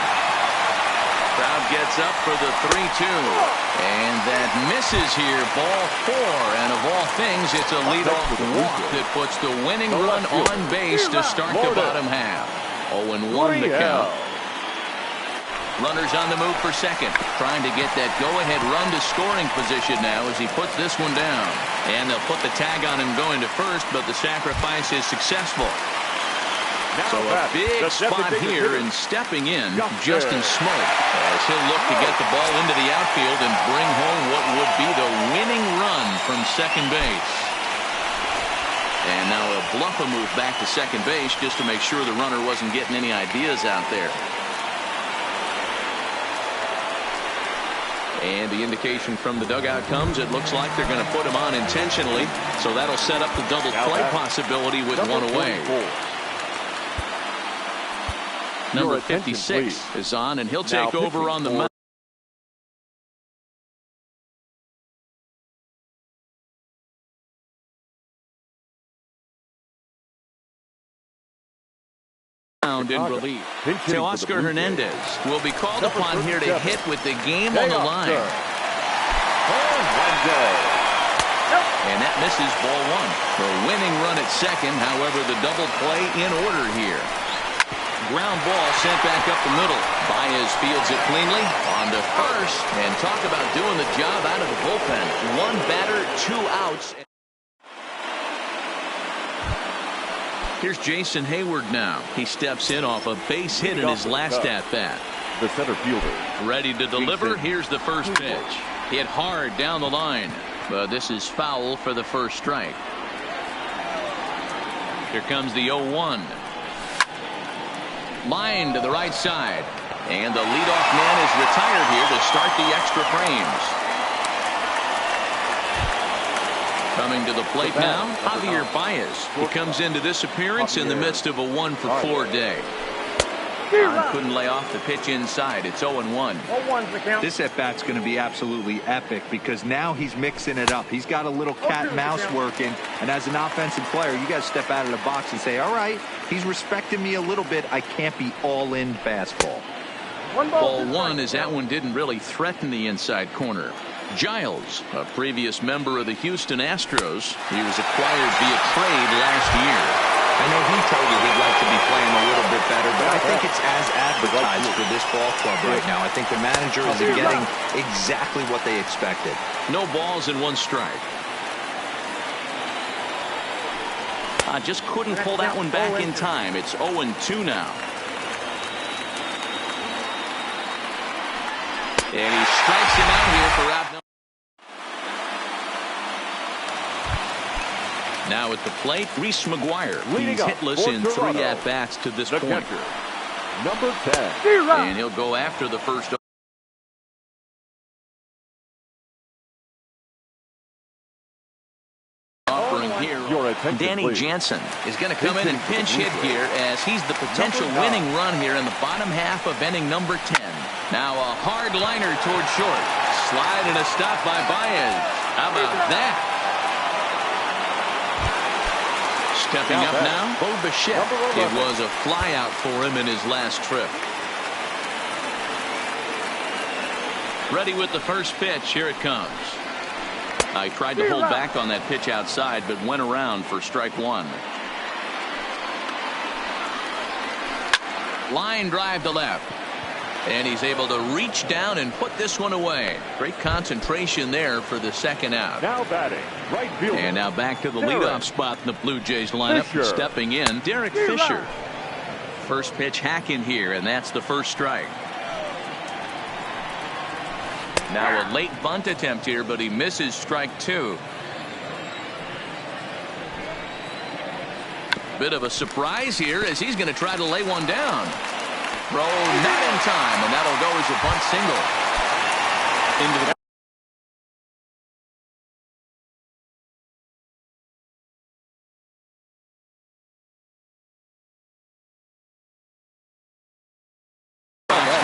Crowd gets up for the 3-2. And that misses here. Ball four. And of all things, it's a leadoff walk that puts the winning run on base to start the bottom half. 0-1 the count. Runners on the move for second. Trying to get that go-ahead run to scoring position now as he puts this one down. And they'll put the tag on him going to first, but the sacrifice is successful. So a big spot here, and stepping in, Justin Smoak, as he'll look to get the ball into the outfield and bring home what would be the winning run from second base. And now he'll bluff a move back to second base just to make sure the runner wasn't getting any ideas out there. And the indication from the dugout comes, it looks like they're going to put him on intentionally. So that'll set up the double play possibility with one away. Number 56 is on, and he'll take over on the mound. In relief. Teoscar Hernandez will be called upon here to hit with the game on the line. And that misses ball one. The winning run at second, however, the double play in order here. Ground ball sent back up the middle. Baez fields it cleanly on to first. And talk about doing the job out of the bullpen. One batter, 2 outs. Here's Jason Hayward now. He steps in off a base hit in his last at-bat. The center fielder. Ready to deliver. Here's the first pitch. Hit hard down the line. But this is foul for the first strike. Here comes the 0-1. Line to the right side. And the leadoff man is retired here to start the extra frames. Coming to the plate now, Javier Baez. He comes into this appearance in the midst of a 1-for-4 day. Couldn't lay off the pitch inside. It's 0-1. This at-bat's going to be absolutely epic because now he's mixing it up. He's got a little cat and mouse working, and as an offensive player, you got to step out of the box and say, all right, he's respecting me a little bit. I can't be all-in fastball. Ball one, as that one didn't really threaten the inside corner. Giles, a previous member of the Houston Astros. He was acquired via trade last year. I know he told you he'd like to be playing a little bit better, but I think it's as advertised for this ball club right now. I think the manager is getting exactly what they expected. No balls and 1 strike. Just couldn't pull that one back in time. It's 0-2 now. And he strikes him out here for out number. Now at the plate, Reese McGuire. He's hitless in 3 at-bats to this point. Number 10. And he'll go after the first. Offering here, Danny Jansen is going to come in and pinch hit here as he's the potential winning run here in the bottom half of inning number 10. Now a hard liner toward short. Slide and a stop by Baez. How about that? Stepping up now, Bo Bichette. It was a flyout for him in his last trip. Ready with the first pitch. Here it comes. I tried to hold back on that pitch outside, but went around for strike one. Line drive to left. And he's able to reach down and put this one away. Great concentration there for the second out. Now batting, right fielder. And now back to the Derek leadoff spot in the Blue Jays lineup. Fisher. Stepping in, Derek Fisher. First pitch hacking here, and that's the first strike. Now a late bunt attempt here, but he misses strike two. Bit of a surprise here as he's going to try to lay one down. Throw not in time, and that'll go as a bunt single. Into the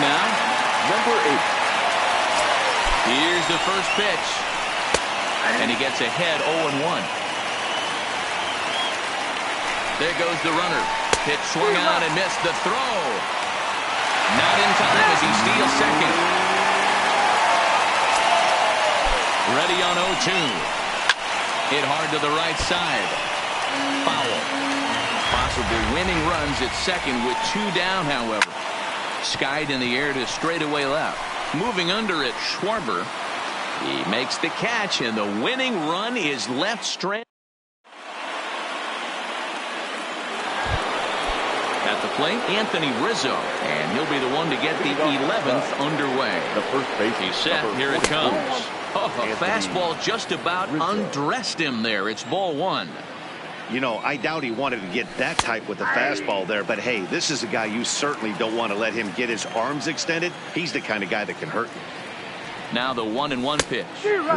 now. Number 8. Here's the first pitch. And he gets ahead 0-1. There goes the runner. Pitch swung on and missed the throw. Not in time as he steals second. Ready on 0-2. Hit hard to the right side. Foul. Possible winning runs at second with 2 down, however. Skied in the air to straightaway left. Moving under it, Schwarber. He makes the catch, and the winning run is left strand. At the plate, Anthony Rizzo, and he'll be the one to get the 11th underway. The first base. He's set. Here it comes. Oh, a fastball just about undressed him there. It's ball 1. You know, I doubt he wanted to get that type with the fastball there, but hey, this is a guy you certainly don't want to let him get his arms extended. He's the kind of guy that can hurt you. Now the 1-1 pitch.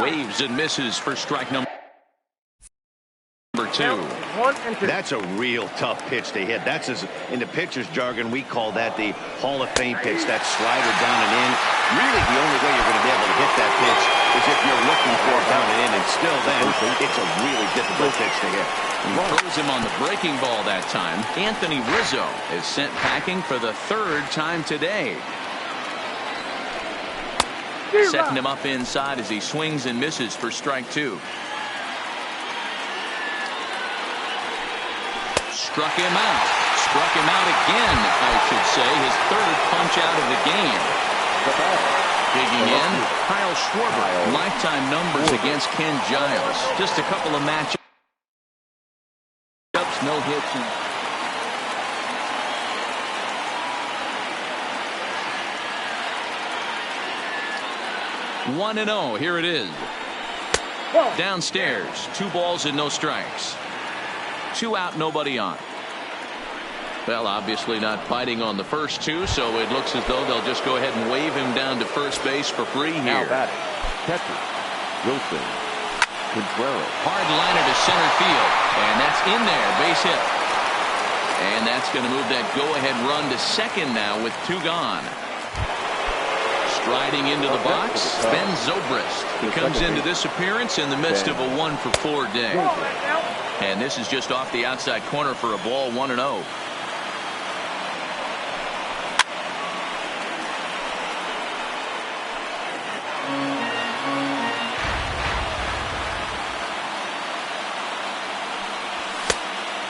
Waves and misses for strike number 2. That's a real tough pitch to hit. That's in the pitcher's jargon, we call that the Hall of Fame pitch. That slider down and in. Really, the only way you're going to be able to hit that pitch is if you're looking for it down and in, and still then, it's a really difficult pitch to hit. He throws him on the breaking ball that time. Anthony Rizzo is sent packing for the 3rd time today. Setting him up inside as he swings and misses for strike 2. Struck him out. Struck him out again, I should say. His 3rd punch out of the game. Digging in, Kyle Schwarber. Lifetime numbers against Ken Giles. Just a couple of matchups. No hits. 1-0. Here it is. Downstairs. 2 balls and no strikes. 2 out, nobody on. Well, obviously not biting on the first 2, so it looks as though they'll just go ahead and wave him down to first base for free here. Now batting, catcher, Wilson Contreras. Hard liner to center field, and that's in there, base hit. And that's going to move that go-ahead run to second now with 2 gone. Striding into the box, Ben Zobrist. He comes into this appearance in the midst of a 1-for-4 day. And this is just off the outside corner for a ball, 1-0.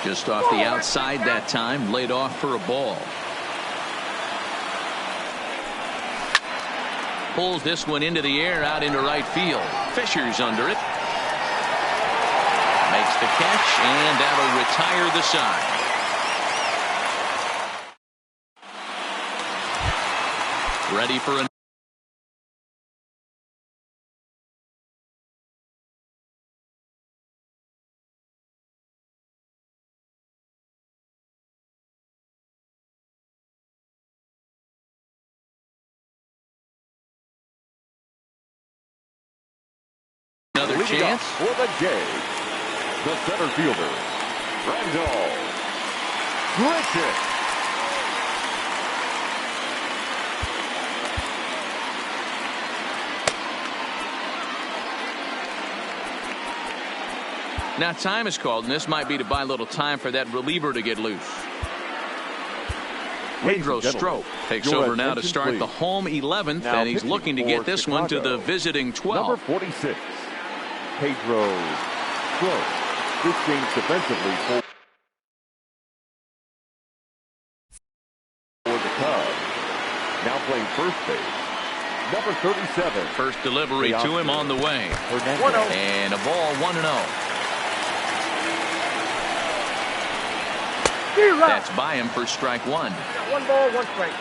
Just off the outside that time, laid off for a ball. Pulls this one into the air out into right field. Fisher's under it. Makes the catch, and that'll retire the side. Ready for another chance for the Jays. The center fielder, Randall Grichuk. Now time is called, and this might be to buy a little time for that reliever to get loose. Pedro Strop takes over now to start the home 11th, and he's looking to get this one to the visiting 12. Number 46, Pedro Strop. This game's defensively for the playing first base, number 37. First delivery to him on the way. Hernandez. And a ball 1-0. That's by him for strike one. 1 ball, 1 strike.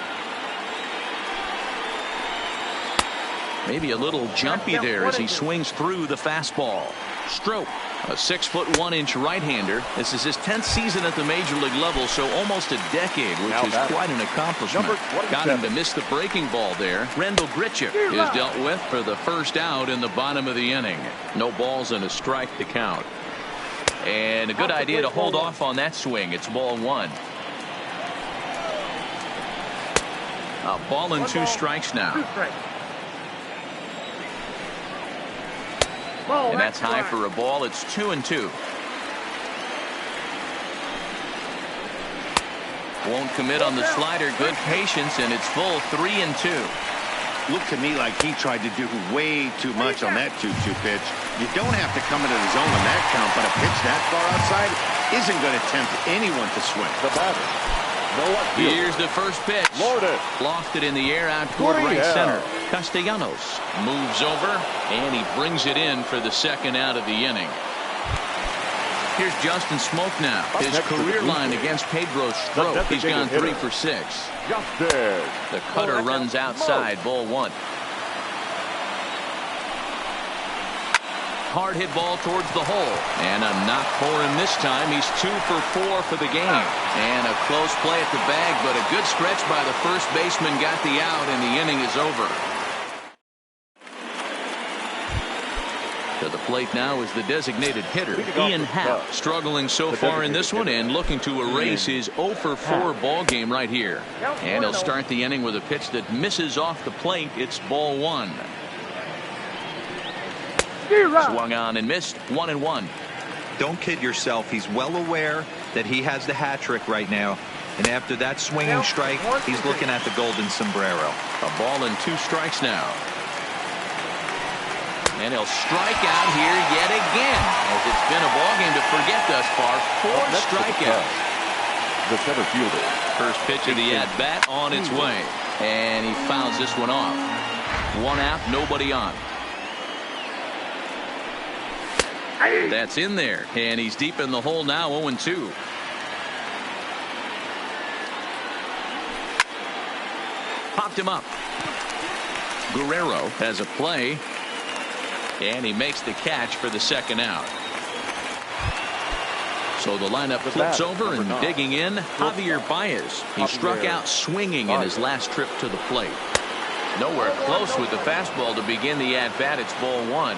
Maybe a little jumpy there as he swings through the fastball. Stroke, a 6'1" right-hander. This is his 10th season at the major league level, so almost a decade, which is quite an accomplishment. Got him to miss the breaking ball there. Rendell Grichuk is dealt with for the first out in the bottom of the inning. No balls and a strike to count. And a good idea to hold off on that swing. It's ball 1. A ball and 2 strikes now. 2 strikes. And that's high for a ball. It's 2-2. Won't commit on the slider. Good patience, and it's full 3-2. Looked to me like he tried to do way too much on that 2-2 pitch. You don't have to come into the zone on that count, but a pitch that far outside isn't going to tempt anyone to swing. The batter, the left fielder. Here's the first pitch. Lourdes. Lofted in the air out toward right Gurriel. center. Castellanos moves over, and he brings it in for the second out of the inning. Here's Justin Smoke now. His career line against Pedro Strop. He's gone 3 for 6. Justin. The cutter runs outside, ball 1. Hard hit ball towards the hole. And a knock for him this time. He's 2 for 4 for the game. And a close play at the bag, but a good stretch by the first baseman got the out, and the inning is over. To the plate now is the designated hitter, Ian Happ, struggling so far in this one and looking to erase his 0 for 4 ball game right here. And he'll start the inning with a pitch that misses off the plate. It's ball 1. Swung on and missed. 1-1. Don't kid yourself. He's well aware that he has the hat trick right now. And after that swinging strike, he's looking at the golden sombrero. A ball and 2 strikes now. And he'll strike out here yet again, as it's been a ball game to forget thus far. 4 strikeouts. The center fielder. First pitch of the at-bat on its way. And he fouls this one off. 1 out, nobody on. That's in there. And he's deep in the hole now, 0-2. Popped him up. Guerrero has a play. And he makes the catch for the second out. So the lineup flips over and digging in, Javier Baez. He struck out swinging in his last trip to the plate. Nowhere close with the fastball to begin the at-bat. It's ball 1.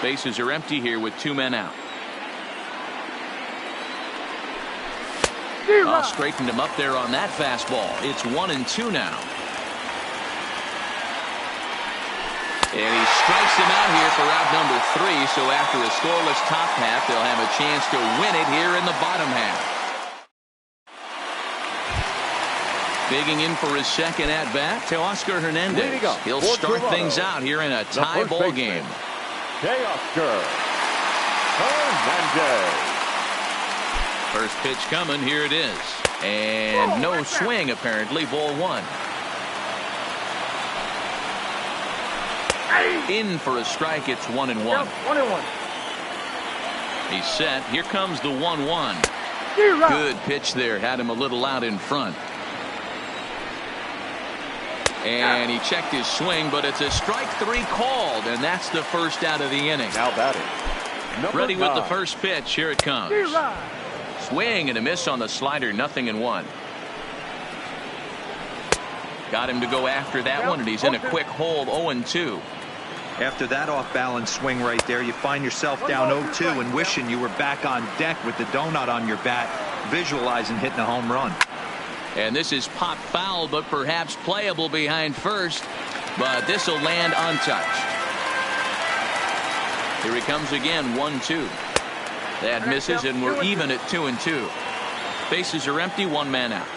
Bases are empty here with 2 men out. Straightened him up there on that fastball. It's 1-2 now. And he strikes him out here for out number 3. So after a scoreless top half, they'll have a chance to win it here in the bottom half. Digging in for his second at bat, Teoscar Hernandez. He'll start things out here in a tie ball game. Teoscar Hernandez. First pitch coming. Here it is. And no swing, apparently. Ball 1. In for a strike. It's 1-1. 1-1. He's set. Here comes the 1-1. Good pitch there. Had him a little out in front. And he checked his swing, but it's a strike 3 called, and that's the first out of the inning. Now batting. Ready with the first pitch. Here it comes. Swing and a miss on the slider. 0-1. Got him to go after that one, and he's in a quick hold. 0-2. After that off-balance swing right there, you find yourself down 0-2 and wishing you were back on deck with the donut on your bat, visualizing hitting a home run. And this is pop foul, but perhaps playable behind first. But this will land untouched. Here he comes again. 1-2. That misses, and we're even at 2-2. Bases are empty. 1 man out.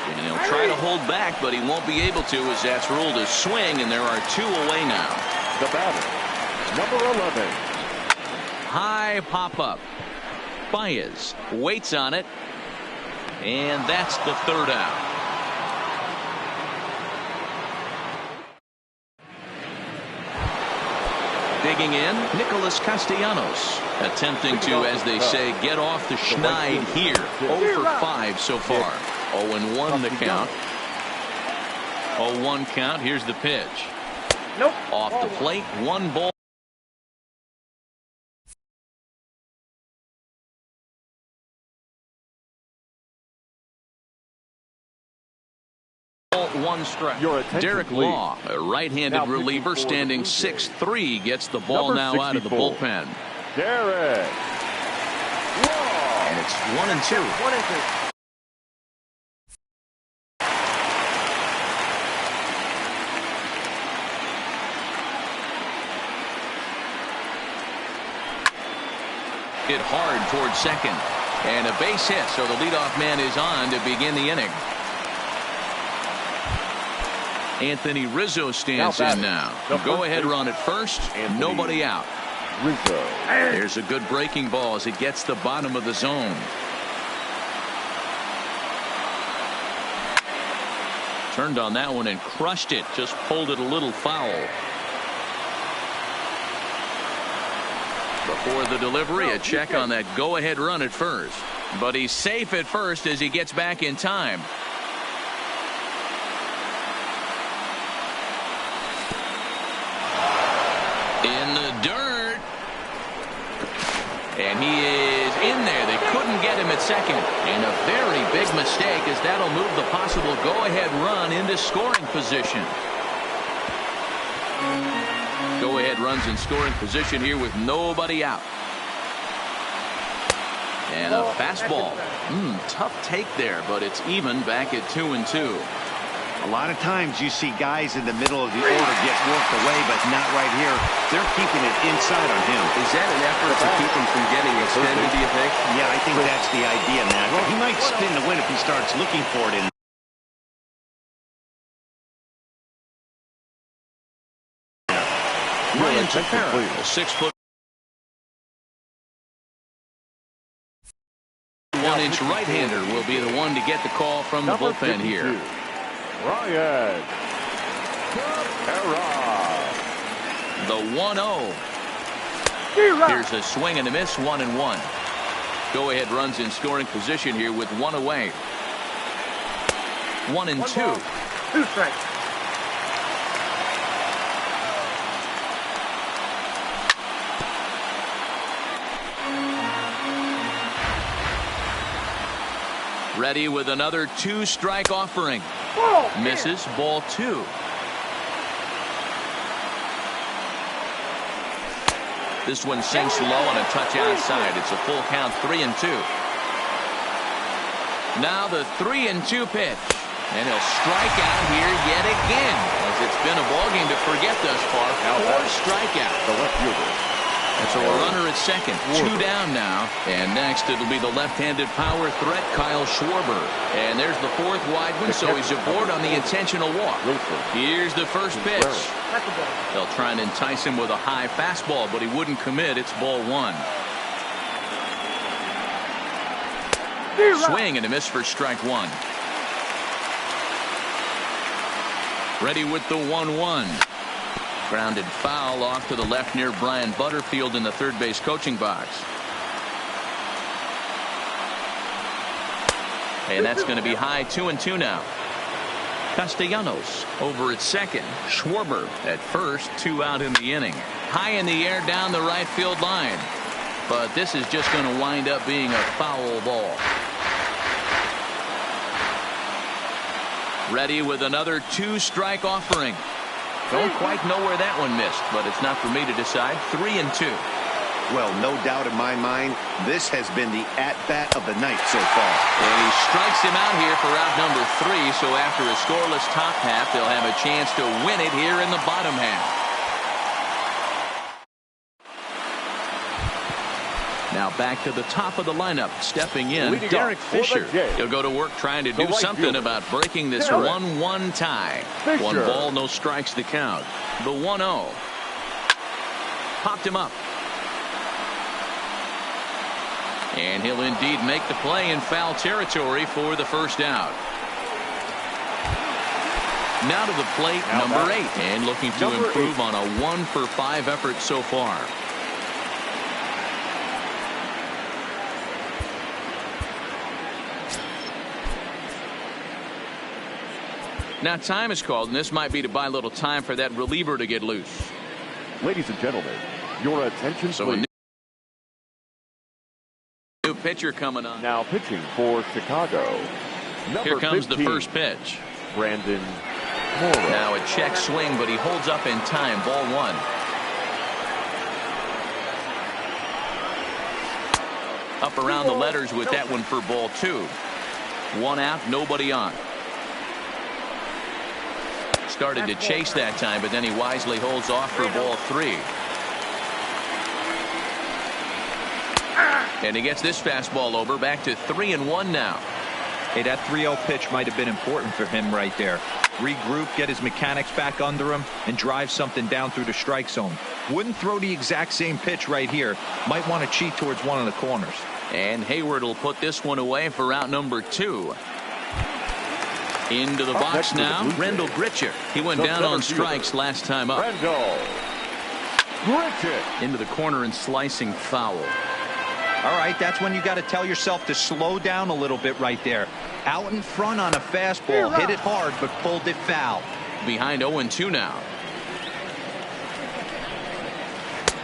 And he'll try to hold back, but he won't be able to, as that's ruled a swing, and there are 2 away now. The batter, number 11. High pop-up. Baez waits on it. And that's the third out. Digging in, Nicholas Castellanos. Attempting to, as they say, get off the schneid here. 0 for 5 so far. 0-1 the count. 0-1 count. Here's the pitch. Nope. Off the plate. 1 ball. One strike. Derek Law, a right-handed reliever, standing 6'3", gets the ball now out of the bullpen. Derek Law. And it's 1-2. 1-2. Hit hard towards second. And a base hit, so the leadoff man is on to begin the inning. Anthony Rizzo stands in now. Go-ahead run at first. Nobody out. Rizzo. There's a good breaking ball as it gets the bottom of the zone. Turned on that one and crushed it. Just pulled it a little foul. Before the delivery, a check on that go-ahead run at first. But he's safe at first as he gets back in time. In the dirt. And he is in there. They couldn't get him at second. And a very big mistake, as that'll move the possible go-ahead run into scoring position. Go-ahead runs in scoring position here with nobody out. And a fastball. Tough take there, but it's even back at 2-2. A lot of times you see guys in the middle of the order get worked away, but not right here. They're keeping it inside on him. Is that an effort to keep him from getting extended, do you think? Yeah, I think that's the idea, Matt. He might spin the win if he starts looking for it in. Ryan Tepera, a 6'1" 1-inch right-hander will be the one to get the call from the bullpen here. Ryan Tepera. The 1-0. Here's a swing and a miss, 1-1. Go-ahead runs in scoring position here with one away. 1-2. 2 strikes. Ready with another 2-strike offering. Misses, ball 2. This one sinks low on a touch outside. It's a full count, 3-2. Now the 3-2 pitch. And he'll strike out here yet again, as it's been a ballgame to forget thus far. 4 strikeouts. The left fielder. And so a runner at second, 2 down now. And next it'll be the left-handed power threat, Kyle Schwarber. And there's the 4th wide one, so he's aboard on the intentional walk. Here's the first pitch. They'll try and entice him with a high fastball, but he wouldn't commit. It's ball 1. Swing and a miss for strike 1. Ready with the 1-1. Grounded foul off to the left near Brian Butterfield in the third base coaching box. And that's going to be high, 2-2 now. Castellanos over at second. Schwarber at first, 2 out in the inning. High in the air down the right field line. But this is just going to wind up being a foul ball. Ready with another 2-strike offering. Don't quite know where that one missed, but it's not for me to decide. 3-2. Well, no doubt in my mind, this has been the at-bat of the night so far. And he strikes him out here for out number 3, so after a scoreless top half, they'll have a chance to win it here in the bottom half. Now back to the top of the lineup, stepping in, Derek Fisher. He'll go to work trying to do something about breaking this 1-1 tie. 1 ball, no strikes to count. The 1-0. Popped him up. And he'll indeed make the play in foul territory for the first out. Now to the plate, number 8, and looking to improve on a 1-for-5 effort so far. Now time is called, and this might be to buy a little time for that reliever to get loose. Ladies and gentlemen, your attention, so please. A new pitcher coming on. Now pitching for Chicago. Here comes 15, the first pitch. Brandon Morrow. Now a check swing, but he holds up in time. Ball 1. Up around the letters with that one for ball 2. 1 out, nobody on. Started to chase that time, but then he wisely holds off for ball 3. And he gets this fastball over, back to 3-1 now. Hey, that 3-0 pitch might have been important for him right there. Regroup, get his mechanics back under him, and drive something down through the strike zone. Wouldn't throw the exact same pitch right here. Might want to cheat towards one of the corners. And Hayward will put this one away for out number 2. Into the box now, Rendell Grichuk. He went down on strikes last time up. Rendell Grichuk. Into the corner and slicing foul. All right, that's when you got to tell yourself to slow down a little bit right there. Out in front on a fastball, hit it hard, but pulled it foul. Behind 0-2 now.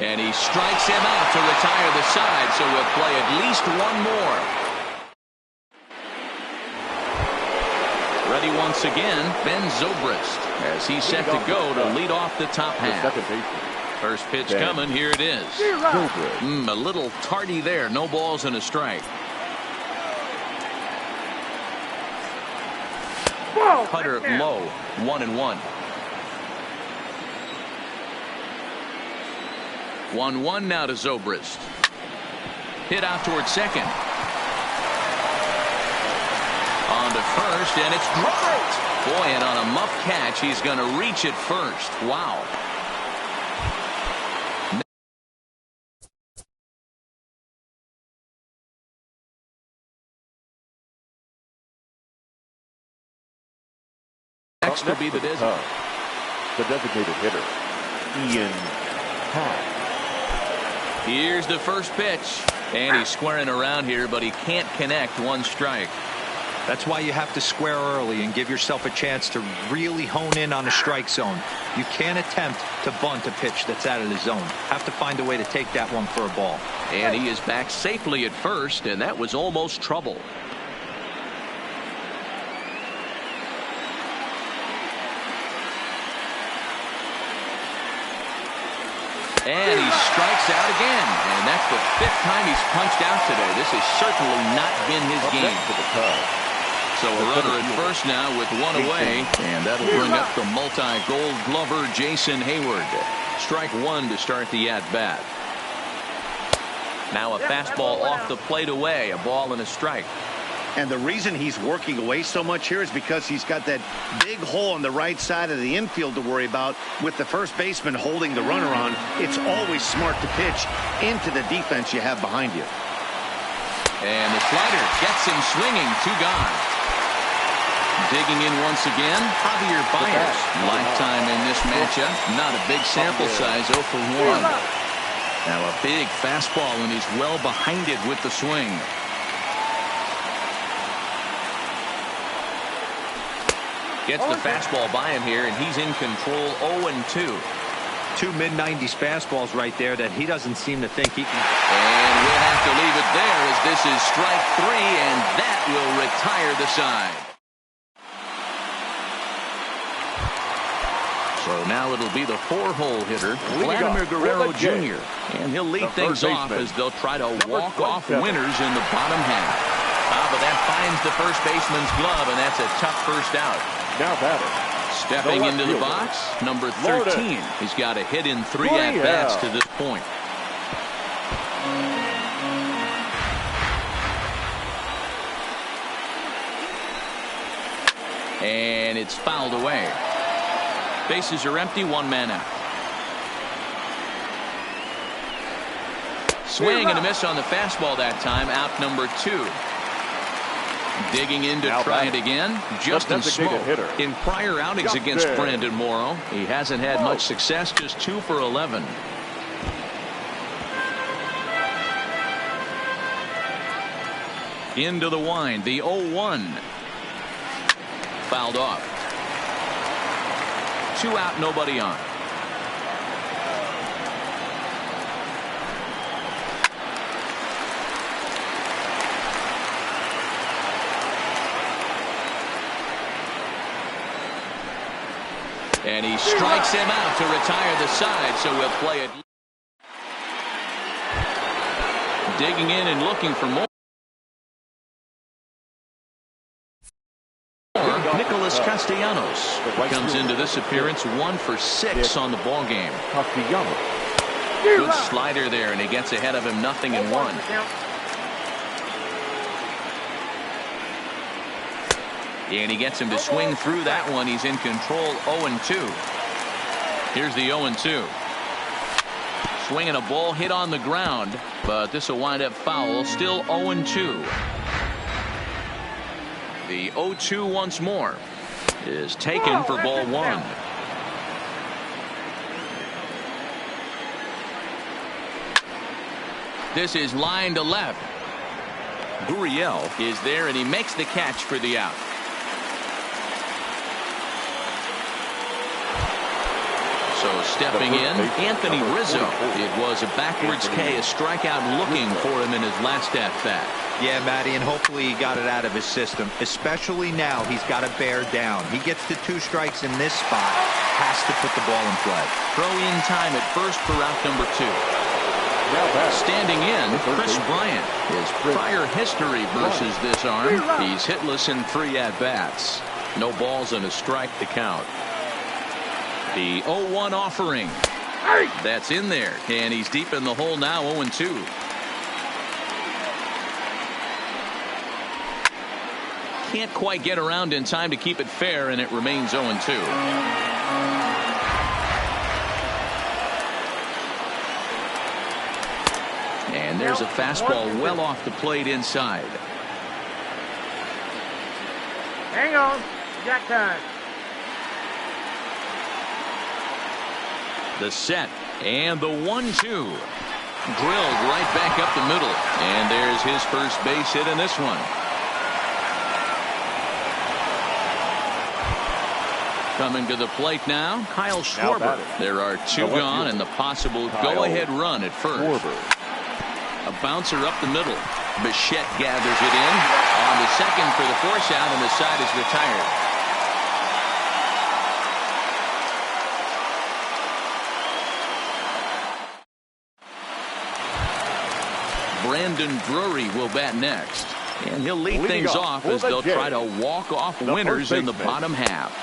And he strikes him out to retire the side, so we'll play at least one more. Ready once again, Ben Zobrist, as he's set to go to lead off the top half. First pitch coming, here it is. A little tardy there, no balls and a strike. Cutter low, 1-1. 1-1 now to Zobrist. Hit out towards second. On to first, and it's dropped. Boy, and on a muff catch, he's going to reach it first. Wow. Next will be the designated hitter, Ian Happ. Here's the first pitch, and he's squaring around here, but he can't connect. 1 strike. That's why you have to square early and give yourself a chance to really hone in on the strike zone. You can't attempt to bunt a pitch that's out of the zone. Have to find a way to take that one for a ball. And he is back safely at first, and that was almost trouble. And he strikes out again, and that's the 5th time he's punched out today. This has certainly not been his game. So a runner at first now with 1 away, and that'll bring up the multi-gold glover Jason Hayward. Strike 1 to start the at-bat. Now a fastball off the plate away, a ball and a strike. And the reason he's working away so much here is because he's got that big hole on the right side of the infield to worry about. With the first baseman holding the runner on, it's always smart to pitch into the defense you have behind you. And the slider gets him swinging. 2 gone. Digging in once again, Javier Baez. Lifetime in this matchup. Not a big sample size, 0 for 1. Now a big fastball, and he's well behind it with the swing. Gets the fastball by him here, and he's in control. 0-2. 2 mid-90s fastballs right there that he doesn't seem to think he can. And we'll have to leave it there as this is strike 3, and that will retire the side. So now it'll be the 4-hole hitter, Vladimir Guerrero Jr. And he'll lead things off as they'll try to walk off winners in the bottom half. But that finds the first baseman's glove, and that's a tough first out. Now batting. Stepping into the box, number 13. He's got a hit in 3 at-bats to this point. And it's fouled away. Bases are empty, 1 man out. Swing and a miss on the fastball that time. Out number 2. Digging in to try it again. Justin Smoak. In prior outings against Brandon Morrow, he hasn't had much success. Just 2 for 11. Into the wind. The 0-1. Fouled off. 2 out, nobody on. And he strikes him out to retire the side, so we'll play it. Digging in and looking for more. Nicholas Castellanos comes into this appearance 1 for 6 on the ball game. Good slider there, and he gets ahead of him 0-1. And he gets him to swing through that one. He's in control. 0-2. Here's the 0-2. Swinging a ball hit on the ground, but this will wind up foul. Still 0-2. The 0-2 once more is taken for ball 1. This is line to left. Gurriel is there, and he makes the catch for the out. So stepping in, Anthony Rizzo. It was a backwards K, a strikeout looking for him in his last at-bat. Yeah, Matty, and hopefully he got it out of his system. Especially now, he's got to bear down. He gets to 2 strikes in this spot. Has to put the ball in play. Throw in time at first for out number 2. Standing in, Chris Bryant. His prior history versus this arm. He's hitless in 3 at-bats. No balls and a strike to count. The 0-1 offering. That's in there. And he's deep in the hole now, 0-2. Can't quite get around in time to keep it fair, and it remains 0-2. And there's a fastball well off the plate inside. Hang on. Jack time. The set and the 1-2. Drilled right back up the middle. And there's his first base hit in this one. Coming to the plate now, Kyle Schwarber. There are 2 gone and the possible go-ahead run at first. A bouncer up the middle. Bichette gathers it in. On the second for the force out, and the side is retired. Brandon Drury will bat next. And he'll lead things off as they'll try to walk off winners in the bottom half.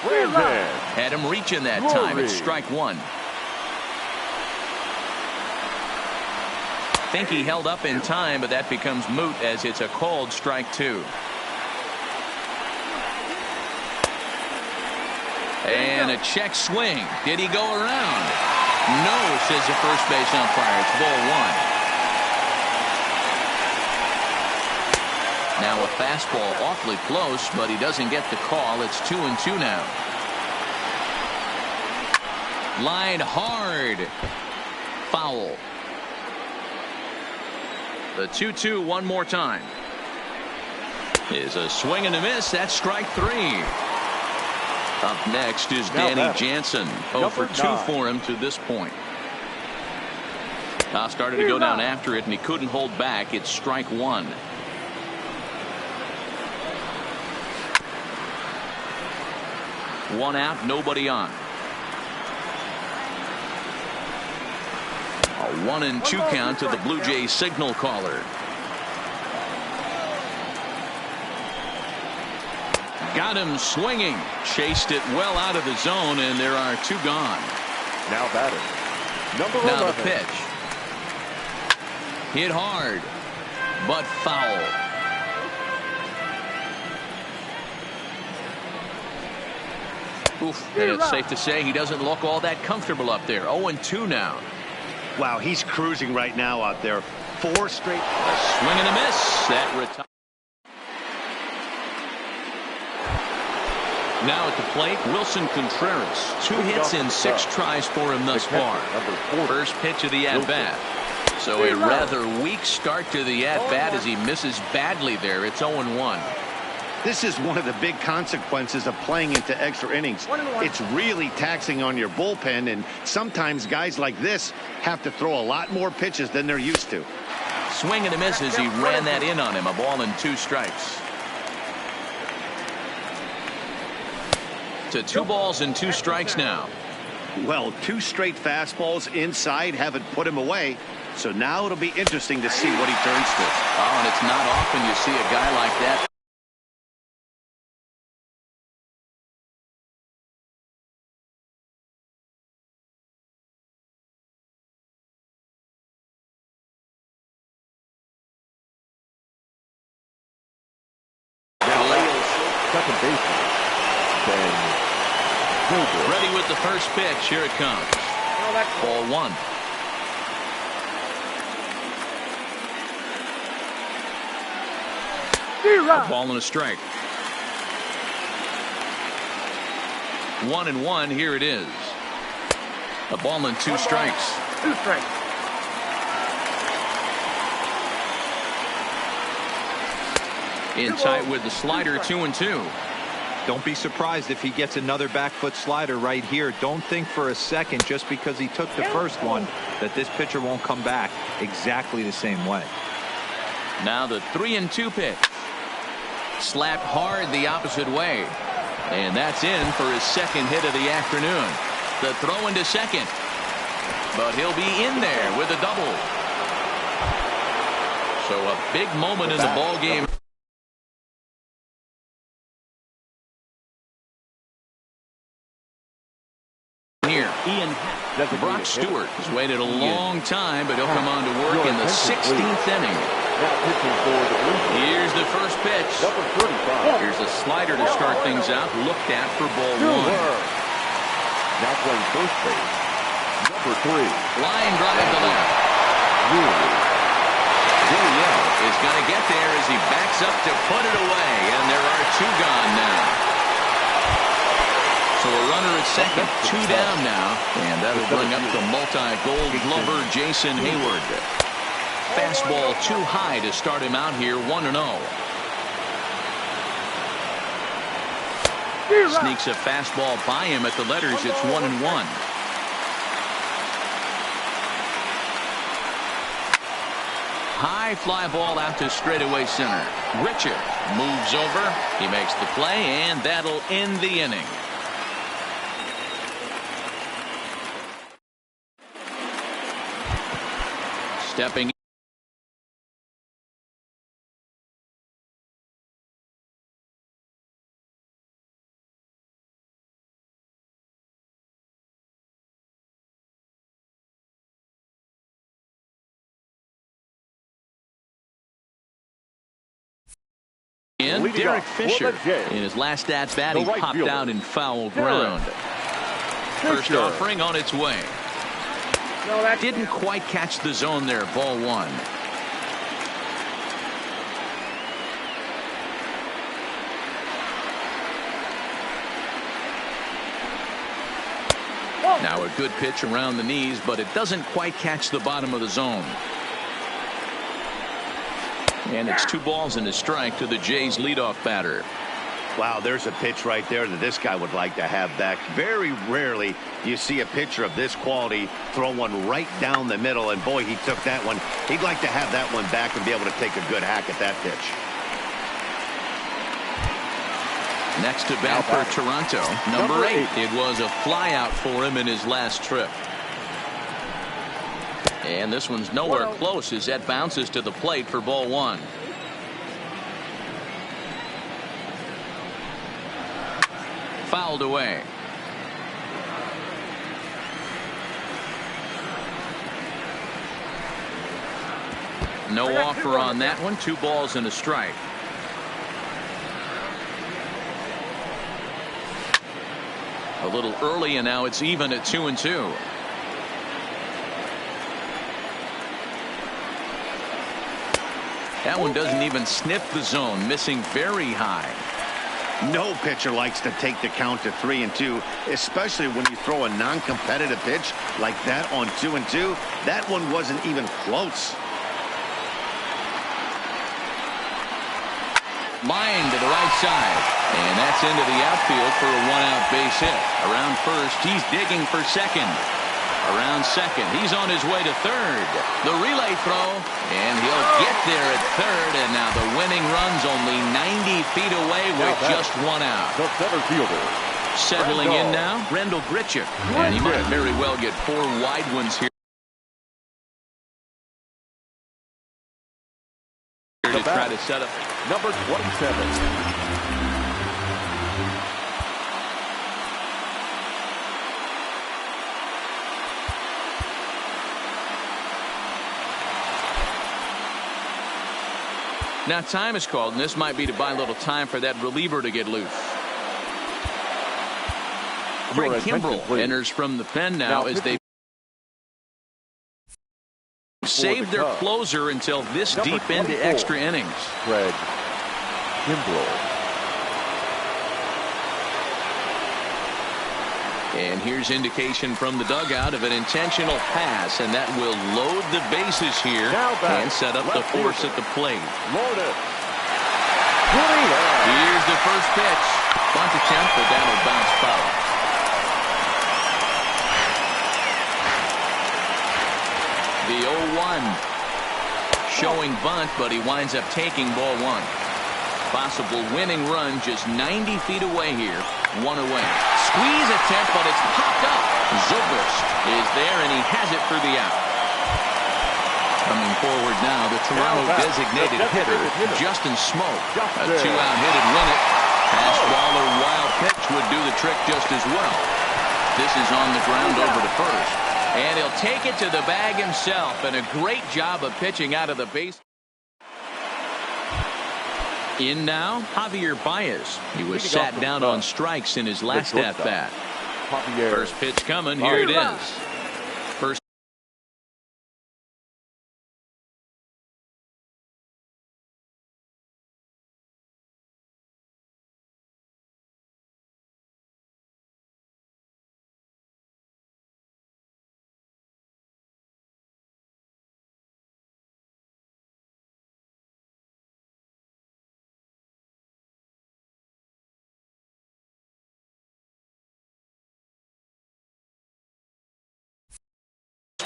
Had him reaching that time at strike 1. Think he held up in time, but that becomes moot as it's a called strike 2. And a check swing. Did he go around? No, says the first base umpire. It's ball 1. Now a fastball awfully close, but he doesn't get the call. It's 2-2 now. Line hard. Foul. The 2-2 one more time. Is a swing and a miss. That's strike 3. Up next is Danny Jansen. 0 for 2 for him to this point. Now started to go down after it, and he couldn't hold back. It's strike 1. One out, nobody on. A 1-2 count to the Blue Jays signal caller. Got him swinging. Chased it well out of the zone, and there are 2 gone. Now batting. Number 11. Now the pitch. Hit hard, but foul. Oof, and it's safe to say he doesn't look all that comfortable up there. 0-2 now. Wow, he's cruising right now out there. 4 straight. A swing and a miss. That retires. Now at the plate, Wilson Contreras. 2 hits in 6 tries for him thus far. First pitch of the at-bat. So a rather weak start to the at-bat as he misses badly there. It's 0-1. This is one of the big consequences of playing into extra innings. It's really taxing on your bullpen, and sometimes guys like this have to throw a lot more pitches than they're used to. Swing and a miss as he ran that in on him. A ball and 2 strikes. To 2 balls and 2 strikes now. Well, 2 straight fastballs inside haven't put him away. So now it'll be interesting to see what he turns to. Oh, and it's not often you see a guy like that. Second baseman, Ben Zobrist. Ready with the first pitch. Here it comes. Ball 1. A ball and a strike. 1-1. Here it is. A ball and 2 strikes. 2 strikes. In tight with the slider. 2-2. Don't be surprised if he gets another back foot slider right here. Don't think for a second, just because he took the first one, that this pitcher won't come back exactly the same way. Now the 3-2 pitch. Slapped hard the opposite way. And that's in for his second hit of the afternoon. The throw into second. But he'll be in there with a double. So a big moment in the ball game. Here, Brock Stewart has waited a long time, but he'll come on to work in the 16th inning. Here's the first pitch. Here's a slider to start things out. Looked at for ball 1. Now playing first base, number 3. Line drive to left. Gurriel is going to get there as he backs up to put it away, and there are 2 gone now. So a runner at second, 2 down now, and that'll bring up the multi-gold glover Jason Hayward. Fastball too high to start him out here. 1-0. Sneaks a fastball by him at the letters. It's 1-1. High fly ball out to straightaway center. Richard moves over. He makes the play, and that'll end the inning. Stepping in, Derek Fisher. In his last at-bat, he popped out in foul ground. First offering on its way. Didn't quite catch the zone there. Ball 1. Now a good pitch around the knees, but it doesn't quite catch the bottom of the zone. And it's 2 balls and a strike to the Jays leadoff batter. Wow, there's a pitch right there that this guy would like to have back. Very rarely you see a pitcher of this quality throw one right down the middle, and boy, he took that one. He'd like to have that one back and be able to take a good hack at that pitch. Next to bat for Toronto, number 8. It was a fly out for him in his last trip. And this one's nowhere close as that bounces to the plate for ball 1. Fouled away. No offer on that one. 2 balls and a strike. A little early, and now it's even at 2-2. That one doesn't even sniff the zone, missing very high. No pitcher likes to take the count to 3-2, especially when you throw a non-competitive pitch like that on 2-2. That one wasn't even close. Line to the right side, and that's into the outfield for a one-out base hit. Around first, he's digging for second. Around second, he's on his way to third. The relay throw, and he'll get there at third, and now the winning run's only 90 feet away with just one out. The center fielder. Settling in now, Randall Grichuk, and he might very well get 4 wide ones here to try to set up. Number 27. Now time is called, and this might be to buy a little time for that reliever to get loose. Craig Kimbrell enters from the pen now as they save their closer until this deep into extra innings. Craig Kimbrell. And here's indication from the dugout of an intentional pass, and that will load the bases here and set up the force at the plate. Here's the first pitch. Bunt attempt, but that'll bounce foul. The 0-1 showing bunt, but he winds up taking ball 1. Possible winning run just 90 feet away here. 1 away. Squeeze attempt, but it's popped up. Zobrist is there, and he has it for the out. Coming forward now, the Toronto designated hitter, Justin Smoak. A 2-out hit and win it. Fastball or wild pitch would do the trick just as well. This is on the ground over to first. And he'll take it to the bag himself, and a great job of pitching out of the base. In now, Javier Baez. He was sat down on strikes in his last at-bat. First pitch coming. Here it is. First.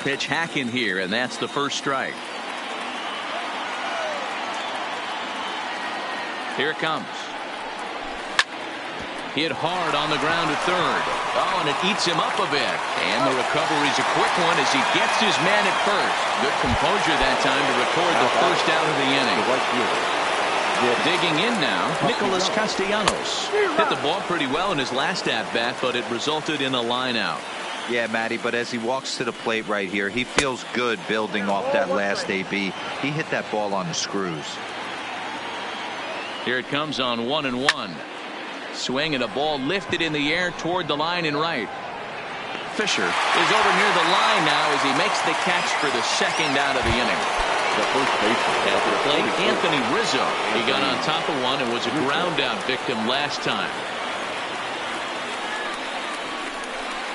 Pitch hacking here, and that's the first strike. Here it comes. Hit hard on the ground to third. Oh, and it eats him up a bit. And the recovery's a quick one as he gets his man at first. Good composure that time to record the first out of the inning. Digging in now, Nicholas Castellanos. Hit the ball pretty well in his last at-bat, but it resulted in a line out. Yeah, Matty, but as he walks to the plate right here, he feels good building off that last AB. He hit that ball on the screws. Here it comes on 1-1. Swing and a ball lifted in the air toward the line and right. Fisher is over near the line now as he makes the catch for the second out of the inning. The first baseman at the plate, Anthony Rizzo. He got on top of one and was a ground out victim last time.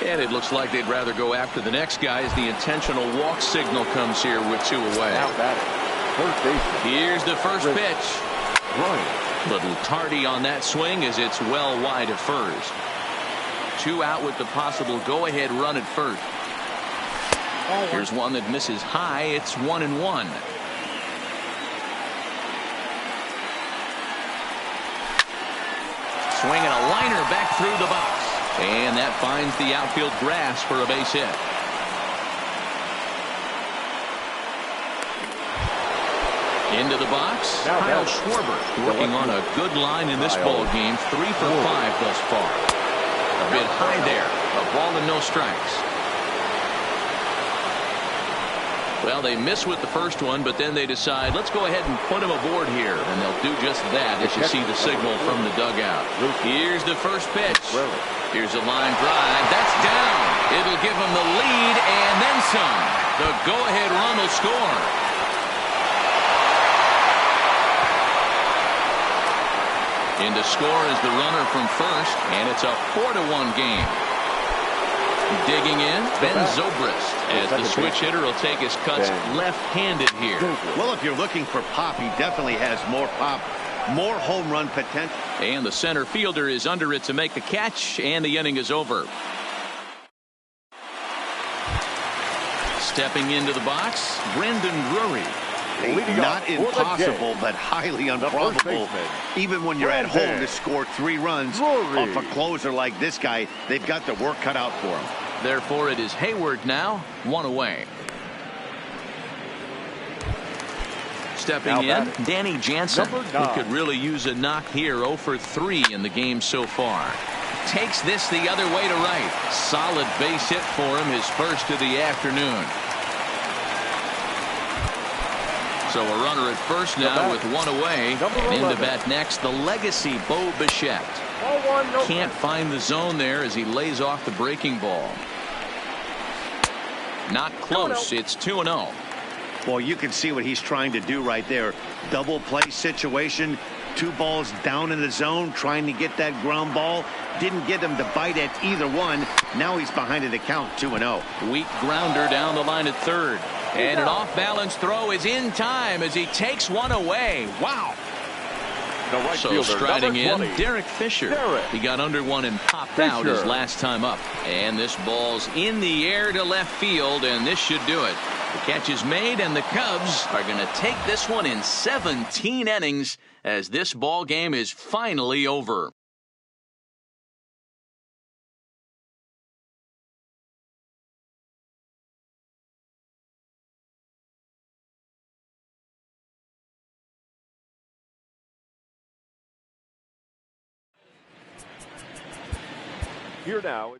And it looks like they'd rather go after the next guy as the intentional walk signal comes here with 2 away. Here's the first pitch. Little tardy on that swing as it's well wide of first. 2 out with the possible go-ahead run at first. Here's one that misses high. It's 1-1. Swinging a liner back through the box. And that finds the outfield grass for a base hit. Into the box, Kyle Schwarber working on a good line in this ball game. 3 for 5 thus far. A bit high there. A ball and no strikes. Well, they miss with the first one, but then they decide, let's go ahead and put him aboard here. And they'll do just that as you see the signal from the dugout. Here's the first pitch. Here's a line drive. That's down. It'll give him the lead and then some. The go-ahead run will score. In to score is the runner from first, and it's a 4-1 game. Digging in, Ben Zobrist, as the switch hitter will take his cuts left-handed here. Well, if you're looking for pop, he definitely has more pop, more home run potential. And the center fielder is under it to make the catch, and the inning is over. Stepping into the box, Brendan Drury. Not impossible, but highly improbable. Even when you're at home to score 3 runs off a closer like this guy, they've got the work cut out for him. Therefore, it is Hayward now, 1 away. Stepping in, Danny Jansen, who could really use a knock here. 0 for 3 in the game so far. Takes this the other way to right. Solid base hit for him, his first of the afternoon. So a runner at first now with 1 away. And in to bat next, the legacy Bo Bichette. Can't find the zone there as he lays off the breaking ball. Not close. It's 2-0. Well, you can see what he's trying to do right there. Double play situation. 2 balls down in the zone, trying to get that ground ball. Didn't get him to bite at either one. Now he's behind in the count, 2-0. Weak grounder down the line at third. And an off-balance throw is in time as he takes 1 away. Wow. So striding in, Derek Fisher. He got under one and popped out his last time up. And this ball's in the air to left field, and this should do it. The catch is made, and the Cubs are going to take this one in 17 innings as this ball game is finally over. Here now.